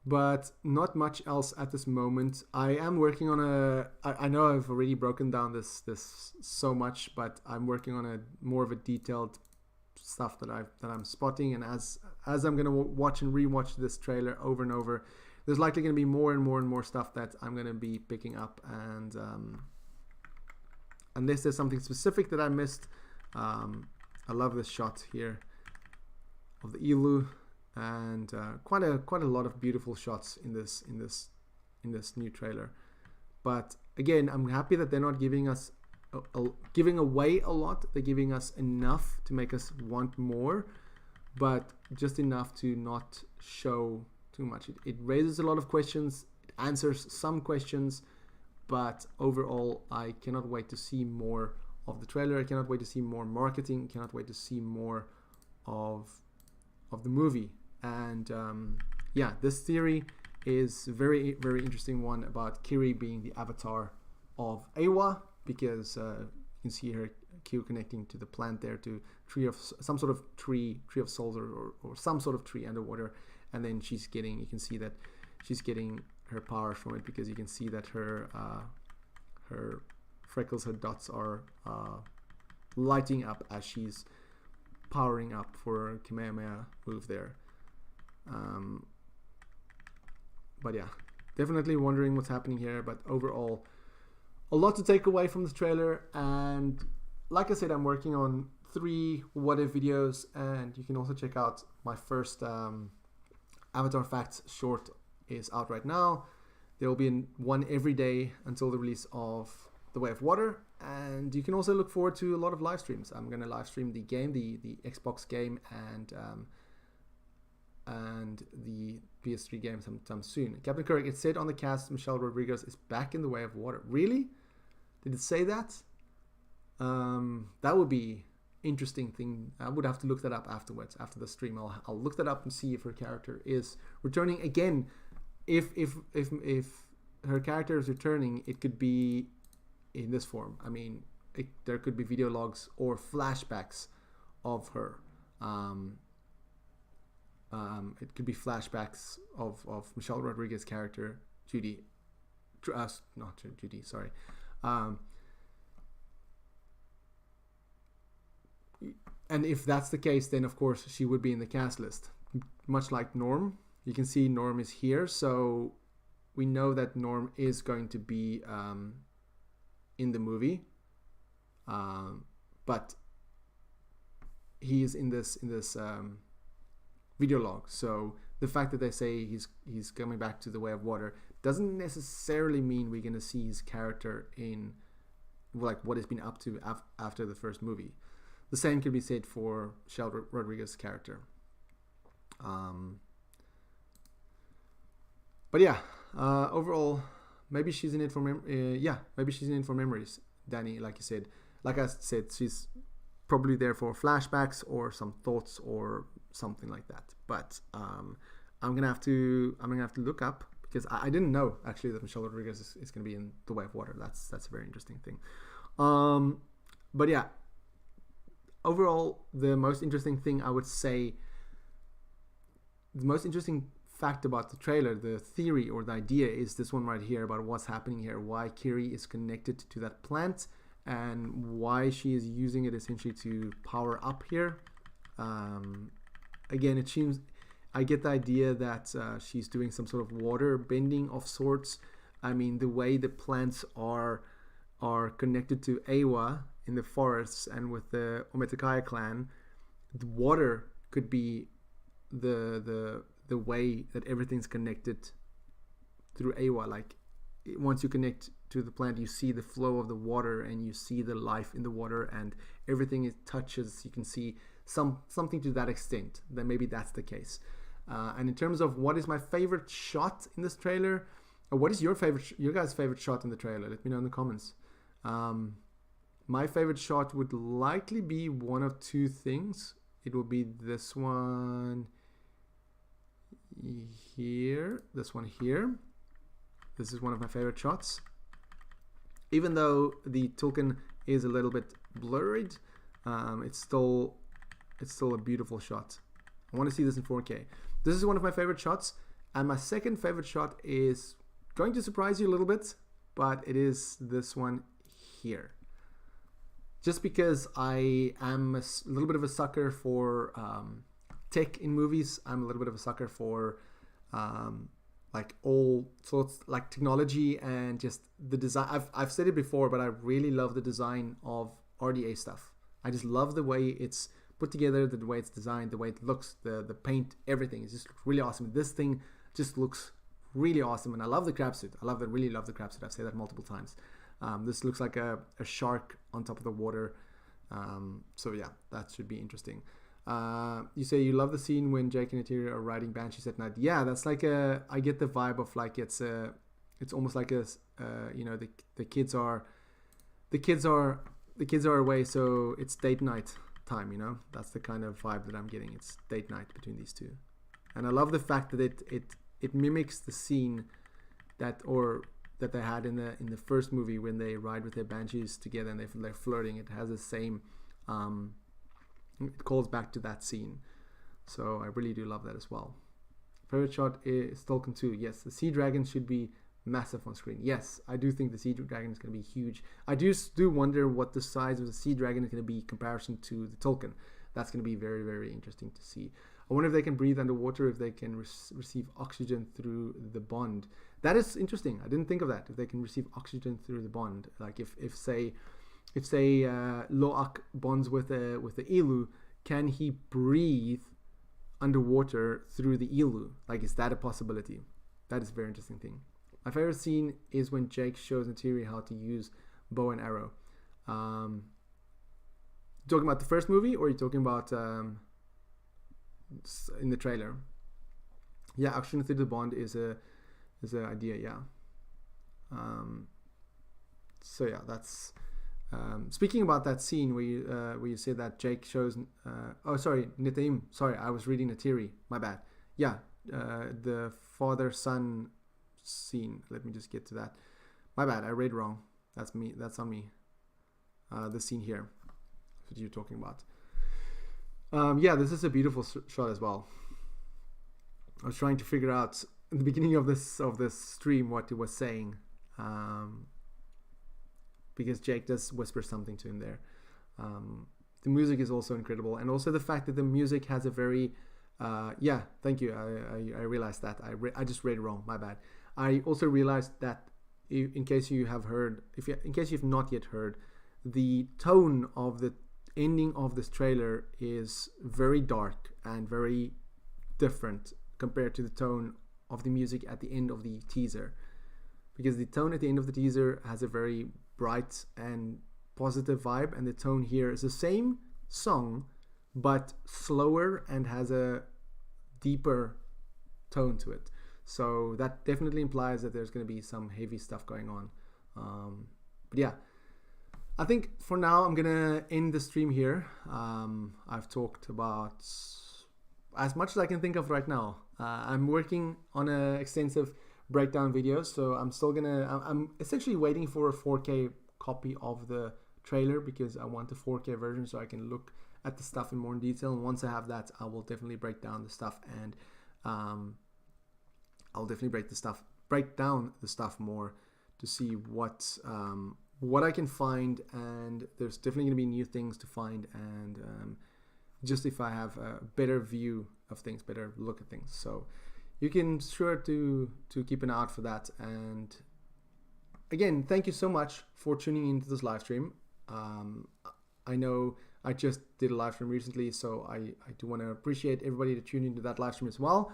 But not much else at this moment. I am working on I know I've already broken down this so much, but I'm working on a more of a detailed stuff that I'm spotting, and as I'm gonna watch and rewatch this trailer over and over, there's likely gonna be more and more stuff that I'm gonna be picking up, and unless there's something specific that I missed. I love this shot here of the Elu. And quite a lot of beautiful shots in this new trailer. But again, I'm happy that they're not giving us giving away a lot. They're giving us enough to make us want more, but just enough to not show too much. It raises a lot of questions. It answers some questions, but overall, I cannot wait to see more of the trailer. I cannot wait to see more marketing. I cannot wait to see more of the movie. And yeah, this theory is very interesting one about Kiri being the avatar of Awa, because you can see her Q connecting to the plant there, to some sort of tree of souls, or some sort of tree underwater, and then you can see that she's getting her power from it, because you can see that her freckles, her dots are lighting up as she's powering up for Kamehameha move there. But yeah, definitely wondering what's happening here. But overall, a lot to take away from this trailer. And like I said, I'm working on 3 what if videos, and you can also check out my first Avatar Facts short is out right now. There will be one every day until the release of The Way of Water, and you can also look forward to a lot of live streams. I'm going to live stream the game, the Xbox game, and the PS3 game sometime soon. Captain Kirk, it said on the cast Michelle Rodriguez is back in The Way of Water. Really? Did it say that? That would be interesting thing. I would have to look that up afterwards, after the stream. I'll look that up and see if her character is returning again. If her character is returning, it could be in this form. I mean, there could be video logs or flashbacks of her. It could be flashbacks of Michelle Rodriguez's character, Judy. Not Judy, sorry. And if that's the case, then of course she would be in the cast list. Much like Norm. You can see Norm is here, so we know that Norm is going to be in the movie, but he is in this video log. So the fact that they say he's coming back to The Way of Water doesn't necessarily mean we're going to see his character in like what he's been up to after the first movie. The same could be said for Michelle Rodriguez's character. But yeah, overall, maybe she's in it for maybe she's in it for memories, Danny. Like I said, she's probably there for flashbacks or some thoughts or something like that. But I'm gonna have to look up, because I didn't know actually that Michelle Rodriguez is gonna be in The Way of Water. That's a very interesting thing. But yeah, overall, the most interesting thing I would say, the most interesting fact about the trailer, the theory or the idea, is this one right here about what's happening here, why Kiri is connected to that plant, and why she is using it essentially to power up here. Again, it seems, I get the idea that she's doing some sort of water bending of sorts. I mean, the way the plants are connected to Awa in the forests and with the Metkayina clan, the water could be the way that everything's connected through Awa. Like, once you connect to the plant, you see the flow of the water and you see the life in the water, and everything it touches, you can see something to that extent. Then maybe that's the case. And in terms of what is my favorite shot in this trailer, or what is your guys' favorite shot in the trailer? Let me know in the comments. My favorite shot would likely be one of 2 things. It will be this one here, this one here. This is one of my favorite shots. Even though the token is a little bit blurred, it's still a beautiful shot. I want to see this in 4K. This is one of my favorite shots, and my second favorite shot is going to surprise you a little bit, but it is this one here. Just because I am a little bit of a sucker for tech in movies. I'm a little bit of a sucker for like all sorts, like technology and just the design. I've said it before, but I really love the design of RDA stuff. I just love the way it's put together, the way it's designed, the way it looks, the paint, everything. It just looks really awesome. This thing just looks really awesome, and I love the crab suit. Really love the crab suit. I've said that multiple times. This looks like a shark on top of the water. So yeah, that should be interesting. You say you love the scene when Jake and Neytiri are riding banshees at night. Yeah, that's like I get the vibe of like it's almost like the kids are away, so it's date night time. That's the kind of vibe that I'm getting. It's date night between these two, and I love the fact that it mimics the scene that they had in the first movie when they ride with their banshees together and they're flirting. It has the same. It calls back to that scene, so I really do love that as well. Favorite shot is Tolkien 2. Yes, the sea dragon should be massive on screen. Yes, I do think the sea dragon is going to be huge. I do wonder what the size of the sea dragon is going to be in comparison to the Tolkien. That's going to be very, very interesting to see. I wonder if they can breathe underwater, if they can receive oxygen through the bond. That is interesting. I didn't think of that. If they can receive oxygen through the bond, like if say Loak bonds with the elu, can he breathe underwater through the elu? Like, is that a possibility? That is a very interesting thing. My favorite scene is when Jake shows Neytiri how to use bow and arrow. Talking about the first movie, or are you talking about in the trailer? Yeah, oxygen through the bond is an idea. Yeah. So yeah, that's. Speaking about that scene where you said that Jake shows, Neytiri. Sorry, I was reading Neytiri. My bad. Yeah, the father-son scene. Let me just get to that. My bad. I read wrong. That's me. That's on me. The scene here. That's what you're talking about. Yeah, this is a beautiful shot as well. I was trying to figure out in the beginning of this stream what it was saying. Because Jake does whisper something to him there. The music is also incredible, and also the fact that the music has a very thank you. I realized that I just read it wrong. My bad. I also realized that in case you have heard, in case you've not yet heard, the tone of the ending of this trailer is very dark and very different compared to the tone of the music at the end of the teaser, because the tone at the end of the teaser has a very bright and positive vibe, and the tone here is the same song but slower and has a deeper tone to it. So that definitely implies that there's going to be some heavy stuff going on. But yeah, I think for now I'm gonna end the stream here. I've talked about as much as I can think of right now. I'm working on an extensive breakdown video, so I'm essentially waiting for a 4K copy of the trailer, because I want the 4K version so I can look at the stuff in more detail. And once I have that, I will definitely break down the stuff, and I'll definitely break down the stuff more to see what I can find. And there's definitely going to be new things to find, and just if I have a better view of things, better look at things. So you can sure to keep an eye out for that. And again, thank you so much for tuning into this live stream. I know I just did a live stream recently, so I do want to appreciate everybody that tuned into that live stream as well.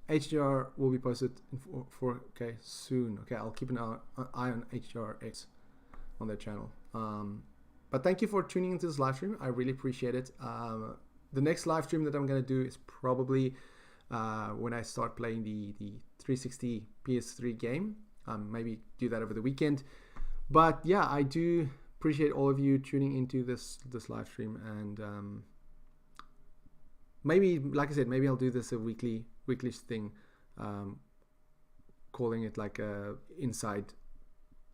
HDR will be posted in 4K soon. Okay, I'll keep an eye on HDRX on their channel. But thank you for tuning into this live stream. I really appreciate it. The next live stream that I'm going to do is probably when I start playing the 360 PS3 game. Maybe do that over the weekend. But yeah, I do appreciate all of you tuning into this live stream. And maybe, like I said, maybe I'll do this a weekly thing, calling it like a Inside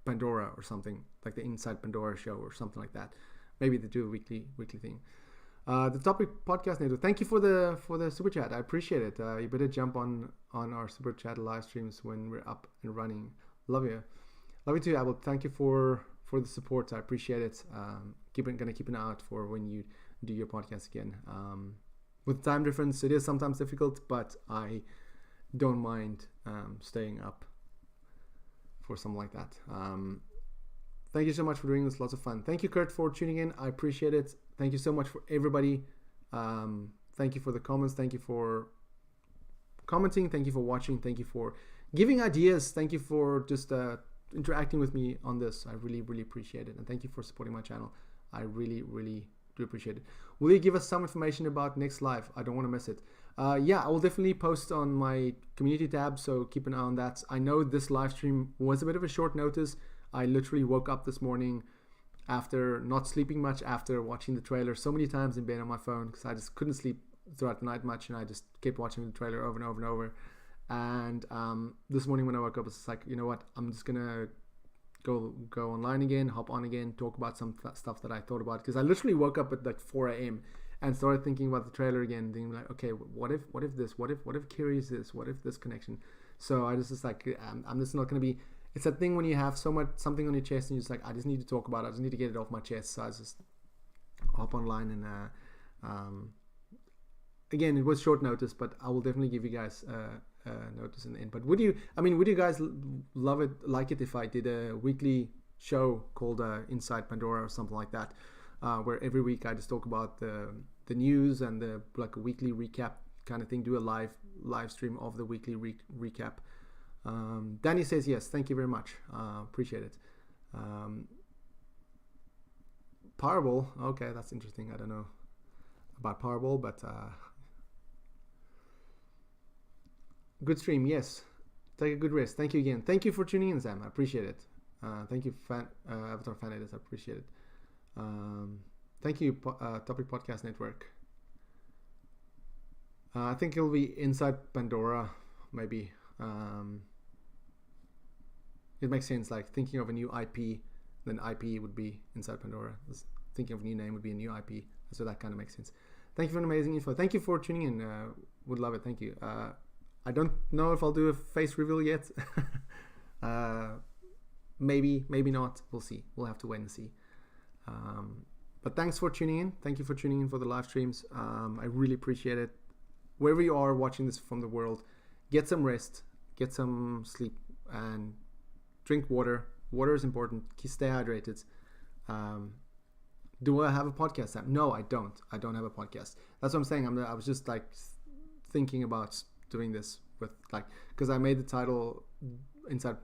Pandora or something, like the Inside Pandora show or something like that. Maybe they do a weekly thing. The Topic Podcast Network, thank you for the super chat. I appreciate it. You better jump on our super chat live streams when we're up and running. Love you too, Abel. Thank you for the support. I appreciate it. Gonna keep an eye out for when you do your podcast again. With time difference, it is sometimes difficult, but I don't mind staying up for something like that. Thank you so much for doing this. Lots of fun. Thank you, Kurt, for tuning in. I appreciate it. Thank you so much for everybody. Thank you for the comments. Thank you for commenting. Thank you for watching. Thank you for giving ideas. Thank you for just interacting with me on this. I really, really appreciate it. And thank you for supporting my channel. I really, really do appreciate it. Will you give us some information about next live? I don't want to miss it. Yeah, I will definitely post on my community tab, so keep an eye on that. I know this live stream was a bit of a short notice. I literally woke up this morning after not sleeping much, after watching the trailer so many times in bed on my phone, because I just couldn't sleep throughout the night much, and I just kept watching the trailer over and over and over. And this morning when I woke up, it's like, you know what, I'm just gonna go online again, hop on again, talk about some stuff that I thought about, because I literally woke up at like 4 a.m. and started thinking about the trailer again, thinking like, okay, what if this, what if Kiri is this, what if this connection. So I just like, I'm just not gonna be. It's that thing when you have something on your chest and you're just like, I just need to talk about it. I just need to get it off my chest. So I just hop online and again, it was short notice, but I will definitely give you guys notice in the end. But would you guys like it if I did a weekly show called Inside Pandora or something like that, where every week I just talk about the news and the like a weekly recap kind of thing, do a live stream of the weekly recap. Danny says yes, thank you very much, appreciate it. Powerball, okay, that's interesting. I don't know about Powerball, but good stream, yes. Take a good rest. Thank you again. Thank you for tuning in, Sam. I appreciate it. Thank you, Avatar Fan Editors. I appreciate it. Thank you, Topic Podcast Network. I think it'll be Inside Pandora, maybe. It makes sense, like thinking of a new IP, then IP would be Inside Pandora. Thinking of a new name would be a new IP. So that kind of makes sense. Thank you for an amazing info. Thank you for tuning in. Would love it. Thank you. I don't know if I'll do a face reveal yet. Maybe not. We'll see. We'll have to wait and see. But thanks for tuning in. Thank you for tuning in for the live streams. I really appreciate it. Wherever you are watching this from the world, get some rest, get some sleep, and drink water. Water is important. Stay hydrated. Do I have a podcast, Sam? No, I don't. I don't have a podcast. That's what I'm saying. I was just like thinking about doing this with like, because I made the title Inside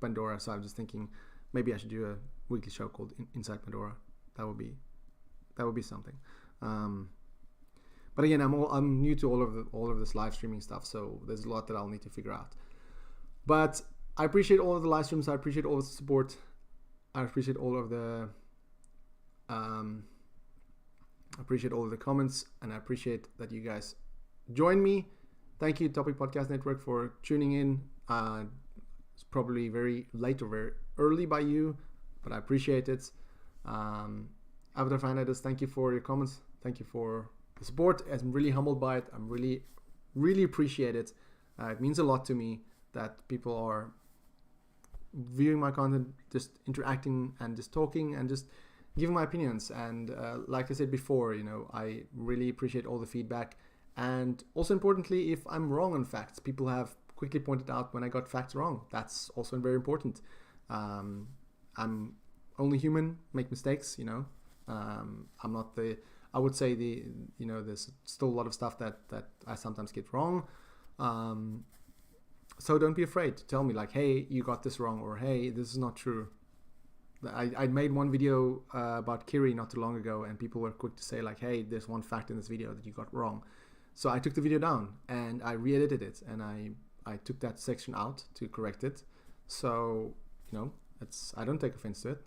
Pandora, so I'm just thinking maybe I should do a weekly show called Inside Pandora. That would be something. But again, I'm new to all of this live streaming stuff, so there's a lot that I'll need to figure out. But I appreciate all of the live streams. I appreciate all the support. I appreciate all of the comments, and I appreciate that you guys join me. Thank you, Topic Podcast Network, for tuning in. It's probably very late or very early by you, but I appreciate it. Avatar Fan Editors, thank you for your comments. Thank you for the support. I'm really humbled by it. I'm really appreciate it. It means a lot to me that people are viewing my content, just interacting and just talking and just giving my opinions. And like I said before, I really appreciate all the feedback. And also importantly, if I'm wrong on facts, people have quickly pointed out when I got facts wrong. That's also very important. I'm only human, make mistakes, I'm not I would say there's still a lot of stuff that I sometimes get wrong. So don't be afraid to tell me like, hey, you got this wrong, or hey, this is not true. I made one video about Kiri not too long ago, and people were quick to say like, hey, there's one fact in this video that you got wrong. So I took the video down and I re-edited it, and I took that section out to correct it. So, I don't take offense to it.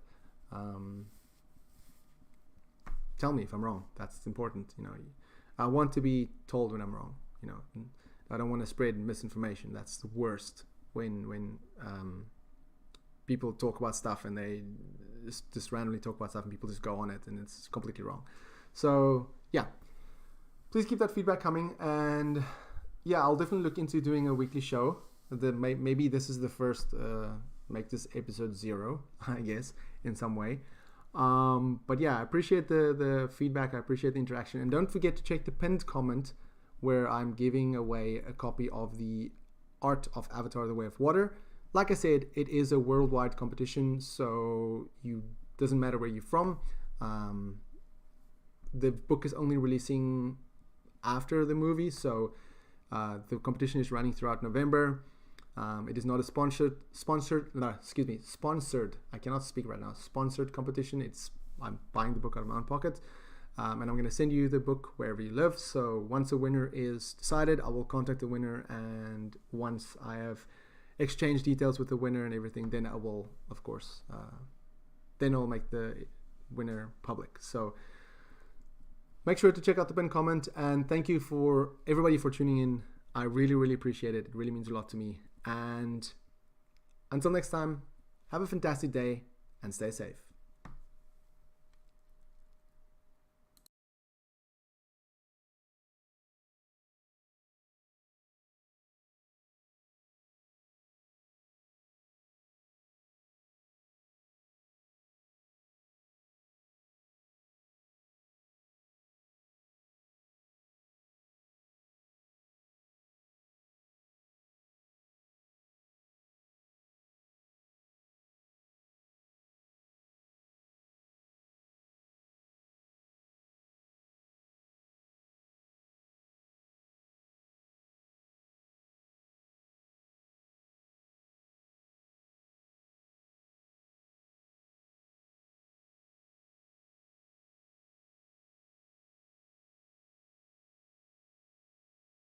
Tell me if I'm wrong. That's important. I want to be told when I'm wrong. I don't want to spread misinformation. That's the worst when people talk about stuff and they just randomly talk about stuff and people just go on it and it's completely wrong. So yeah, please keep that feedback coming, and yeah, I'll definitely look into doing a weekly show. Maybe this is the first, make this episode 0, I guess, in some way. But yeah, I appreciate the feedback. I appreciate the interaction, and don't forget to check the pinned comment where I'm giving away a copy of the Art of Avatar: The Way of Water. Like I said, it is a worldwide competition, so doesn't matter where you're from. The book is only releasing after the movie, so the competition is running throughout November. It is not a sponsored. I cannot speak right now. Sponsored competition. I'm buying the book out of my own pocket, and I'm going to send you the book wherever you live. So once a winner is decided, I will contact the winner, and once I have exchanged details with the winner and everything, then I will, of course, then I'll make the winner public. So make sure to check out the pinned comment, and thank you for everybody for tuning in. I really, really appreciate it. It really means a lot to me. And until next time, have a fantastic day and stay safe.